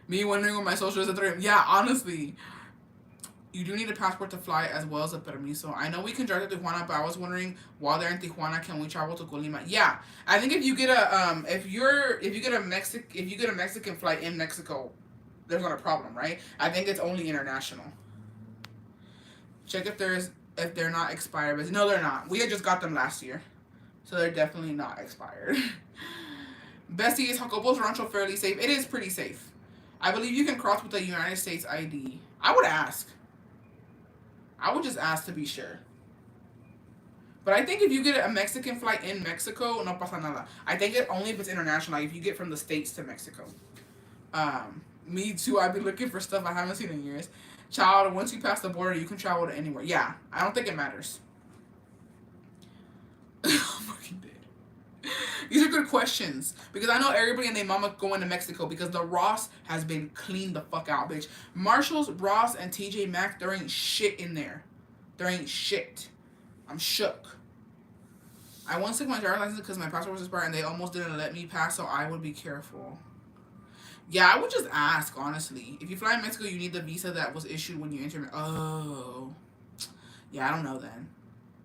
Me wondering what my social is at 3 a.m. Yeah, honestly. You do need a passport to fly as well as a permiso. I know we can drive to Tijuana, but I was wondering, while they're in Tijuana, can we travel to Colima? Yeah, I think if you get a if you get a Mexican flight in Mexico, there's not a problem, right? I think it's only international. Check if they're not expired. But no, they're not. We had just got them last year, so they're definitely not expired. Bestie, is Jacobo's Rancho fairly safe? It is pretty safe. I believe you can cross with a United States ID. I would ask. I would just ask to be sure. But I think if you get a Mexican flight in Mexico, no pasa nada. I think it only if it's international, like if you get from the States to Mexico. Me too, I've been looking for stuff I haven't seen in years. Child, once you pass the border, you can travel to anywhere. Yeah, I don't think it matters. I'm fucking dead. These are good questions. Because I know everybody and their mama going to Mexico, because the Ross has been cleaned the fuck out, bitch. Marshalls, Ross, and TJ Maxx, there ain't shit in there. There ain't shit. I'm shook. I once took my driver's license because my passport was expired and they almost didn't let me pass, so I would be careful. Yeah, I would just ask, honestly. If you fly in Mexico, you need the visa that was issued when you enter. Oh. Yeah, I don't know then.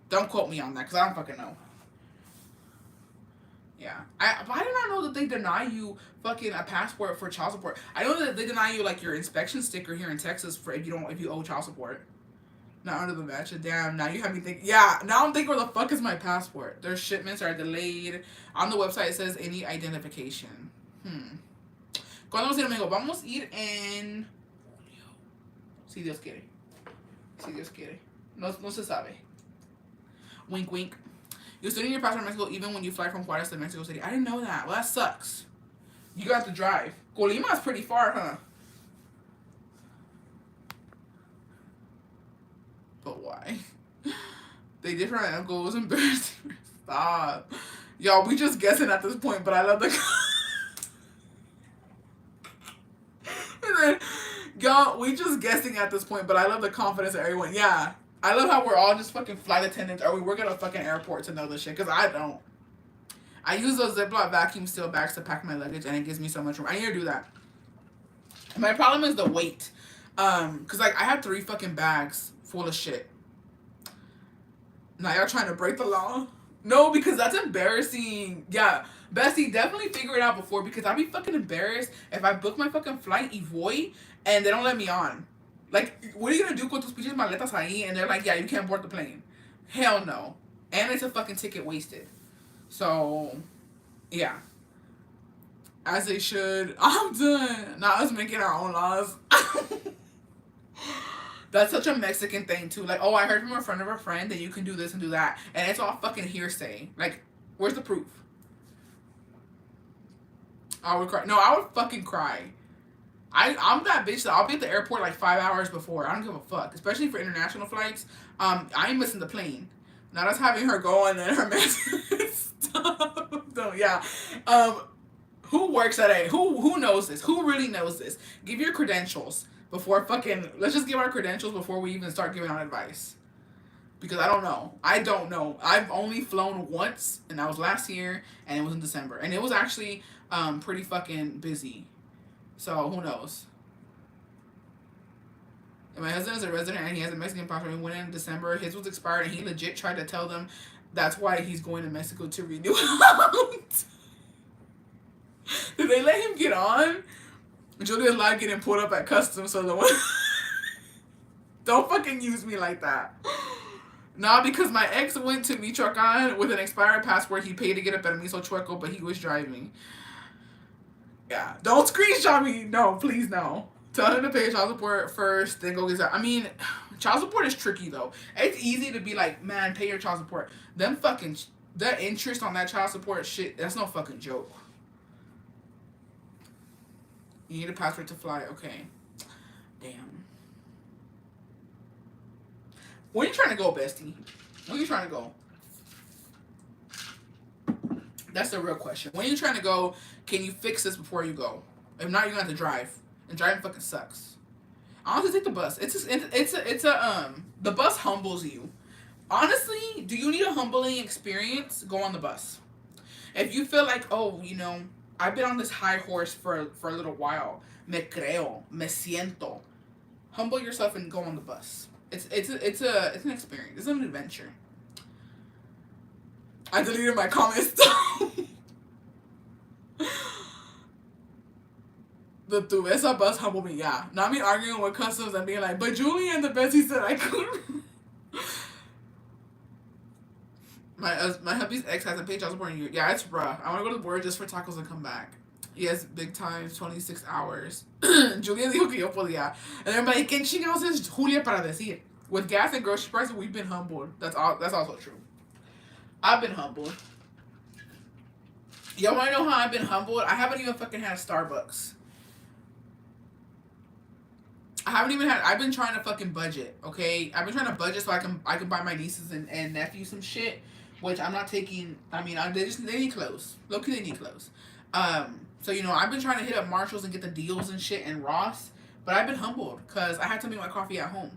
Don't quote me on that, because I don't fucking know. Yeah. But I did not know that they deny you fucking a passport for child support. I know that they deny you like your inspection sticker here in Texas for if you owe child support. Not under the match. Damn, now you have me think. Yeah, now I'm thinking, where the fuck is my passport? Their shipments are delayed. On the website it says any identification. ¿Cuándo vamos a ir, amigo? Vamos a ir en julio. Si Dios quiere. Si Dios quiere. No se sabe. Wink, wink. You still need your passport in Mexico even when you fly from Juarez to Mexico City. I didn't know that. Well, that sucks. You got to drive. Colima's pretty far, huh? But why? They different uncles embarrassing. Stop. Y'all, we just guessing at this point, but I love the and then, y'all, we just guessing at this point, but I love the confidence of everyone. Yeah. I love how we're all just fucking flight attendants or we work at a fucking airport to know this shit, because I don't. I use those Ziploc vacuum seal bags to pack my luggage, and it gives me so much room. I need to do that. My problem is the weight. Because, like, I have 3 fucking bags full of shit. Now y'all trying to break the law? No, because that's embarrassing. Yeah, Bessie, definitely figure it out before, because I'd be fucking embarrassed if I book my fucking flight Evoy and they don't let me on. Like, what are you gonna do con tus pinches maletas ahí? And they're like, yeah, you can't board the plane. Hell no. And it's a fucking ticket wasted. So, yeah. As they should. I'm done. Not us making our own laws. That's such a Mexican thing, too. Like, oh, I heard from a friend of a friend that you can do this and do that. And it's all fucking hearsay. Like, where's the proof? I would cry. No, I would fucking cry. I'm that bitch that I'll be at the airport like 5 hours before. I don't give a fuck. Especially for international flights. I ain't missing the plane. Not us having her go and then her mess stuff. So, yeah. Who works at A? Who knows this? Who really knows this? Give your credentials before fucking... Let's just give our credentials before we even start giving out advice. Because I don't know. I don't know. I've only flown once, and that was last year, and it was in December. And it was actually pretty fucking busy. So, who knows? And my husband is a resident, and he has a Mexican passport. He went in December. His was expired, and he legit tried to tell them that's why he's going to Mexico to renew it. Did they let him get on? Julia's like getting pulled up at customs, so the one... Don't fucking use me like that. Nah, because my ex went to Michoacan with an expired passport. He paid to get a permiso chueco, but he was driving. Yeah. Don't screenshot me. No, please, no. Tell him to pay child support first, then go get that. I mean, child support is tricky, though. It's easy to be like, man, pay your child support. Them fucking... The interest on that child support shit, that's no fucking joke. You need a passport to fly. Okay. Damn. Where you trying to go, bestie? Where you trying to go? That's the real question. When you trying to go, can you fix this before you go? If not, you're gonna have to drive. And driving fucking sucks. Honestly, take the bus. The bus humbles you. Honestly, do you need a humbling experience? Go on the bus. If you feel like, oh, you know, I've been on this high horse for a little while. Me creo, me siento. Humble yourself and go on the bus. It's an experience. It's an adventure. I deleted my comments. The Tuvesa bus humbled me, yeah. Not me arguing with customs and being like, but Julie and the Bessie said I couldn't. My hubby's ex hasn't paid child support in a year. Yeah, it's rough. I want to go to the border just for tacos and come back. Yes, big time, 26 hours. Julia dijo que yo podía. And everybody, ¿qué chingados es Julia para decir? With gas and grocery prices, we've been humbled. That's also true. I've been humbled. Y'all want to know how I've been humbled? I haven't even fucking had Starbucks. I've been trying to fucking budget, okay? I've been trying to budget so I can buy my nieces and nephews some shit, which I'm not taking. I mean, they need clothes. Low-key, they need clothes. So, you know, I've been trying to hit up Marshalls and get the deals and shit and Ross, but I've been humbled because I had to make my coffee at home.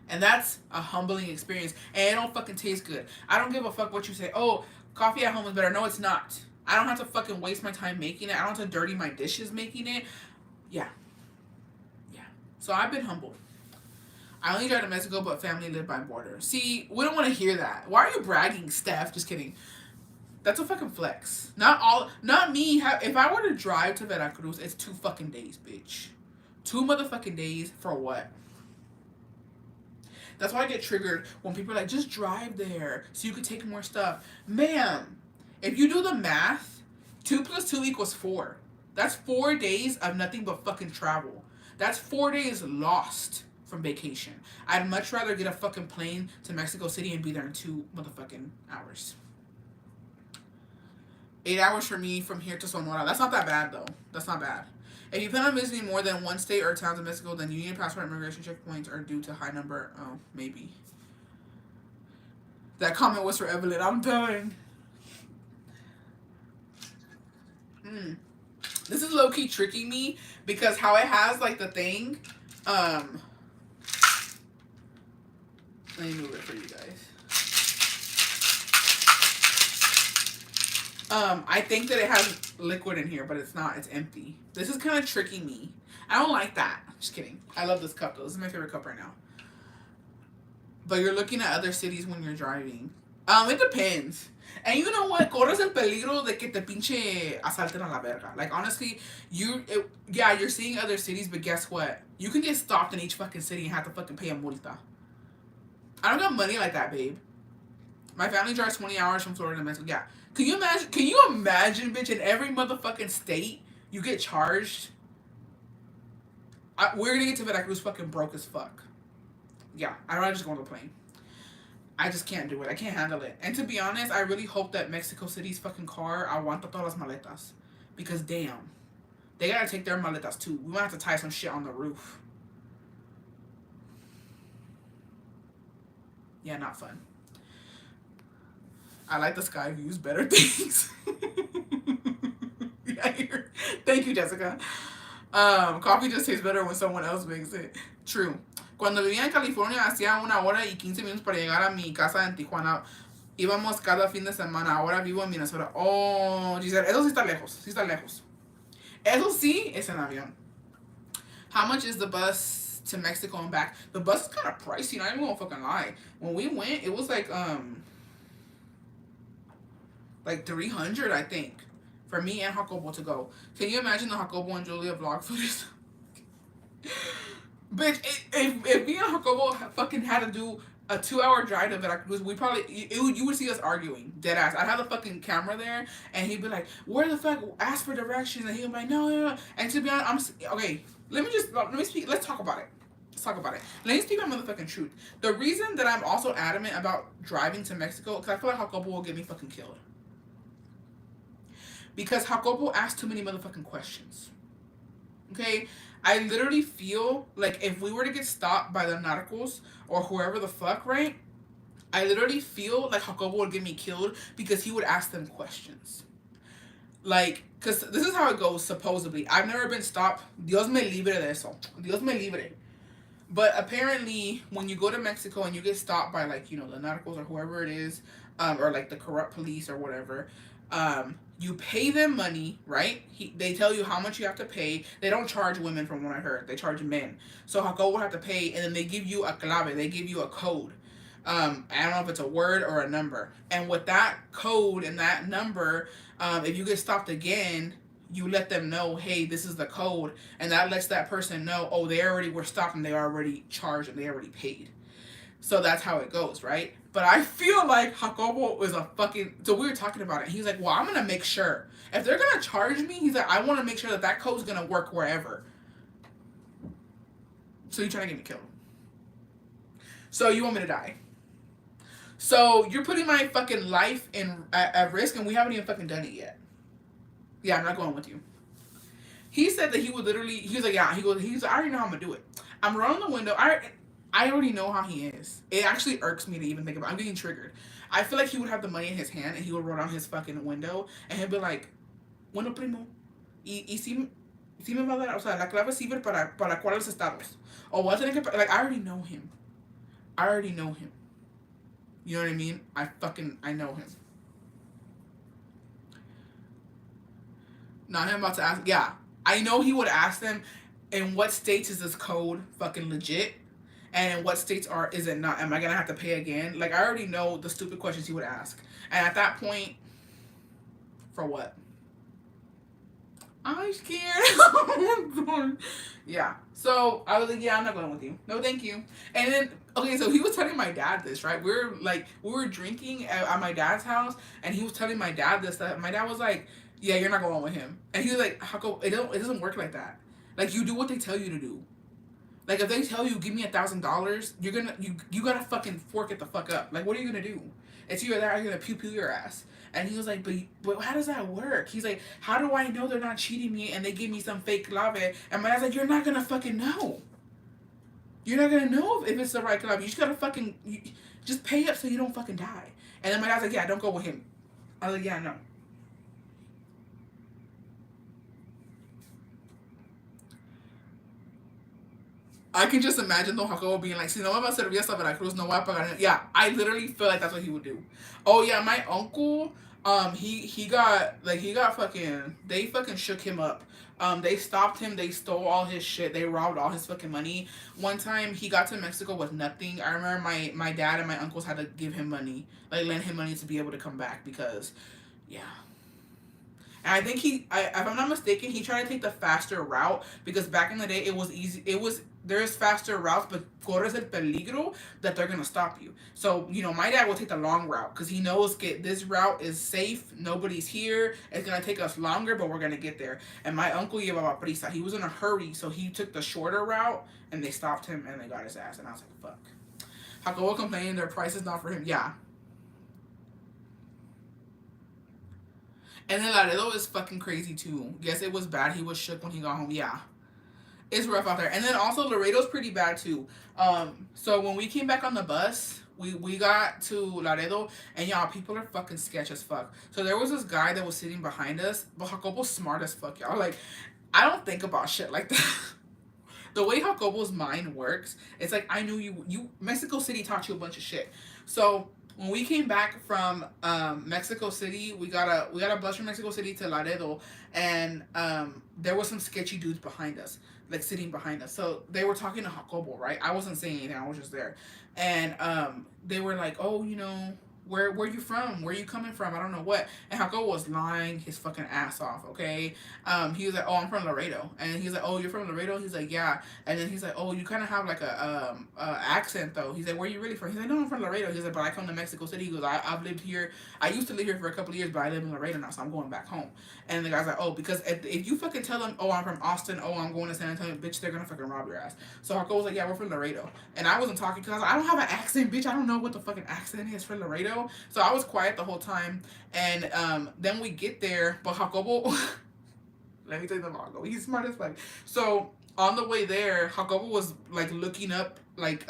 And that's a humbling experience. And it don't fucking taste good. I don't give a fuck what you say. Oh, coffee at home is better. No, it's not. I don't have to fucking waste my time making it. I don't have to dirty my dishes making it. Yeah. So I've been humbled. I only drive to Mexico, but family live by border. See, we don't want to hear that. Why are you bragging, Steph? Just kidding. That's a fucking flex. Not me. If I were to drive to Veracruz, it's 2 fucking days, bitch. 2 motherfucking days for what? That's why I get triggered when people are like, just drive there so you can take more stuff. Ma'am, if you do the math, 2 + 2 = 4. That's 4 days of nothing but fucking travel. That's 4 days lost from vacation. I'd much rather get a fucking plane to Mexico City and be there in 2 motherfucking hours. 8 hours for me from here to Sonora. That's not that bad, though. That's not bad. If you plan on visiting more than one state or towns in Mexico, then you need a passport. Immigration checkpoints are due to high number. Oh, maybe. That comment was for Evelyn. I'm done. This is low-key tricking me because how it has, like, the thing. Let me move it for you guys. I think that it has liquid in here, but it's not. It's empty. This is kind of tricking me. I don't like that. Just kidding. I love this cup, though. This is my favorite cup right now. But you're looking at other cities when you're driving. It depends. And you know what? Corres el peligro de que te pinche asalten a la verga. Like, honestly, you're seeing other cities, but guess what? You can get stopped in each fucking city and have to fucking pay a multa. I don't got money like that, babe. My family drives 20 hours from Florida to Mexico. Yeah. Can you imagine, bitch, in every motherfucking state, you get charged? We're gonna get to Veracruz fucking broke as fuck. Yeah, I'd rather just go on the plane. I just can't do it. I can't handle it. And to be honest, I really hope that Mexico City's fucking car aguanta todas las maletas. Because damn, they gotta take their maletas too. We might have to tie some shit on the roof. Yeah, not fun. I like the sky views, better things. Yeah, thank you, Jessica. Coffee just tastes better when someone else makes it. True. Cuando vivía en California hacía 1 hora y 15 minutos para llegar a mi casa en Tijuana. Íbamos cada fin de semana. Ahora vivo en Minnesota. Oh, Giselle, eso sí está lejos. Sí está lejos. Eso sí es en avión. How much is the bus to Mexico and back? The bus is kind of pricey. Not even gonna fucking lie. When we went, it was like 300, I think, for me and Jacobo to go. Can you imagine the Jacobo and Julia vlog footage? Bitch, if me and Jacobo fucking had to do a 2-hour drive to Veracruz, we probably, you would see us arguing, dead ass. I'd have the fucking camera there, and he'd be like, where the fuck, ask for directions, and he'd be like, no. And to be honest, okay, let me speak, let's talk about it. Let me speak my motherfucking truth. The reason that I'm also adamant about driving to Mexico, because I feel like Jacobo will get me fucking killed. Because Jacobo asks too many motherfucking questions. Okay? I literally feel like if we were to get stopped by the narcos or whoever the fuck, right? I literally feel like Jacobo would get me killed because he would ask them questions. Like, because this is how it goes, supposedly. I've never been stopped. Dios me libre de eso. Dios me libre. But apparently, when you go to Mexico and you get stopped by, like, you know, the narcos or whoever it is, or, like, the corrupt police or whatever, you pay them money, right? They tell you how much you have to pay. They don't charge women, from what I heard. They charge men. So Jacobo will have to pay, and then they give you a clave. They give you a code. I don't know if it's a word or a number. And with that code and that number, if you get stopped again, you let them know, hey, this is the code. And that lets that person know, oh, they already were stopped and they already charged and they already paid. So that's how it goes, right? But I feel like Jacobo is a fucking... So we were talking about it. He's like, well, I'm going to make sure. If they're going to charge me, he's like, I want to make sure that code's going to work wherever. So you're trying to get me killed. So you want me to die. So you're putting my fucking life at risk, and we haven't even fucking done it yet. Yeah, I'm not going with you. He said that he would literally... He was like, yeah. He's like, I already know how I'm going to do it. I'm rolling the window. I already know how he is. It actually irks me to even think about it. I'm getting triggered. I feel like he would have the money in his hand and he would roll down his fucking window and he'd be like, bueno, primo, y si me va a dar, o sea, la clave sirve para cuáles estados. O voy a tener que, like, I already know him. You know what I mean? I know him. Not him about to ask, yeah. I know he would ask them, in what states is this code fucking legit? And in what states is it not? Am I going to have to pay again? Like, I already know the stupid questions he would ask. And at that point, for what? I'm scared. Yeah. So, I was like, yeah, I'm not going with you. No, thank you. And then, okay, so he was telling my dad this, right? We were drinking at my dad's house, and he was telling my dad this. That my dad was like, yeah, you're not going with him. And he was like, how come? It doesn't work like that. Like, you do what they tell you to do. Like, if they tell you, give me $1,000, you gotta fucking fork it the fuck up. Like, what are you gonna do? It's either that or you're gonna pew your ass. And he was like, but how does that work? He's like, how do I know they're not cheating me and they give me some fake lave? And my dad's like, you're not gonna fucking know. You're not gonna know if it's the right club. You just gotta fucking, just pay up so you don't fucking die. And then my dad's like, yeah, don't go with him. I was like, yeah, no. I can just imagine Don Jacobo being like, si no me va a servir esta Veracruz, no voy a pagar. Yeah, I literally feel like that's what he would do. Oh yeah, my uncle, he got fucking, they fucking shook him up. They stopped him, they stole all his shit, they robbed all his fucking money. One time he got to Mexico with nothing. I remember my dad and my uncles had to give him money, like lend him money to be able to come back because, yeah. And I think if I'm not mistaken, he tried to take the faster route because back in the day it was easy. There's faster routes, but corres el peligro that they're gonna stop you. So my dad will take the long route because he knows this route is safe. Nobody's here. It's gonna take us longer, but we're gonna get there. And my uncle llevaba prisa. He was in a hurry, so he took the shorter route, and they stopped him and they got his ass. And I was like, fuck. Jacobo complaining their price is not for him. Yeah. And then Laredo is fucking crazy too. Yes, it was bad. He was shook when he got home. Yeah. It's rough out there. And then also Laredo's pretty bad too. So when we came back on the bus, we got to Laredo, and y'all, people are fucking sketch as fuck. So there was this guy that was sitting behind us, but Jacobo's smart as fuck, y'all. Like, I don't think about shit like that. The way Jacobo's mind works, it's like, I knew you Mexico City taught you a bunch of shit. So when we came back from Mexico City, we got a bus from Mexico City to Laredo, and there was some sketchy dudes behind us, like sitting behind us. So they were talking to Jacobo, right? I wasn't saying anything, I was just there. And they were like, oh, where you from? Where you coming from? I don't know what. And Jacobo was lying his fucking ass off, okay? He was like, oh, I'm from Laredo. And he's like, oh, you're from Laredo? He's like, yeah. And then he's like, oh, you kind of have like a accent though. He's like, where you really from? He's like, no, I'm from Laredo. He's like, but I come to Mexico City. He goes, I've lived here. I used to live here for a couple of years, but I live in Laredo now, so I'm going back home. And the guy's like, oh, because if you fucking tell them, oh, I'm from Austin, oh, I'm going to San Antonio, bitch, they're gonna fucking rob your ass. So Jacobo was like, yeah, we're from Laredo. And I wasn't talking because I was like, I don't have an accent, bitch. I don't know what the fucking accent is for Laredo. So I was quiet the whole time. And then we get there, but Jacobo, let me tell you the Jacobo, he's smart as fuck. So on the way there, Jacobo was like looking up like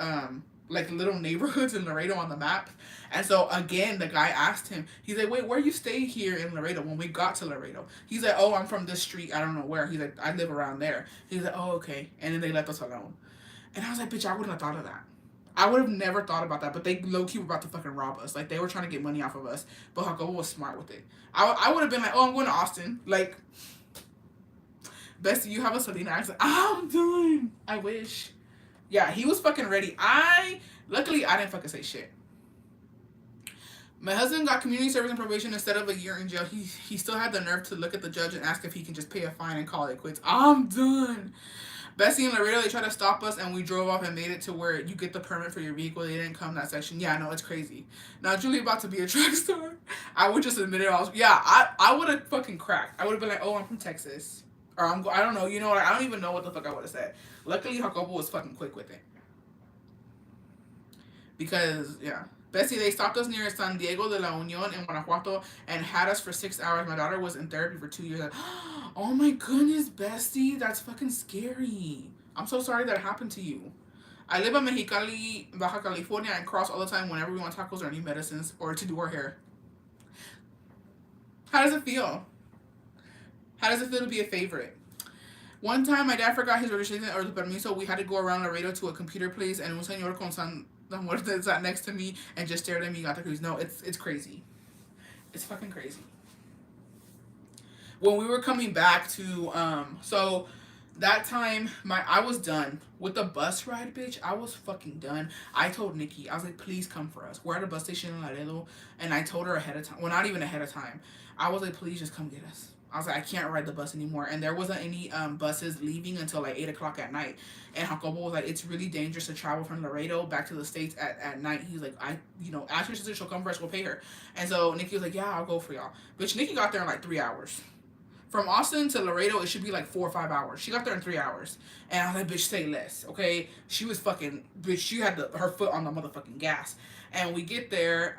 little neighborhoods in Laredo on the map. And so again, the guy asked him, he's like, wait, where you stay here in Laredo when we got to Laredo? He's like, oh, I'm from this street, I don't know where. He's like, I live around there. He's like, oh, okay. And then they left us alone. And I was like, bitch, I wouldn't have thought of that. I would have never thought about that, but they low-key were about to fucking rob us. Like, they were trying to get money off of us, but Jacobo was smart with it. I would have been like, oh, I'm going to Austin. Like, Bestie, you have a Selena accent. I'm done. I wish. Yeah, he was fucking ready. Luckily, I didn't fucking say shit. My husband got community service and probation instead of a year in jail. He still had the nerve to look at the judge and ask if he can just pay a fine and call it quits. I'm done. Bessie and Laredo, they tried to stop us, and we drove off and made it to where you get the permit for your vehicle. They didn't come that section. Yeah, no, it's crazy. Now, Julie about to be a track star. I would just admit it. I would have fucking cracked. I would have been like, oh, I'm from Texas. Or I don't know. I don't even know what the fuck I would have said. Luckily, Jacobo was fucking quick with it. Because, yeah. Bessie, they stopped us near San Diego de la Union in Guanajuato and had us for 6 hours. My daughter was in therapy for 2 years. Oh my goodness, Bessie, that's fucking scary. I'm so sorry that happened to you. I live in Mexicali, Baja California, and cross all the time whenever we want tacos or need medicines or to do our hair. How does it feel? How does it feel to be a favorite? One time, my dad forgot his registration or the permiso. We had to go around Laredo to a computer place, and un señor con la muerte sat next to me and just stared at me. Got the cruise. No, it's crazy. It's fucking crazy. When we were coming back to so that time I was done with the bus ride, bitch. I was fucking done. I told Nikki, I was like, please come for us. We're at a bus station in Laredo, and I told her ahead of time. Well, not even ahead of time. I was like, please just come get us. I was like, I can't ride the bus anymore. And there wasn't any buses leaving until like 8 o'clock at night. And Jacobo was like, it's really dangerous to travel from Laredo back to the States at night. He's like, ask your sister, she'll come for us, we'll pay her. And so Nikki was like, yeah, I'll go for y'all. Bitch, Nikki got there in like 3 hours. From Austin to Laredo, it should be like 4 or 5 hours. She got there in 3 hours. And I was like, bitch, say less, okay? She was fucking, bitch, she had her foot on the motherfucking gas. And we get there,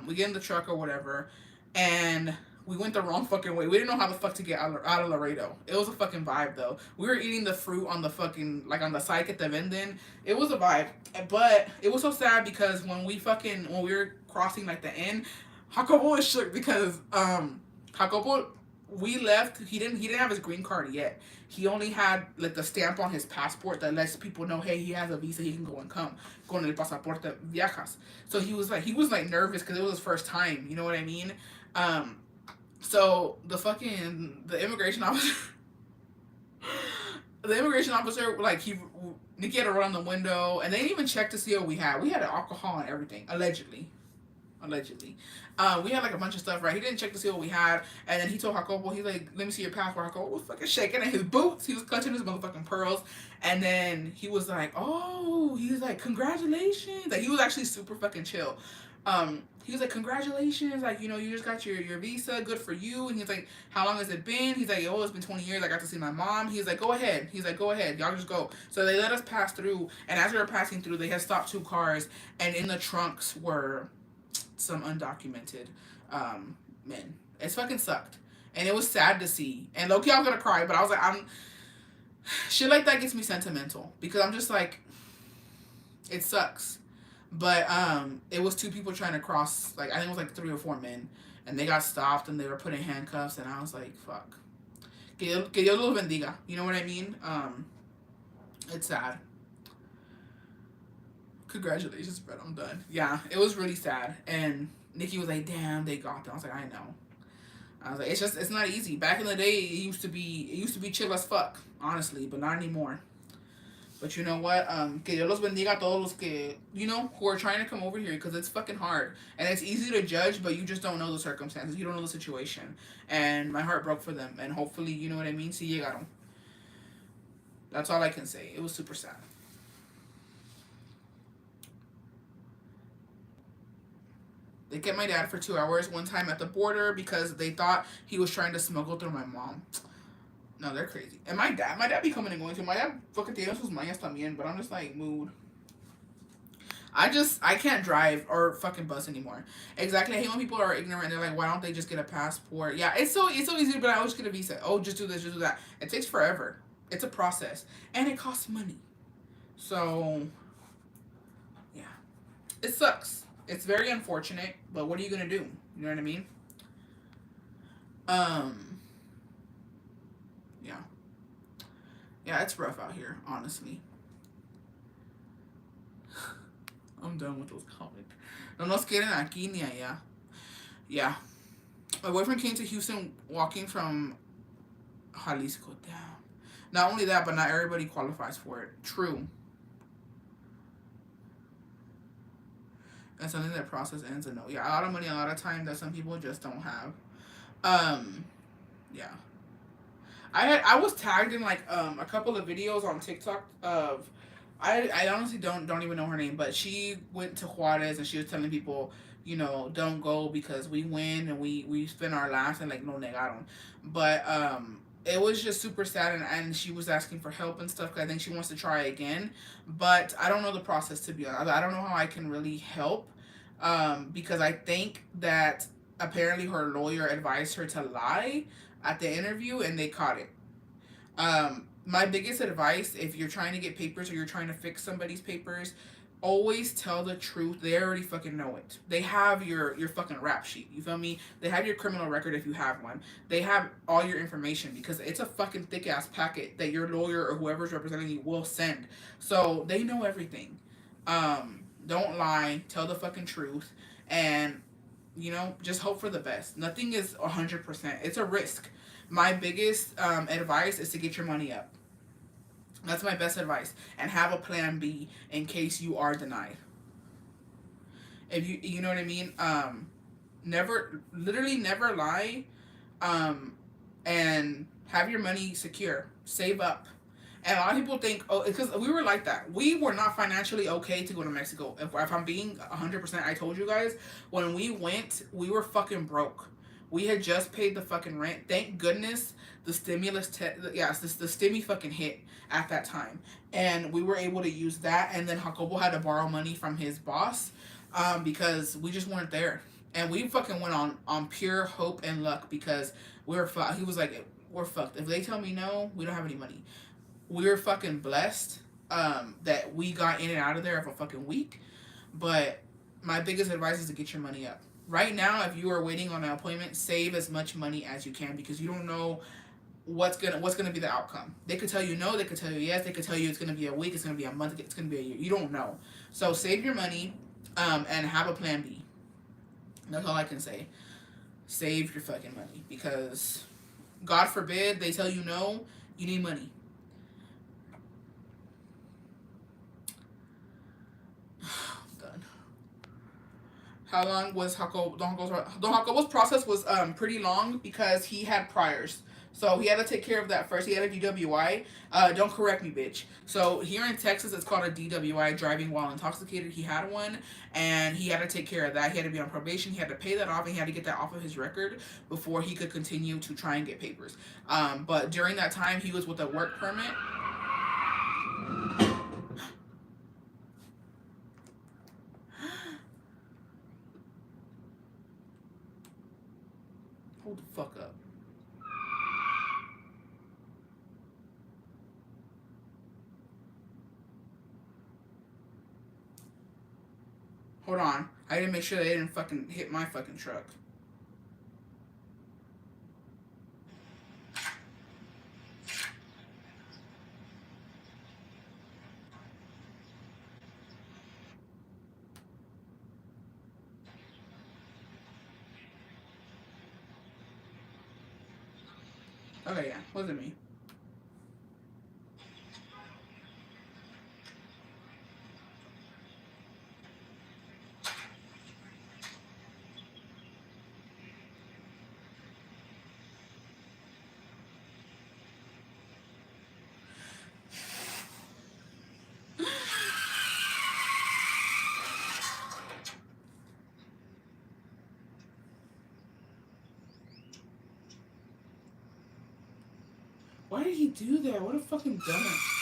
we get in the truck or whatever, and we went the wrong fucking way. We didn't know how the fuck to get out of Laredo. It was a fucking vibe, though. We were eating the fruit on the fucking, like, on the side at the vending. It was a vibe. But it was so sad because when we were crossing, like, the end, Jacobo was shook because, Jacobo, we left. He didn't have his green card yet. He only had like the stamp on his passport that lets people know, hey, he has a visa, he can go and come. Con el pasaporte viajas. So he was like nervous because it was his first time. You know what I mean? So the immigration officer, like Nikki had to run on the window, and they didn't even check to see what we had. We had alcohol and everything, allegedly. We had like a bunch of stuff, right? He didn't check to see what we had, and then he told Jacobo, he's like, let me see your passport. Jacobo was fucking shaking in his boots. He was clutching his motherfucking pearls, and then he was like, oh, he's like, congratulations. Like, he was actually super fucking chill. He was like, congratulations, like, you know, you just got your visa, good for you. And he's like, how long has it been? He's like, oh, it's been 20 years, I got to see my mom. He's like, go ahead, y'all just go. So they let us pass through, and as we were passing through, they had stopped 2 cars, and in the trunks were some undocumented men. It fucking sucked, and it was sad to see. And low-key, I was gonna cry, but I was like, shit like that gets me sentimental because I'm just like, it sucks. But it was 2 people trying to cross, like, I think it was like 3 or 4 men, and they got stopped and they were put in handcuffs, and I was like, fuck. Que Dios los bendiga. You know what I mean? It's sad. Congratulations, Brett, I'm done. Yeah, it was really sad. And Nikki was like, damn, they got them. I was like, I know. I was like, it's not easy. Back in the day, it used to be chill as fuck, honestly, but not anymore. But you know what? Que Dios los bendiga a todos los que, you know, who are trying to come over here, because it's fucking hard. And it's easy to judge, but you just don't know the circumstances. You don't know the situation. And my heart broke for them. And hopefully, you know what I mean? Sí llegaron. That's all I can say. It was super sad. They kept my dad for 2 hours one time at the border because they thought he was trying to smuggle through my mom. No, they're crazy. And my dad be coming and going too. My dad fucking tiene sus mañas también, but I'm just like, mood. I can't drive or fucking bus anymore. Exactly. I hate when people are ignorant. They're like, why don't they just get a passport? Yeah, it's so easy, but I always get a visa. Oh, just do this, just do that. It takes forever. It's a process. And it costs money. So, yeah. It sucks. It's very unfortunate, but what are you going to do? You know what I mean? Yeah. Yeah, it's rough out here, honestly. I'm done with those comments. No nos quieren aquí ni allá. Yeah. My boyfriend came to Houston walking from Jalisco. Damn. Not only that, but not everybody qualifies for it. True. And something that process ends in no. Yeah, a lot of money, a lot of time that some people just don't have. Yeah. I was tagged in like a couple of videos on TikTok of I honestly don't even know her name, but she went to Juarez and she was telling people, you know, don't go because we win and we spend our last and like no negaron. But it was just super sad, and she was asking for help and stuff because I think she wants to try again. But I don't know the process, to be honest. I don't know how I can really help because I think that apparently her lawyer advised her to lie at the interview and they caught it. My biggest advice, if you're trying to get papers or you're trying to fix somebody's papers, always tell the truth. They already fucking know it. They have your fucking rap sheet. You feel me? They have your criminal record if you have one. They have all your information because it's a fucking thick ass packet that your lawyer or whoever's representing you will send. So they know everything. Don't lie. Tell the fucking truth. And, you know, just hope for the best. Nothing is 100%. It's a risk. My biggest advice is to get your money up. That's my best advice. And have a plan B in case you are denied. If you know what I mean? Never lie. And have your money secure. Save up. And a lot of people think, oh, because we were like that. We were not financially okay to go to Mexico. If I'm being 100%, I told you guys, when we went, we were fucking broke. We had just paid the fucking rent. Thank goodness the stimulus, the stimmy fucking hit at that time. And we were able to use that. And then Jacobo had to borrow money from his boss because we just weren't there. And we fucking went on pure hope and luck because we were fucked. He was like, we're fucked. If they tell me no, we don't have any money. We were fucking blessed that we got in and out of there for a fucking week. But my biggest advice is to get your money up. Right now, if you are waiting on an appointment, save as much money as you can because you don't know what's gonna be the outcome. They could tell you no, they could tell you yes, they could tell you it's gonna be a week, it's gonna be a month, it's gonna be a year. You don't know. So save your money and have a plan B. That's all I can say. Save your fucking money because God forbid they tell you no, you need money. Done. How long was Jacobo's process was pretty long because he had priors. So he had to take care of that first. He had a DWI. Don't correct me, bitch. So here in Texas, it's called a DWI, driving while intoxicated. He had one, and he had to take care of that. He had to be on probation. He had to pay that off, and he had to get that off of his record before he could continue to try and get papers. But during that time, he was with a work permit. Hold the fuck up. Hold on. I didn't make sure they didn't fucking hit my fucking truck. Okay, yeah. Wasn't me. Why did he do that? What a fucking dumbass.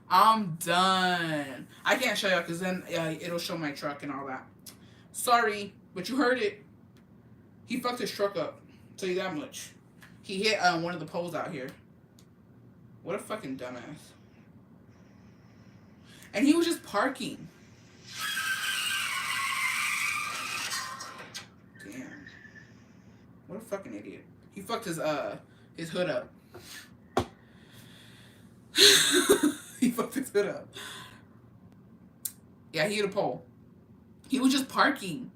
I'm done. I can't show y'all because then it'll show my truck and all that. Sorry, but you heard it. He fucked his truck up. I'll tell you that much. He hit one of the poles out here. What a fucking dumbass. And he was just parking. Damn. What a fucking idiot. He fucked his hood up. He fucked his hood up. Yeah, he hit a pole. He was just parking.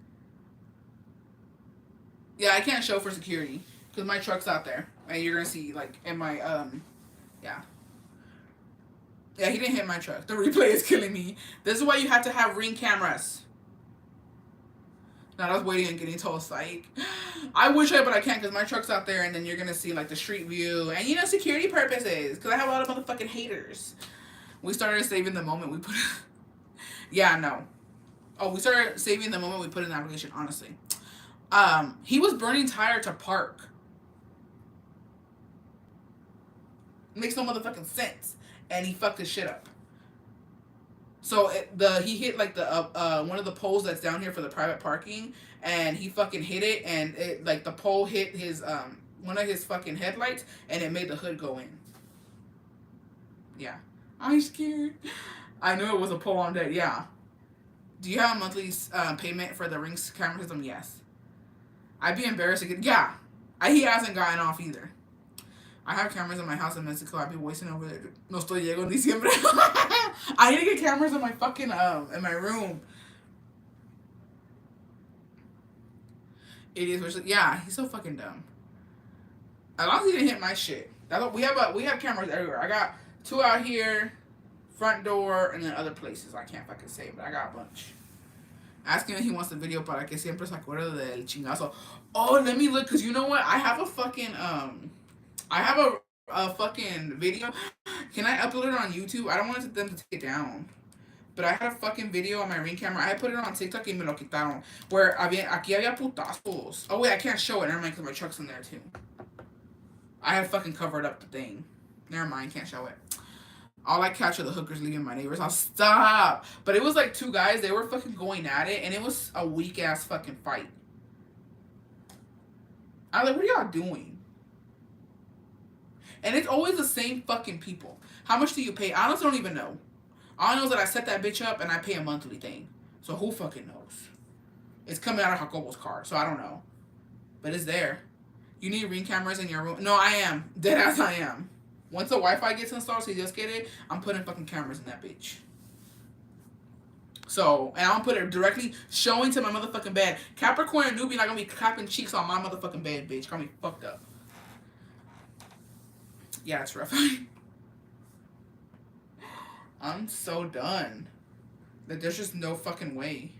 Yeah, I can't show for security because my truck's out there, and you're gonna see like in my yeah. Yeah, he didn't hit my truck. The replay is killing me. This is why you have to have Ring cameras. Now I was waiting and getting told psych. I wish but I can't because my truck's out there, and then you're gonna see like the street view and security purposes because I have a lot of motherfucking haters. We started saving the moment we put. Yeah, no. Oh, we started saving the moment we put in the application. Honestly, he was burning tire to park. Makes no motherfucking sense, and he fucked his shit up. So he hit like the one of the poles that's down here for the private parking, and he fucking hit it, and it like the pole hit his one of his fucking headlights, and it made the hood go in. Yeah, I'm scared. I knew it was a pole on deck. Yeah. Do you have a monthly payment for the Ring camera system? Yes. I'd be embarrassed to get. Yeah, he hasn't gotten off either. I have cameras in my house in Mexico. I've been wasting over there. No estoy llego en diciembre. I need to get cameras in my fucking in my room. Idiots. Yeah, he's so fucking dumb. As long as he didn't hit my shit. We have cameras everywhere. I got 2 out here, front door, and then other places. I can't fucking say, but I got a bunch. Asking if he wants the video para que siempre se acuerde del chingazo. Oh, let me look, because you know what? I have a fucking, I have a fucking video. Can I upload it on YouTube? I don't want them to take it down. But I had a fucking video on my Ring camera. I had put it on TikTok y me lo quitaron. Where aquí había putazos. Oh wait, I can't show it. Never mind, because my truck's in there too. I had fucking covered up the thing. Never mind, can't show it. All I catch are the hookers leaving my neighbors. I'll stop. But it was like two guys. They were fucking going at it, and it was a weak ass fucking fight. I was like, what are y'all doing? And it's always the same fucking people. How much do you pay? I honestly don't even know. All I know is that I set that bitch up and I pay a monthly thing. So who fucking knows? It's coming out of Jacobo's car, so I don't know. But it's there. You need Ring cameras in your room? No, I am. Deadass I am. Once the Wi-Fi gets installed, so you just get it, I'm putting fucking cameras in that bitch. So, and I'll put it directly showing to my motherfucking bed. Capricorn and newbie not gonna be clapping cheeks on my motherfucking bed, bitch. Got me fucked up. Yeah, it's rough. I'm so done. That there's just no fucking way.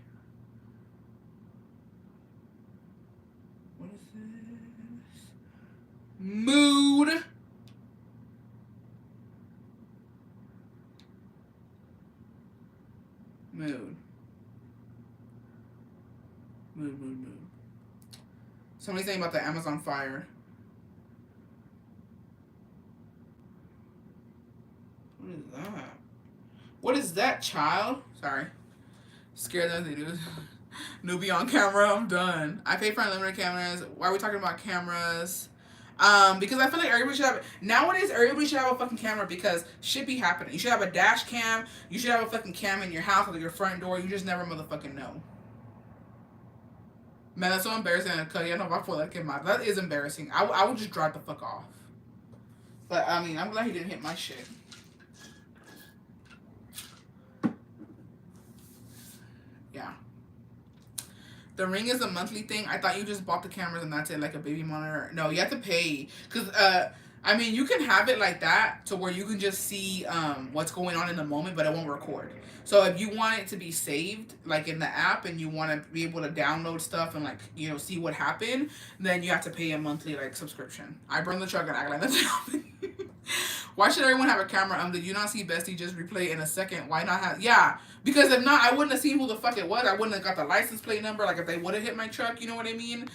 What is this? Mood. Mood. Mood. Somebody's saying about the Amazon fire. What is that? What is that, child? Sorry. Scared that they do. Newbie on camera, I'm done. I pay for unlimited cameras. Why are we talking about cameras? Because I feel like everybody should have, nowadays everybody should have a fucking camera because shit be happening. You should have a dash cam. You should have a fucking cam in your house or your front door. You just never motherfucking know. Man, that's so embarrassing. Cause you know if I feel like that is embarrassing. I would just drive the fuck off. But I mean, I'm glad he didn't hit my shit. Yeah. The Ring is a monthly thing. I thought you just bought the cameras and that's it, like a baby monitor. No, you have to pay. Because, I mean, you can have it like that to where you can just see what's going on in the moment, but it won't record. So if you want it to be saved, like in the app, and you want to be able to download stuff and, like, you know, see what happened, then you have to pay a monthly, like, subscription. I burn the truck and act like nothing happened. Why should everyone have a camera? Did you not see Bestie just replay it in a second? Why not have... Yeah, because if not, I wouldn't have seen who the fuck it was. I wouldn't have got the license plate number, like, if they would have hit my truck, you know what I mean?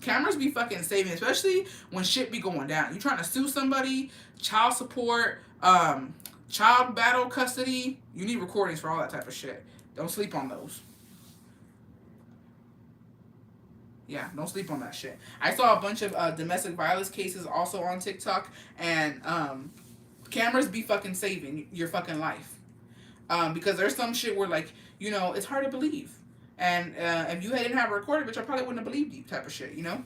Cameras be fucking saving, especially when shit be going down. You trying to sue somebody, child support, child battle custody. You need recordings for all that type of shit. Don't sleep on those. Yeah, don't sleep on that shit. I saw a bunch of domestic violence cases also on TikTok, and cameras be fucking saving your fucking life. Because there's some shit where, like, you know, it's hard to believe. And if you didn't have a recorder, bitch, I probably wouldn't have believed you type of shit, you know?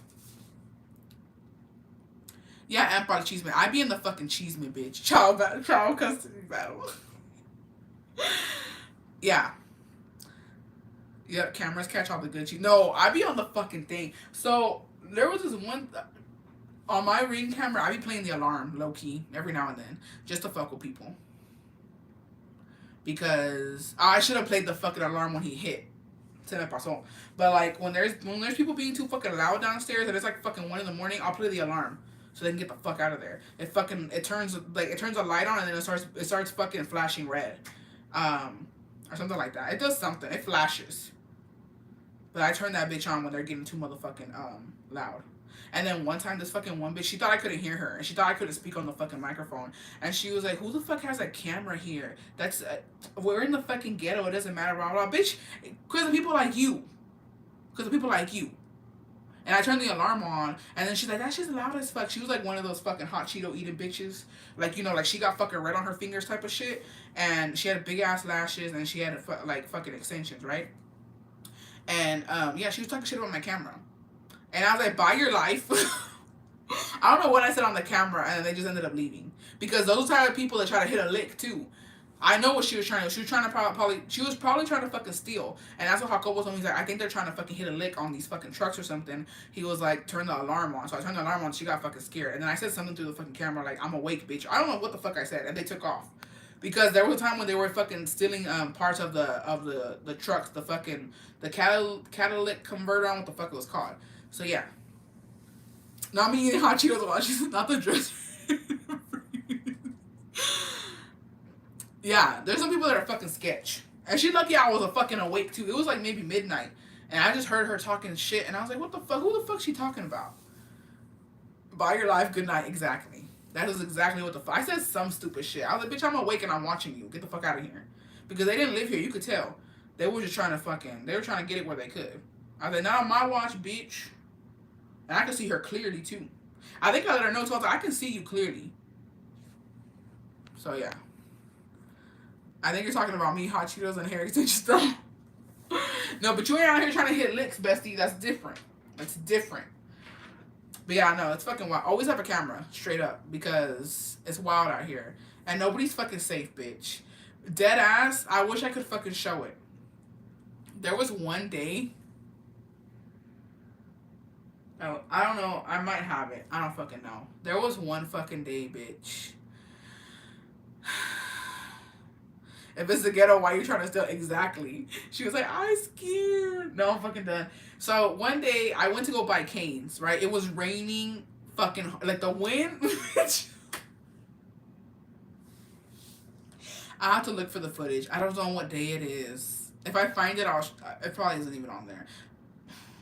Yeah, amp on Chisme. I be in the fucking Chisme, bitch. Child custody battle. Yeah. Yep, cameras catch all the good cheese. No, I be on the fucking thing. So, there was this one... on my Ring camera, I be playing the alarm, low-key, every now and then. Just to fuck with people. Because... I should have played the fucking alarm when he hit. Se me pasó. But, like, when there's people being too fucking loud downstairs and it's, like, fucking 1 in the morning, I'll play the alarm. So they can get the fuck out of there. It turns a light on and then it starts fucking flashing red. Or something like that. It does something. It flashes. But I turn that bitch on when they're getting too motherfucking loud. And then one time, this fucking one bitch, she thought I couldn't hear her. And she thought I couldn't speak on the fucking microphone. And she was like, who the fuck has a camera here? That's, we're in the fucking ghetto. It doesn't matter, blah, blah, blah. Bitch, because of people like you. Because of people like you. And I turned the alarm on. And then she's like, that's just loud as fuck. She was like one of those fucking hot Cheeto eating bitches. Like, you know, like she got fucking red on her fingers type of shit. And she had big ass lashes. And she had like fucking extensions, right? And, yeah, she was talking shit about my camera. And I was like, buy your life. I don't know what I said on the camera, and they just ended up leaving. Because those type of people that try to hit a lick, too. I know what she was trying to do. She was probably trying to fucking steal. And that's what Jacobo told me. He's like, I think they're trying to fucking hit a lick on these fucking trucks or something. He was like, turn the alarm on. So I turned the alarm on, she got fucking scared. And then I said something through the fucking camera, like, I'm awake, bitch. I don't know what the fuck I said. And they took off. Because there was a time when they were fucking stealing parts of the trucks, the catalytic converter, I don't know what the fuck it was called. So yeah. Not me eating hot Cheetos while she's not the dress. Yeah, there's some people that are fucking sketch. And she's lucky I was a fucking awake too. It was like maybe midnight. And I just heard her talking shit. And I was like, what the fuck? Who the fuck she talking about? Buy your life, good night. Exactly. That is exactly what the fuck. I said some stupid shit. I was like, bitch, I'm awake and I'm watching you. Get the fuck out of here. Because they didn't live here. You could tell. They were just trying to fucking, they were trying to get it where they could. I was like, not on my watch, bitch. And I could see her clearly too. I think I let her know too. I was like, I can see you clearly. So yeah. I think you're talking about me, hot Cheetos, and hair extensions though. No, but you ain't out here trying to hit licks, bestie. That's different. That's different. But yeah, no, it's fucking wild. Always have a camera, straight up, because it's wild out here. And nobody's fucking safe, bitch. Dead ass, I wish I could fucking show it. There was one day. Oh, I don't know. I might have it. I don't fucking know. There was one fucking day, bitch. If it's the ghetto, why you trying to steal? Exactly. She was like, I'm scared. No, I'm fucking done. So one day I went to go buy canes, right? It was raining fucking, like the wind. I have to look for the footage. I don't know what day it is. If I find it, it probably isn't even on there.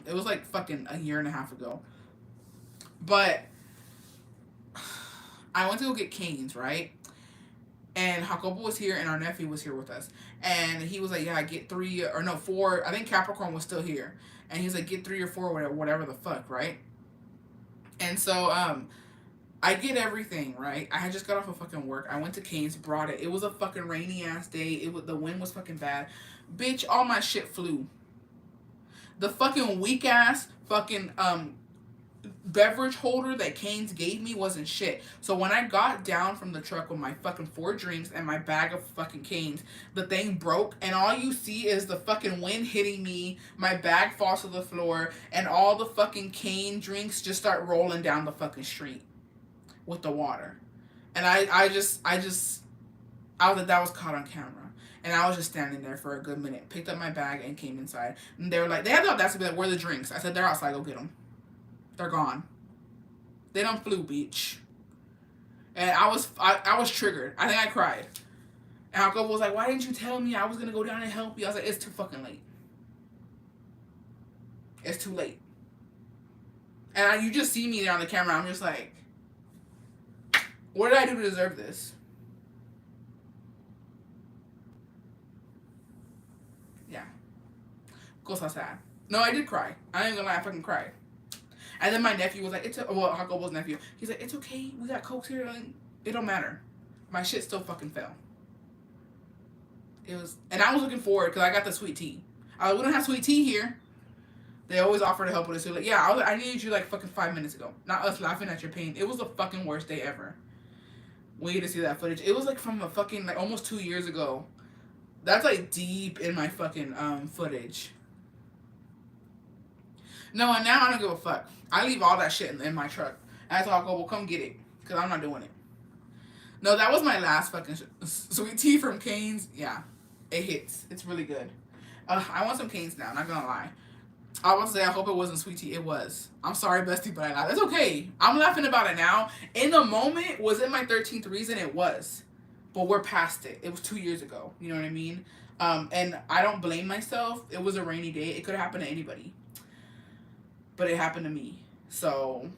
It was like fucking a year and a half ago. But I went to go get canes, right? And Jacobo was here and our nephew was here with us. And he was like, yeah, get 3 or no, 4. I think Capricorn was still here. And he's like, get 3 or 4, whatever the fuck, right? And so, I get everything, right? I had just got off of fucking work. I went to Cane's, brought it. It was a fucking rainy ass day. The wind was fucking bad. Bitch, all my shit flew. The fucking weak ass fucking, beverage holder that Cane's gave me wasn't shit. So when I got down from the truck with my fucking 4 drinks and my bag of fucking Cane's, the thing broke and all you see is the fucking wind hitting me, my bag falls to the floor, and all the fucking Cane drinks just start rolling down the fucking street with the water. And I was like, that was caught on camera. And I was just standing there for a good minute, picked up my bag and came inside. And they were like, they had the audacity to be like, where are the drinks? I said, they're outside, go get them. They're gone. They done flew, bitch. And I was triggered. I think I cried. And Jacob was like, why didn't you tell me I was going to go down and help you? I was like, it's too fucking late. It's too late. And you just see me there on the camera. I'm just like, what did I do to deserve this? Yeah. Cosas sad. No, I did cry. I ain't gonna lie, I fucking cried. And then my nephew was like, Jacobo's nephew, he's like, it's okay, we got Cokes here, it don't matter. My shit still fucking fell. And I was looking forward, because I got the sweet tea. We don't have sweet tea here. They always offer to help with it. So like, yeah, I needed you like fucking 5 minutes ago. Not us laughing at your pain. It was the fucking worst day ever. We need to see that footage. It was like from a fucking, like almost 2 years ago. That's like deep in my fucking footage. No, and now I don't give a fuck. I leave all that shit in my truck. And I told Jacobo, come get it. Because I'm not doing it. No, that was my last fucking sweet tea from Cane's. Yeah, it hits. It's really good. I want some Cane's now, not gonna lie. I was to say, I hope it wasn't sweet tea. It was. I'm sorry, bestie, but I laughed. It's okay. I'm laughing about it now. In the moment, was it my 13th reason? It was. But we're past it. It was 2 years ago. You know what I mean? And I don't blame myself. It was a rainy day. It could have happened to anybody. But it happened to me. So.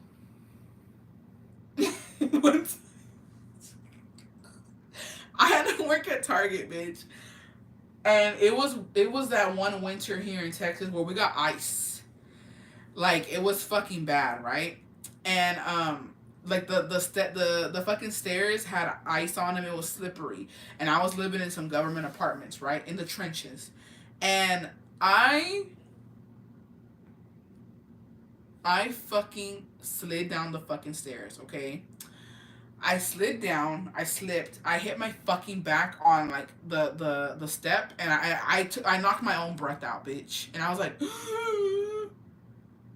What? I had to work at Target, bitch. And it was that one winter here in Texas where we got ice. Like, it was fucking bad, right? And like the fucking stairs had ice on them. It was slippery. And I was living in some government apartments, right? In the trenches. And I fucking slid down the fucking stairs, okay? I slid down, I slipped, I hit my fucking back on like the step, and I knocked my own breath out, bitch. And I was like,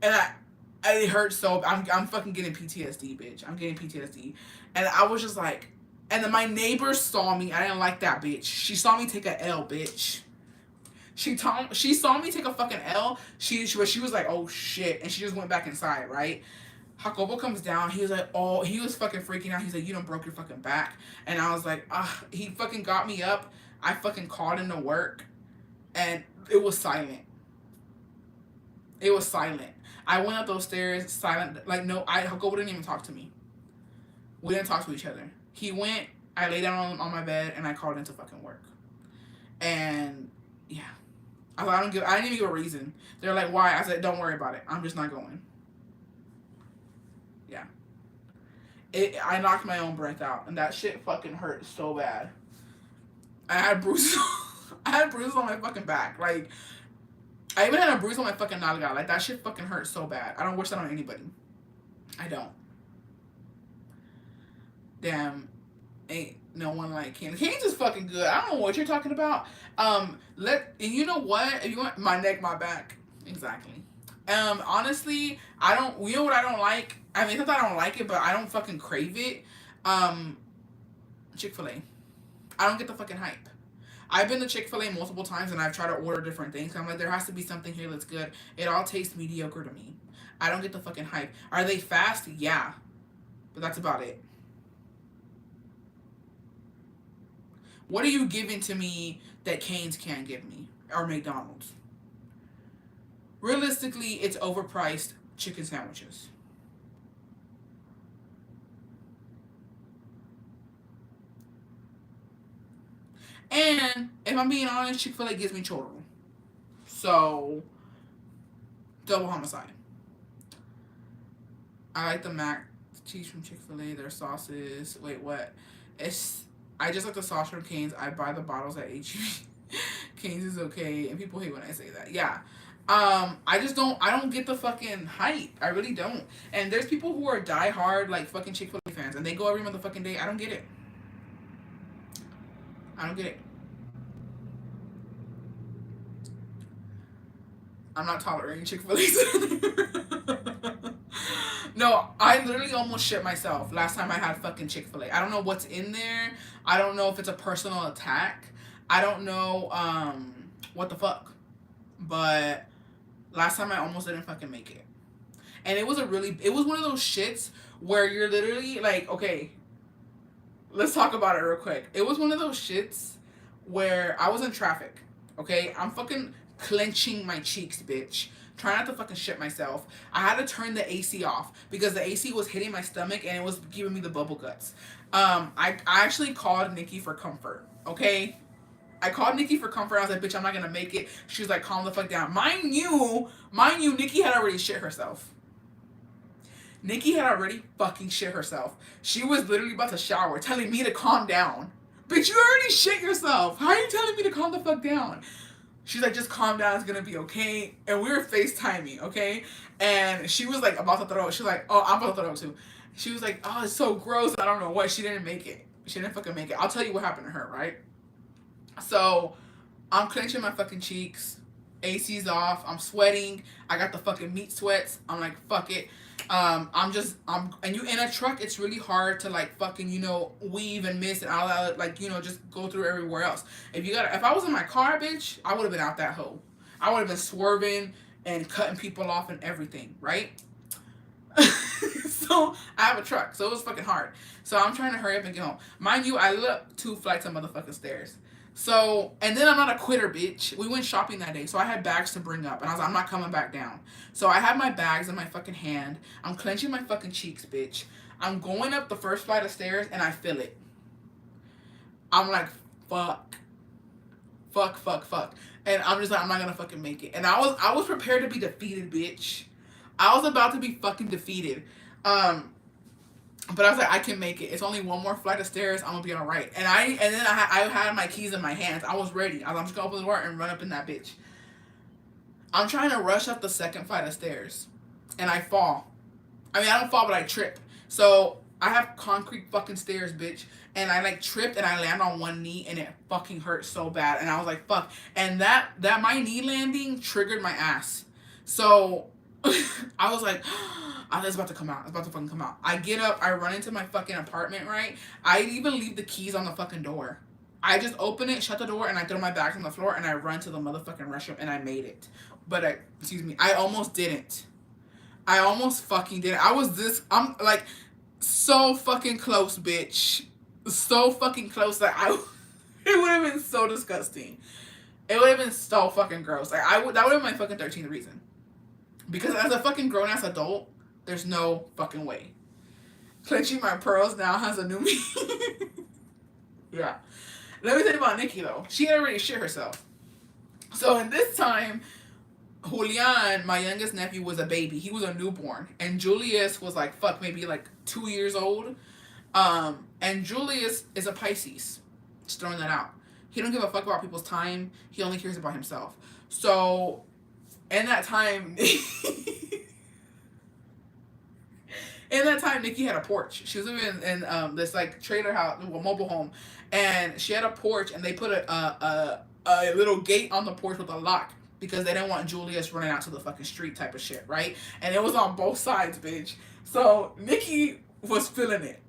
and it hurt so, I'm fucking getting PTSD, bitch. I'm getting PTSD. And I was just like, and then my neighbors saw me. I didn't like that, bitch. She saw me take a L, bitch. She saw me take a fucking L. She was like, oh shit, and she just went back inside, right? Jacobo comes down. He was like, oh, he was fucking freaking out. He's like, you done broke your fucking back. And I was like, ah, he fucking got me up. I fucking called into work. And it was silent. It was silent. I went up those stairs, silent. Like, no, Jacobo didn't even talk to me. We didn't talk to each other. He went, I lay down on my bed, and I called into fucking work. And, yeah. I didn't even give a reason. They're like, why? I said, don't worry about it. I'm just not going. Yeah. I knocked my own breath out, and that shit fucking hurt so bad. I had bruises. I had bruises on my fucking back. Like, I even had a bruise on my fucking nalga. Like, that shit fucking hurt so bad. I don't wish that on anybody. I don't. Damn. Ain't no one like Canes. Canes is fucking good. I don't know what you're talking about. And you know what? If you want my neck, my back. Exactly. Honestly, I don't, you know what I don't like? I mean, it's not that I don't like it, but I don't fucking crave it. Chick-fil-A. I don't get the fucking hype. I've been to Chick-fil-A multiple times and I've tried to order different things. I'm like, there has to be something here that's good. It all tastes mediocre to me. I don't get the fucking hype. Are they fast? Yeah. But that's about it. What are you giving to me that Cane's can't give me? Or McDonald's? Realistically, it's overpriced chicken sandwiches. And if I'm being honest, Chick-fil-A gives me chorro. So, double homicide. I like the mac cheese from Chick-fil-A, their sauces. Wait, what? I just like the sauce from Cane's. I buy the bottles at H-E-B. Cane's is okay, and people hate when I say that. Yeah. I don't get the fucking hype. I really don't. And there's people who are diehard, like, fucking Chick-fil-A fans, and they go every motherfucking day. I don't get it. I don't get it. I'm not tolerating Chick-fil-A. No, I literally almost shit myself last time I had fucking Chick-fil-A. I don't know what's in there. I don't know if it's a personal attack. I don't know what the fuck. But last time I almost didn't fucking make it. And it was one of those shits where you're literally like, okay, let's talk about it real quick. It was one of those shits where I was in traffic, okay? I'm fucking clenching my cheeks, bitch. Trying not to fucking shit myself. I had to turn the AC off because the AC was hitting my stomach and it was giving me the bubble guts. I actually called Nikki for comfort, okay? I called Nikki for comfort. I was like, bitch, I'm not gonna make it. She was like, calm the fuck down. Mind you, Nikki had already shit herself. Nikki had already fucking shit herself. She was literally about to shower, telling me to calm down. Bitch, you already shit yourself. How are you telling me to calm the fuck down? She's like, just calm down, it's gonna be okay. And we were FaceTiming, okay? And she was like about to throw. She was like, oh, I'm about to throw too. She was like, oh, it's so gross. I don't know what. She didn't make it. She didn't fucking make it. I'll tell you what happened to her, right? So, I'm clenching my fucking cheeks. AC's off. I'm sweating. I got the fucking meat sweats. I'm like, fuck it. And you in a truck, it's really hard to like fucking, weave and miss and all that, like, just go through everywhere else. If I was in my car, bitch, I would have been out that hole. I would have been swerving and cutting people off and everything, right? So, I have a truck, so it was fucking hard. So, I'm trying to hurry up and get home. Mind you, I lit up 2 flights of motherfucking stairs. So, and then I'm not a quitter, bitch. We went shopping that day, so I had bags to bring up. And I was like, I'm not coming back down. So I have my bags in my fucking hand. I'm clenching my fucking cheeks, bitch. I'm going up the first flight of stairs, and I feel it. I'm like, fuck. Fuck. And I'm just like, I'm not gonna fucking make it. And I was prepared to be defeated, bitch. I was about to be fucking defeated. But I was like, I can make it. It's only one more flight of stairs. I'm gonna be all right. And then I had my keys in my hands. I was ready. I'm just gonna open the door and run up in that bitch. I'm trying to rush up the second flight of stairs, and I fall. I mean, I don't fall, but I trip. So I have concrete fucking stairs, bitch, and I like tripped and I land on one knee, and it fucking hurt so bad. And I was like, fuck. And that my knee landing triggered my ass. So I was like, it's about to come out. It's about to fucking come out. I get up. I run into my fucking apartment, right? I even leave the keys on the fucking door. I just open it, shut the door, and I throw my bags on the floor, and I run to the motherfucking restroom, and I made it. But I almost didn't. I almost fucking did it. I'm like so fucking close, bitch. So fucking close that it would have been so disgusting. It would have been so fucking gross. Like that would have been my fucking 13th reason. Because as a fucking grown ass adult, there's no fucking way. Clenching my pearls now has a new meaning. Yeah. Let me tell you about Nikki though. She had already shit herself. So in this time, Julian, my youngest nephew, was a baby. He was a newborn. And Julius was like, maybe like 2 years old. And Julius is a Pisces. Just throwing that out. He don't give a fuck about people's time. He only cares about himself. So, in that time, Nikki had a porch. She was living in this like trailer house, mobile home, and she had a porch, and they put a little gate on the porch with a lock because they didn't want Julius running out to the fucking street type of shit, right? And it was on both sides, bitch. So Nikki was feeling it.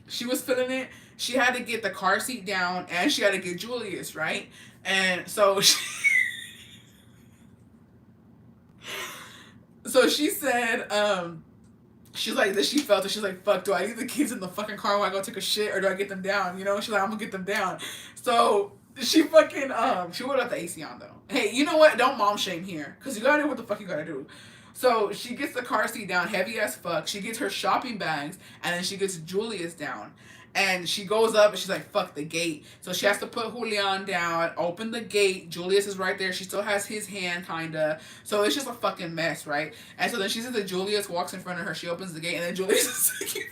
She was feeling it. She had to get the car seat down, and she had to get Julius, right? And so she said, she's like, that she felt it. She's like, fuck, do I leave the kids in the fucking car while I go take a shit, or do I get them down? You know, she's like, I'm gonna get them down. So she fucking, she would have the AC on though. Hey, you know what? Don't mom shame here, because you gotta do what the fuck you gotta do. So she gets the car seat down, heavy as fuck. She gets her shopping bags, and then she gets Julius down. And she goes up and she's like, fuck the gate. So she has to put Julian down, open the gate. Julius is right there. She still has his hand, kinda. So it's just a fucking mess, right? And so then she says that Julius walks in front of her. She opens the gate, and then Julius is taking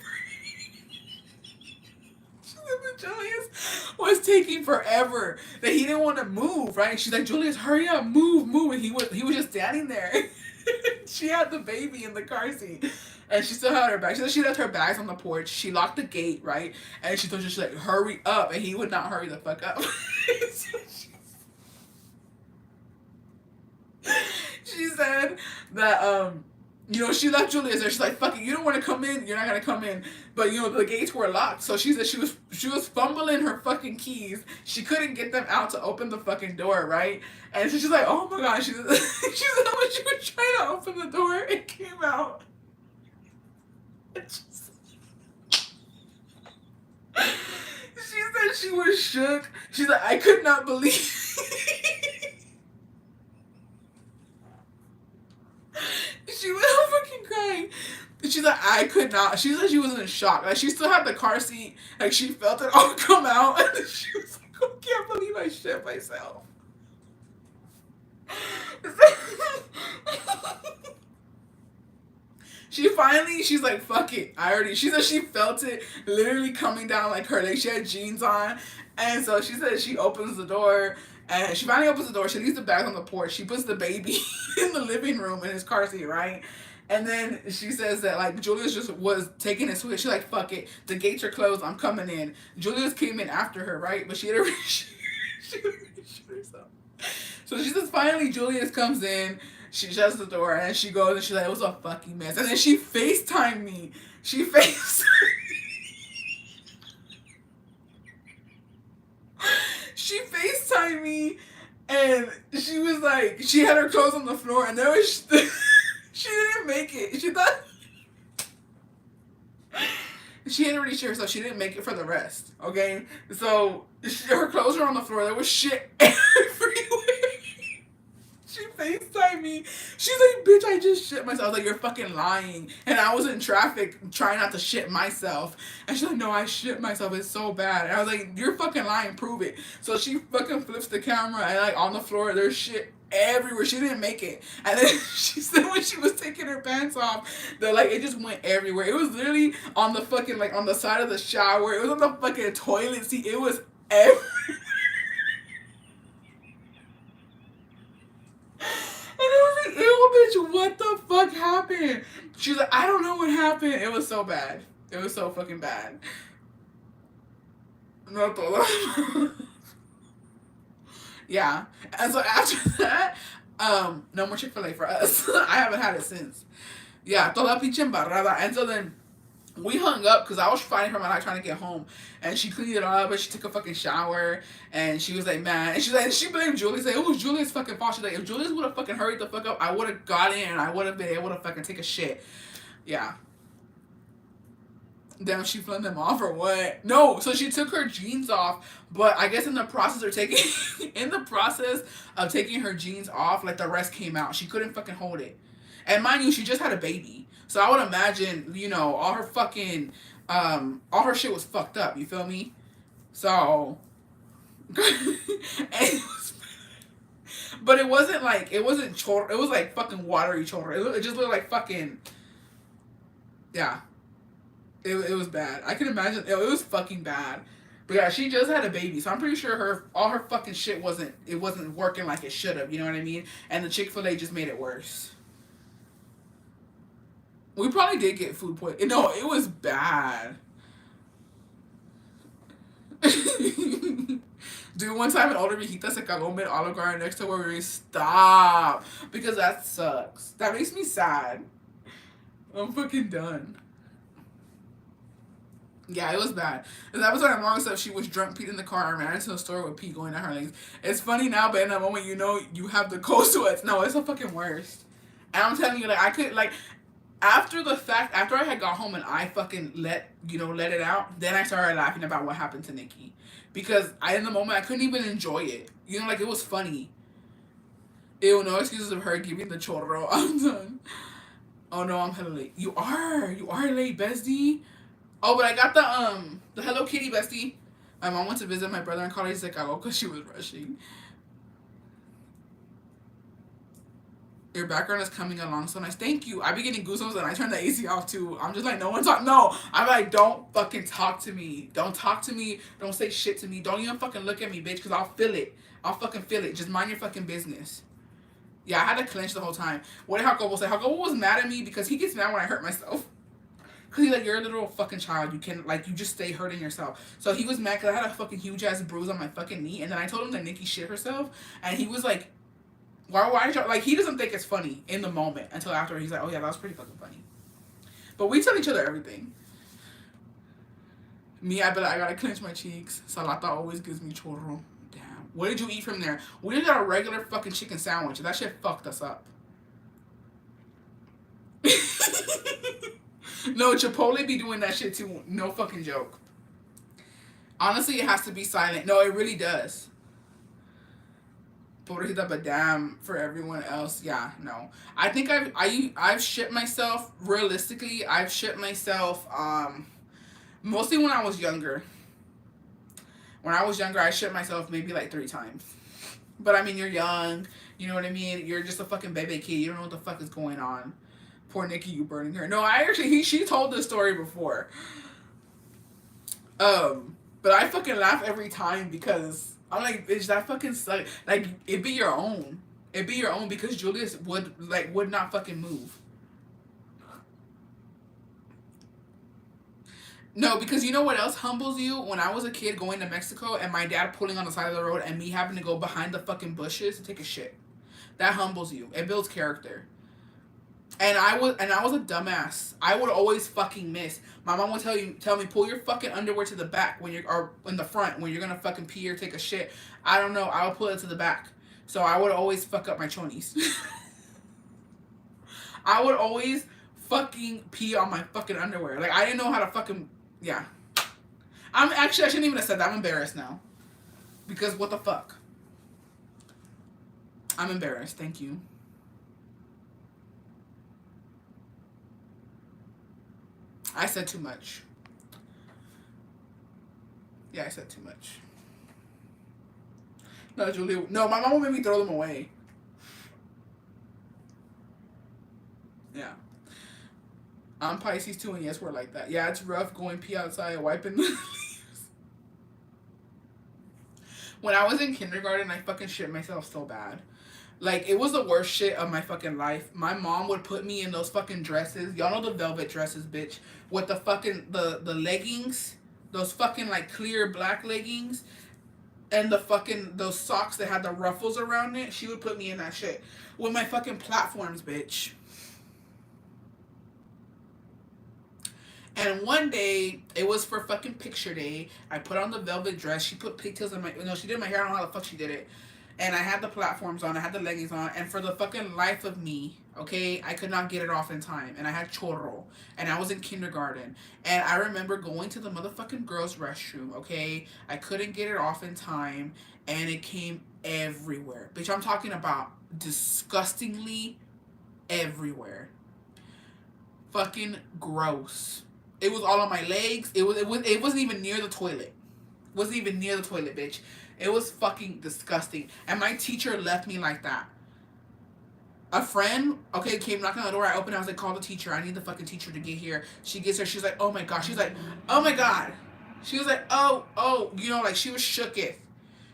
she said that Julius was taking forever. That he didn't want to move, right? She's like, Julius, hurry up, move. And he was just standing there. She had the baby in the car seat. And she still had her bag. She said she left her bags on the porch. She locked the gate, right? And she told her, she's like, hurry up. And he would not hurry the fuck up. So she said that, she left Julius there. She's like, fuck it, you don't want to come in, you're not going to come in. But, the gates were locked. So she said she was fumbling her fucking keys. She couldn't get them out to open the fucking door, right? And so she's like, oh my God. She said when she was trying to open the door, it came out. She said she was shook. She's like, I could not believe. She was fucking crying. She's like, I could not. She said she was in shock. Like, she still had the car seat. Like, she felt it all come out. And she was like, I can't believe I shit myself. She's like, fuck it. She said she felt it literally coming down like her. Like, she had jeans on. And so she said she opens the door. And she finally opens the door. She leaves the bag on the porch. She puts the baby in the living room in his car seat, right? And then she says that, like, Julius just was taking his switch. She's like, fuck it. The gates are closed. I'm coming in. Julius came in after her, right? But she had already shit herself. So she says finally Julius comes in. She shuts the door and she goes and she's like, it was a fucking mess. And then she FaceTimed me. She FaceTimed me and she was like, she had her clothes on the floor and there was, she didn't make it. She thought, she had already shared, so she didn't make it for the rest, okay? So her clothes were on the floor. There was shit everywhere. She FaceTimed me. She's like, bitch, I just shit myself. I was like, you're fucking lying. And I was in traffic trying not to shit myself. And she's like, no, I shit myself. It's so bad. And I was like, you're fucking lying. Prove it. So she fucking flips the camera and like on the floor, there's shit everywhere. She didn't make it. And then she said when she was taking her pants off, that like it just went everywhere. It was literally on the fucking, like on the side of the shower. It was on the fucking toilet seat. It was everywhere. Ew, bitch, what the fuck happened? She's like, I don't know what happened. It was so bad. It was so fucking bad. No todo. Yeah. And so after that, no more Chick-fil-A for us. I haven't had it since. Yeah, toda pinche embarrada. And so then We hung up because I was finding her when I was trying to get home, and she cleaned it up and she took a fucking shower, and she was like, man, and she's like, she blamed Julie, saying it was Julie's fucking fault. She's like, if Julie would have fucking hurried the fuck up, I would have got in and I would have been able to fucking take a shit. Yeah. Damn, she flung them off or what? No, so she took her jeans off, but I guess in the process of taking her jeans off, like the rest came out. She couldn't fucking hold it. And mind you, she just had a baby. So I would imagine, you know, all her fucking all her shit was fucked up, you feel me? So but it wasn't chorro, it was like fucking watery chorro. It just looked like fucking, yeah. It was bad. I can imagine. It was fucking bad. But yeah, she just had a baby, so I'm pretty sure all her fucking shit wasn't working like it should have. You know what I mean? And the Chick-fil-A just made it worse. We probably did get food poisoning. No, it was bad. Dude, one time an older viejita se cagó mid Olive Garden next to where we stop, because that sucks. That makes me sad. I'm fucking done. Yeah, it was bad. And that was when my mom said she was drunk, peed in the car, and ran into the store with pee going down her legs. It's funny now, but in that moment, you know, you have the cold sweats. No, it's the fucking worst. And I'm telling you, like, I could, like, after I had got home and I fucking let it out, then I started laughing about what happened to Nikki. Because in the moment, I couldn't even enjoy it. You know, like, it was funny. Ew, no excuses of her giving the chorro. I'm done. Oh, no, I'm hella late. You are late, bestie. Oh, but I got the Hello Kitty, bestie. My mom went to visit my brother in college de Chicago because she was rushing. Your background is coming along so nice. Thank you. I be getting goosebumps and I turn the AC off too. I'm just like, no one talk. No. I'm like, don't fucking talk to me. Don't talk to me. Don't say shit to me. Don't even fucking look at me, bitch, because I'll feel it. I'll fucking feel it. Just mind your fucking business. Yeah, I had to clench the whole time. What did Jacobo say? Jacobo was mad at me because he gets mad when I hurt myself. Because he's like, you're a little fucking child. You can, like, you just stay hurting yourself. So he was mad because I had a fucking huge ass bruise on my fucking knee. And then I told him that Nikki shit herself. And he was like, why like, he doesn't think it's funny in the moment until after. He's like, oh yeah, that was pretty fucking funny. But we tell each other everything. Me, I bet I gotta clench my cheeks. Salata always gives me chorro. Damn. What did you eat from there? We just got a regular fucking chicken sandwich. That shit fucked us up. No, Chipotle be doing that shit too. No fucking joke. Honestly, it has to be silent. No, it really does. Pobrecita, but damn, for everyone else, yeah, no. I think I've shit myself. Realistically, I've shit myself. Mostly when I was younger. When I was younger, I shit myself maybe like 3 times. But I mean, you're young. You know what I mean? You're just a fucking baby kid. You don't know what the fuck is going on. Poor Nikki, you burning her. No, she told this story before. But I fucking laugh every time because I'm like, bitch, that fucking suck. Like, it be your own. It be your own because Julius would not fucking move. No, because you know what else humbles you? When I was a kid going to Mexico and my dad pulling on the side of the road and me having to go behind the fucking bushes to take a shit. That humbles you. It builds character. And I was a dumbass. I would always fucking miss. My mom would tell me, pull your fucking underwear to the back or in the front when you're gonna fucking pee or take a shit. I don't know. I would pull it to the back. So I would always fuck up my chonies. I would always fucking pee on my fucking underwear. Like, I didn't know how to fucking, yeah. I shouldn't even have said that. I'm embarrassed now. Because what the fuck? I'm embarrassed. Thank you. I said too much. Yeah, I said too much. No, Julie. No, my mom made me throw them away. Yeah. I'm Pisces too, and yes, we're like that. Yeah, it's rough going pee outside, wiping the leaves. When I was in kindergarten, I fucking shit myself so bad. Like, it was the worst shit of my fucking life. My mom would put me in those fucking dresses. Y'all know the velvet dresses, bitch. With the fucking, the leggings. Those fucking, like, clear black leggings. And the fucking, those socks that had the ruffles around it. She would put me in that shit. With my fucking platforms, bitch. And one day, it was for fucking picture day. I put on the velvet dress. She put pigtails in my, no, she did my hair. I don't know how the fuck she did it. And I had the platforms on. I had the leggings on. And for the fucking life of me, okay, I could not get it off in time. And I had chorro. And I was in kindergarten. And I remember going to the motherfucking girls' restroom, okay? I couldn't get it off in time. And it came everywhere. Bitch, I'm talking about disgustingly everywhere. Fucking gross. It was all on my legs. It wasn't even near the toilet. Wasn't even near the toilet, bitch. It was fucking disgusting. And my teacher left me like that. A friend, okay, came knocking on the door. I opened. I was like, call the teacher. I need the fucking teacher to get here. She gets her. She's like, oh my god. She's like, oh my god. She was like, oh, you know, like she was shooketh.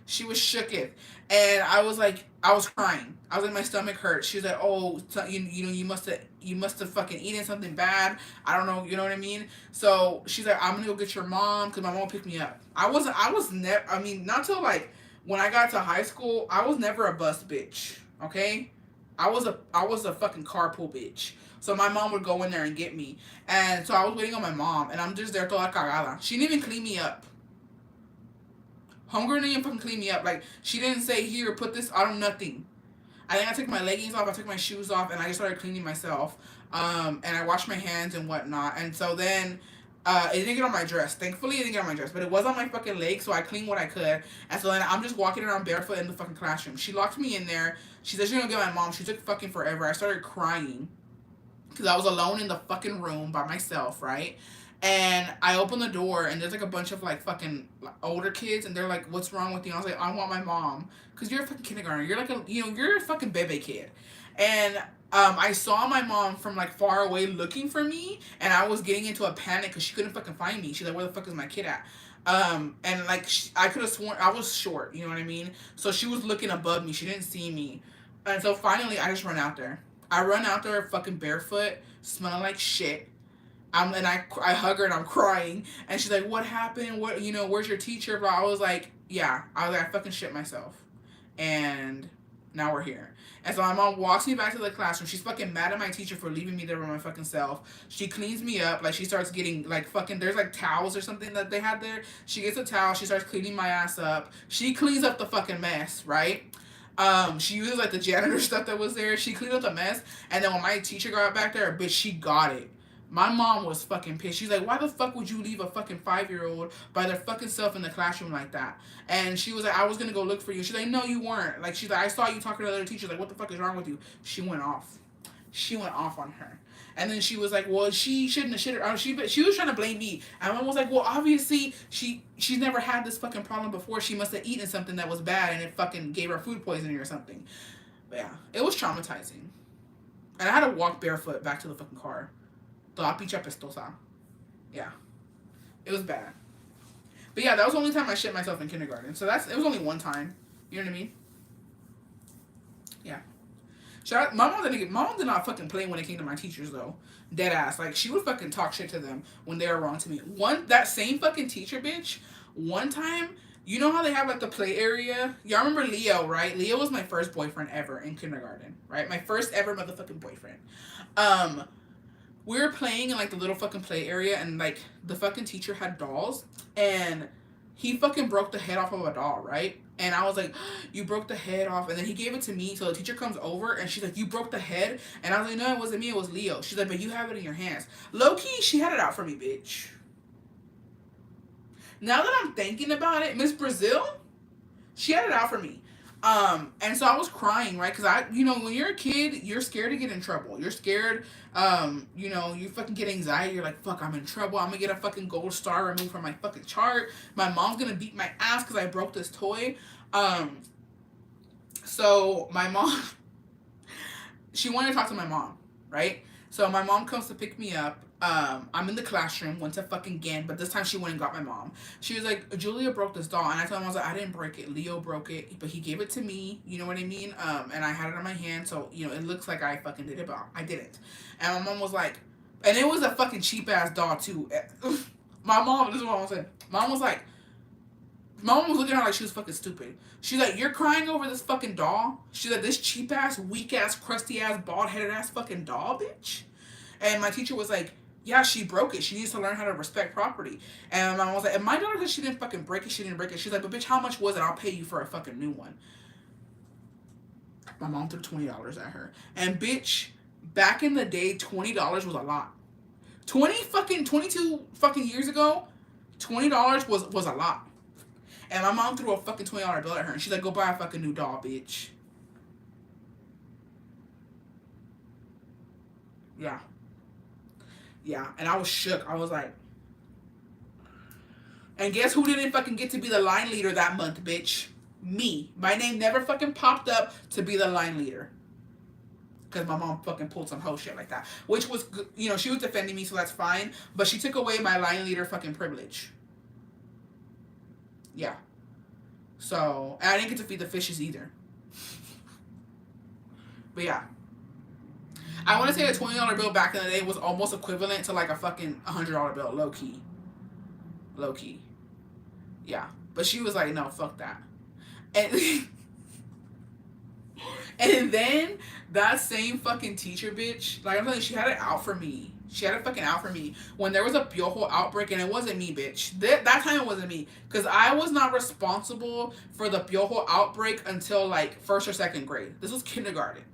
She was shooketh. And I was like, I was crying. I was like, my stomach hurt. She was like, oh, so, you know, you must have fucking eaten something bad. I don't know, you know what I mean? So she's like, I'm gonna go get your mom because my mom picked me up. I was never, I mean, not till like when I got to high school, I was never a bus bitch. Okay, I was a fucking carpool bitch. So my mom would go in there and get me, and so I was waiting on my mom, and I'm just there toda cagada. She didn't even clean me up. Homegirl didn't even fucking clean me up. Like, she didn't say, here, put this on, nothing. I think I took my leggings off, I took my shoes off, and I just started cleaning myself. And I washed my hands and whatnot. And so then, it didn't get on my dress. Thankfully, it didn't get on my dress. But it was on my fucking legs, so I cleaned what I could. And so then I'm just walking around barefoot in the fucking classroom. She locked me in there. She said she's gonna get my mom. She took fucking forever. I started crying. Because I was alone in the fucking room by myself, right? And I opened the door, and there's like a bunch of like fucking older kids, and they're like, "What's wrong with you?" And I was like, "I want my mom," because you're a fucking kindergartner. You're like you're a fucking bebe kid. And I saw my mom from like far away looking for me, and I was getting into a panic because she couldn't fucking find me. She's like, "Where the fuck is my kid at?" And like I could have sworn I was short. You know what I mean? So she was looking above me. She didn't see me, and so finally I just run out there. I run out there fucking barefoot, smelling like shit. I hug her and I'm crying, and she's like, "What happened? What, you know, where's your teacher?" But I was like, I fucking shit myself, and now we're here. And so my mom walks me back to the classroom. She's fucking mad at my teacher for leaving me there by my fucking self. She cleans me up, like she starts getting like fucking, there's like towels or something that they had there. She gets a towel. She starts cleaning my ass up. She cleans up the fucking mess, right? She uses like the janitor stuff that was there. She cleaned up the mess, and then when my teacher got back there, bitch, she got it. My mom was fucking pissed. She's like, why the fuck would you leave a fucking 5-year-old by their fucking self in the classroom like that? And she was like, I was gonna go look for you. She's like, no, you weren't. Like, she's like, I saw you talking to the other teachers. Like, what the fuck is wrong with you? She went off. She went off on her. And then she was like, well, she shouldn't have shit her. She was trying to blame me. And my mom was like, well, obviously, she's never had this fucking problem before. She must have eaten something that was bad and it fucking gave her food poisoning or something. But yeah, it was traumatizing. And I had to walk barefoot back to the fucking car. La picha pestosa. Yeah. It was bad. But yeah, that was the only time I shit myself in kindergarten. So it was only one time. You know what I mean? Yeah. My mom did not fucking play when it came to my teachers though. Dead ass. Like, she would fucking talk shit to them when they were wrong to me. That same fucking teacher, bitch, one time, you know how they have like the play area? Y'all remember Leo, right? Leo was my first boyfriend ever in kindergarten, right? My first ever motherfucking boyfriend. We were playing in like the little fucking play area, and like the fucking teacher had dolls, and he fucking broke the head off of a doll, right? And I was like, you broke the head off. And then he gave it to me. So the teacher comes over and she's like, you broke the head? And I was like, no, it wasn't me. It was Leo. She's like, but you have it in your hands. Low-key, she had it out for me, bitch. Now that I'm thinking about it, Miss Brazil, she had it out for me. And so I was crying, right? Because you know, when you're a kid, you're scared to get in trouble. You're scared, you know, you fucking get anxiety. You're like, fuck, I'm in trouble. I'm gonna get a fucking gold star removed from my fucking chart. My mom's gonna beat my ass because I broke this toy. So my mom, she wanted to talk to my mom, right? So my mom comes to pick me up. I'm in the classroom, went to fucking Gan, but this time she went and got my mom. She was like, Julia broke this doll. And I told him, I was like, I didn't break it. Leo broke it, but he gave it to me. You know what I mean? And I had it in my hand, so, you know, it looks like I fucking did it, but I didn't. And my mom was like, and it was a fucking cheap-ass doll, too. My mom, this is what I was saying. Mom was looking at her like she was fucking stupid. She's like, you're crying over this fucking doll? She's like, this cheap-ass, weak-ass, crusty-ass, bald-headed-ass fucking doll, bitch? And my teacher was like, Yeah, she broke it. She needs to learn how to respect property. And my mom was like, and my daughter said she didn't fucking break it. She didn't break it. She's like, but bitch, how much was it? I'll pay you for a fucking new one. My mom threw $20 at her. And bitch, back in the day, $20 was a lot. 22 fucking years ago, $20 was a lot. And my mom threw a fucking $20 bill at her. And she's like, go buy a fucking new doll, bitch. Yeah. Yeah. And I was shook. I was like, and guess who didn't fucking get to be the line leader that month, bitch? Me. My name never fucking popped up to be the line leader. Because my mom fucking pulled some hoe shit like that. Which was, you know, she was defending me, so that's fine. But she took away my line leader fucking privilege. Yeah. So, and I didn't get to feed the fishes either. But yeah. I want to say a $20 bill back in the day was almost equivalent to like a fucking $100 bill, low key. Low key. Yeah. But she was like, no, fuck that. And, and then that same fucking teacher bitch, like I'm telling you, she had it out for me. She had it fucking out for me when there was a piojo outbreak, and it wasn't me, bitch. That time it wasn't me, because I was not responsible for the piojo outbreak until like 1st or 2nd grade. This was kindergarten,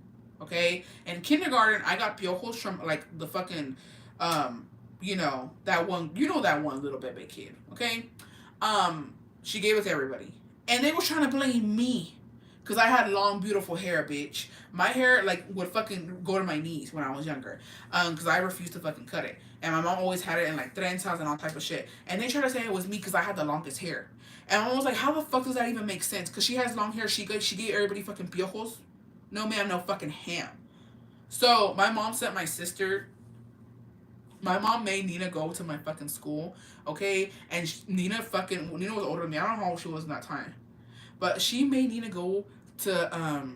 okay? In kindergarten, I got piojos from like the fucking, you know that one little baby kid, okay? She gave it to everybody, and they was trying to blame me. Because I had long, beautiful hair, bitch. My hair, like, would fucking go to my knees when I was younger. Because I refused to fucking cut it. And my mom always had it in, like, trenzas and all type of shit. And they tried to say it was me because I had the longest hair. And my mom was like, how the fuck does that even make sense? Because she has long hair. She gave everybody fucking piojos. No, ma'am, no fucking ham. So, my mom sent my sister... My mom made Nina go to my fucking school, okay? And Nina was older than me. I don't know how old she was in that time. But she made Nina go to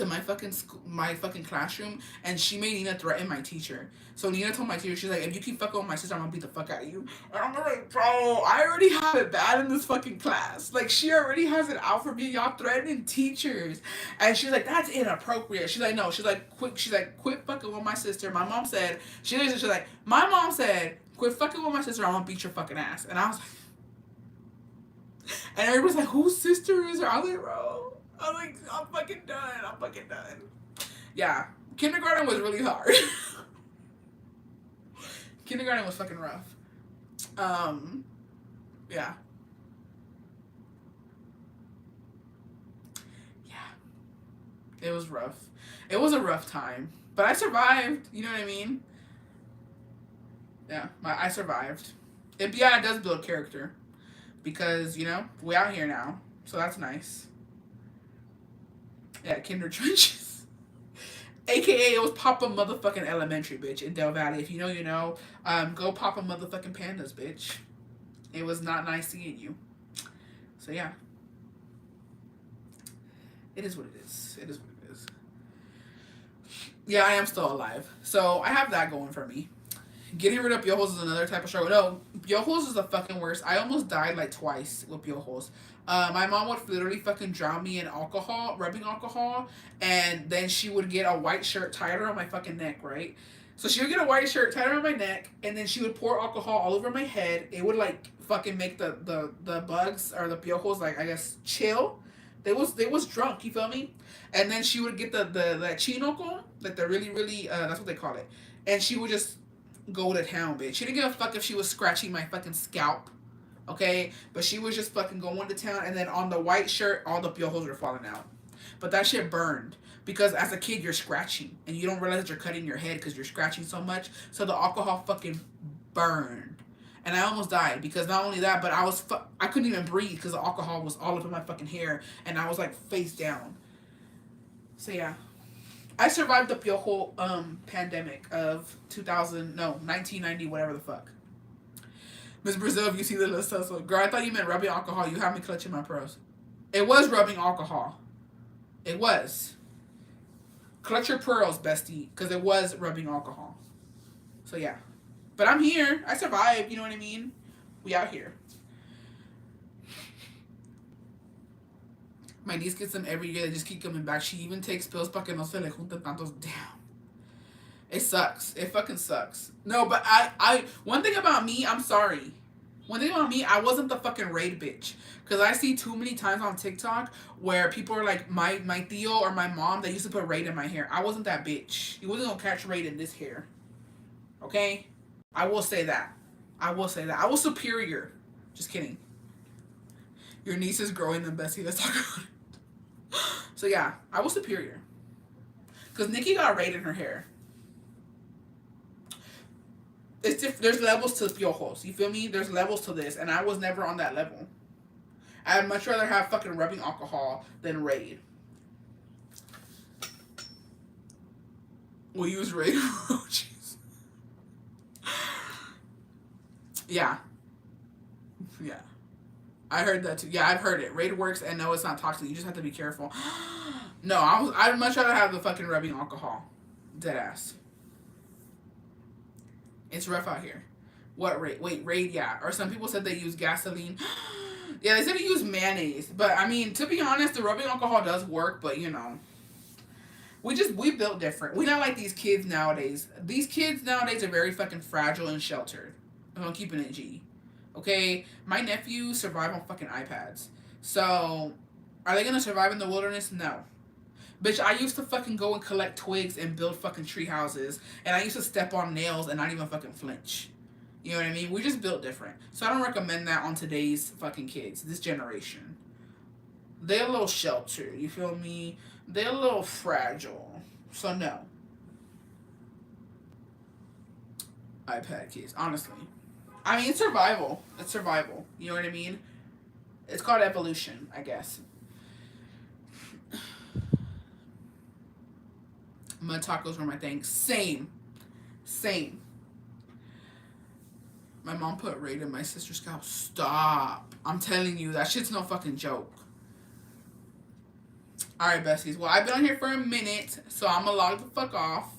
my fucking classroom, and she made Nina threaten my teacher. So Nina told my teacher, she's like, if you keep fucking with my sister, I'm gonna beat the fuck out of you. And I'm like, bro, I already have it bad in this fucking class. Like, she already has it out for me. Y'all threatening teachers. And she's like, that's inappropriate. She's like, no. She's like, quit fucking with my sister. My mom said, she's like, my mom said, quit fucking with my sister, I'm gonna beat your fucking ass. And I was like, and everybody's like, whose sister is her? I was like, bro. I'm like, I'm fucking done. Yeah. Kindergarten was really hard. Kindergarten was fucking rough. Yeah. Yeah. It was rough. It was a rough time. But I survived. You know what I mean? Yeah. I survived. It does build character. Because, you know, we out here now. So that's nice. Yeah, kinder trenches. AKA, it was Papa motherfucking Elementary, bitch, in Del Valley. If you know, you know. Go Papa motherfucking Pandas, bitch. It was not nice seeing you. So, yeah. It is what it is. It is what it is. Yeah, I am still alive. So, I have that going for me. Getting rid of piojos is another type of struggle. No, piojos is the fucking worst. I almost died like twice with piojos. My mom would literally fucking drown me in alcohol, rubbing alcohol, and then she would get a white shirt tied around my fucking neck, right? So she would get a white shirt tied around my neck, and then she would pour alcohol all over my head. It would like fucking make the bugs or the piojos, like, I guess, chill. They was drunk, you feel me? And then she would get the chinoco, like the really, really, that's what they call it. And she would just go to town, bitch. She didn't give a fuck if she was scratching my fucking scalp, okay? But she was just fucking going to town, and then on the white shirt, all the piojos were falling out. But that shit burned, because as a kid, you're scratching, and you don't realize that you're cutting your head because you're scratching so much, so the alcohol fucking burned. And I almost died, because not only that, but I couldn't even breathe, because the alcohol was all up in my fucking hair, and I was like face down. So yeah. I survived the piojo pandemic of 1990, whatever the fuck. Miss Brazil, if you see the list, so girl, I thought you meant rubbing alcohol. You have me clutching my pearls. It was rubbing alcohol. It was. Clutch your pearls, bestie, because it was rubbing alcohol. So yeah. But I'm here. I survived, you know what I mean? We out here. My niece gets them every year. They just keep coming back. She even takes pills para que no se le junten tantos. Damn. It sucks. It fucking sucks. No, but one thing about me, I'm sorry. One thing about me, I wasn't the fucking raid bitch. Because I see too many times on TikTok where people are like, my Theo or my mom, they used to put raid in my hair. I wasn't that bitch. You wasn't going to catch raid in this hair. Okay? I will say that. I will say that. I was superior. Just kidding. Your niece is growing them, Bessie. Let's talk about it. So yeah, I was superior. Because Nikki got raid in her hair. There's levels to piojos. You feel me? There's levels to this, and I was never on that level. I'd much rather have fucking rubbing alcohol than raid. We'll use raid emojis. Yeah. Yeah. I heard that too. Yeah, I've heard it. Raid works, and no, it's not toxic. You just have to be careful. No, I'd much rather have the fucking rubbing alcohol. Deadass. It's rough out here. What raid? Wait, raid, yeah. Or some people said they use gasoline. Yeah, they said they use mayonnaise. But, I mean, to be honest, the rubbing alcohol does work, but, you know. We built different. We're not like these kids nowadays. These kids nowadays are very fucking fragile and sheltered. I'm keeping it G. Okay? My nephews survive on fucking iPads. So, are they gonna survive in the wilderness? No. Bitch, I used to fucking go and collect twigs and build fucking tree houses. And I used to step on nails and not even fucking flinch. You know what I mean? We just built different. So I don't recommend that on today's fucking kids. This generation. They're a little sheltered. You feel me? They're a little fragile. So no. iPad kids. Honestly. I mean, it's survival. It's survival. You know what I mean? It's called evolution, I guess. Mud tacos were my thing. Same. My mom put raid in my sister's scalp. Stop. I'm telling you, that shit's no fucking joke. Alright, besties. Well, I've been on here for a minute, so I'm gonna log the fuck off.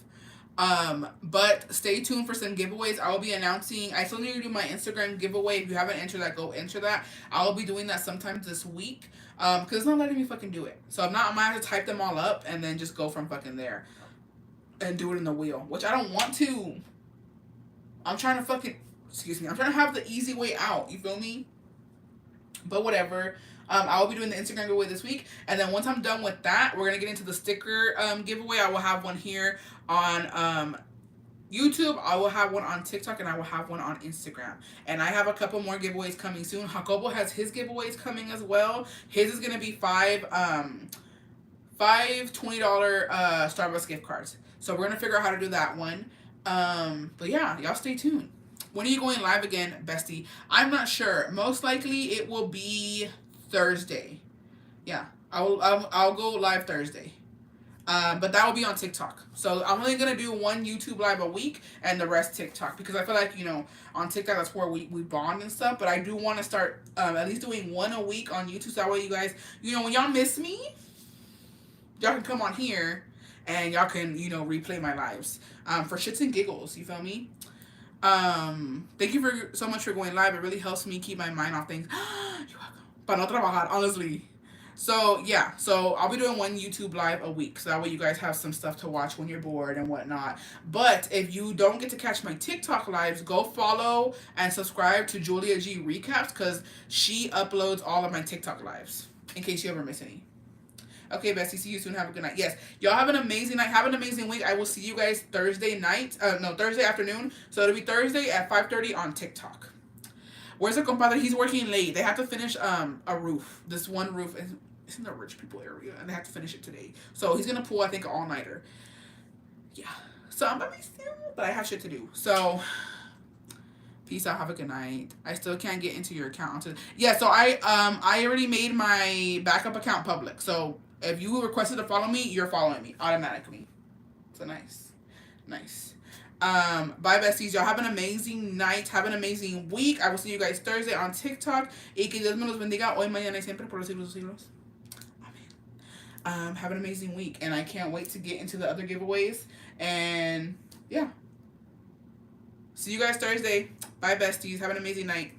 But stay tuned for some giveaways. I will be announcing, I still need to do my Instagram giveaway. If you haven't entered that, go enter that. I'll be doing that sometime this week. Because it's not letting me fucking do it. So if not, I might have to type them all up and then just go from fucking there. And do it in the wheel. Which I don't want to. I'm trying to fucking, I'm trying to have the easy way out. You feel me? But whatever. I will be doing the Instagram giveaway this week. And then once I'm done with that, we're going to get into the sticker giveaway. I will have one here on YouTube. I will have one on TikTok. And I will have one on Instagram. And I have a couple more giveaways coming soon. Jacobo has his giveaways coming as well. His is going to be five $20 Starbucks gift cards. So we're going to figure out how to do that one. But yeah, y'all stay tuned. When are you going live again, bestie? I'm not sure. Most likely it will be Thursday. Yeah, I'll go live Thursday. But that will be on TikTok. So I'm only going to do one YouTube live a week and the rest TikTok. Because I feel like, you know, on TikTok that's where we bond and stuff. But I do want to start at least doing one a week on YouTube. So that way you guys, you know, when y'all miss me, y'all can come on here. And y'all can, you know, replay my lives. For shits and giggles, you feel me? Thank you so much for going live. It really helps me keep my mind off things. You're welcome. Para no trabajar, honestly. So, yeah. So, I'll be doing one YouTube live a week. So, that way you guys have some stuff to watch when you're bored and whatnot. But, if you don't get to catch my TikTok lives, go follow and subscribe to Julia G Recaps. Because she uploads all of my TikTok lives. In case you ever miss any. Okay, bestie, see you soon. Have a good night. Yes, y'all have an amazing night. Have an amazing week. I will see you guys Thursday afternoon. So it'll be Thursday at 5:30 on TikTok. Where's the compadre? He's working late. They have to finish a roof. This one roof is in the rich people area, and they have to finish it today. So he's gonna pull, I think, an all-nighter. Yeah. So I'm gonna be still, but I have shit to do. So peace out. Have a good night. I still can't get into your account. Yeah. So I already made my backup account public. So if you requested to follow me, you're following me automatically. So nice. Bye, besties. Y'all have an amazing night. Have an amazing week. I will see you guys Thursday on TikTok. Y que Dios me los bendiga hoy, mañana y siempre por los siglos de los siglos. Amen. Have an amazing week. And I can't wait to get into the other giveaways. And yeah. See you guys Thursday. Bye, besties. Have an amazing night.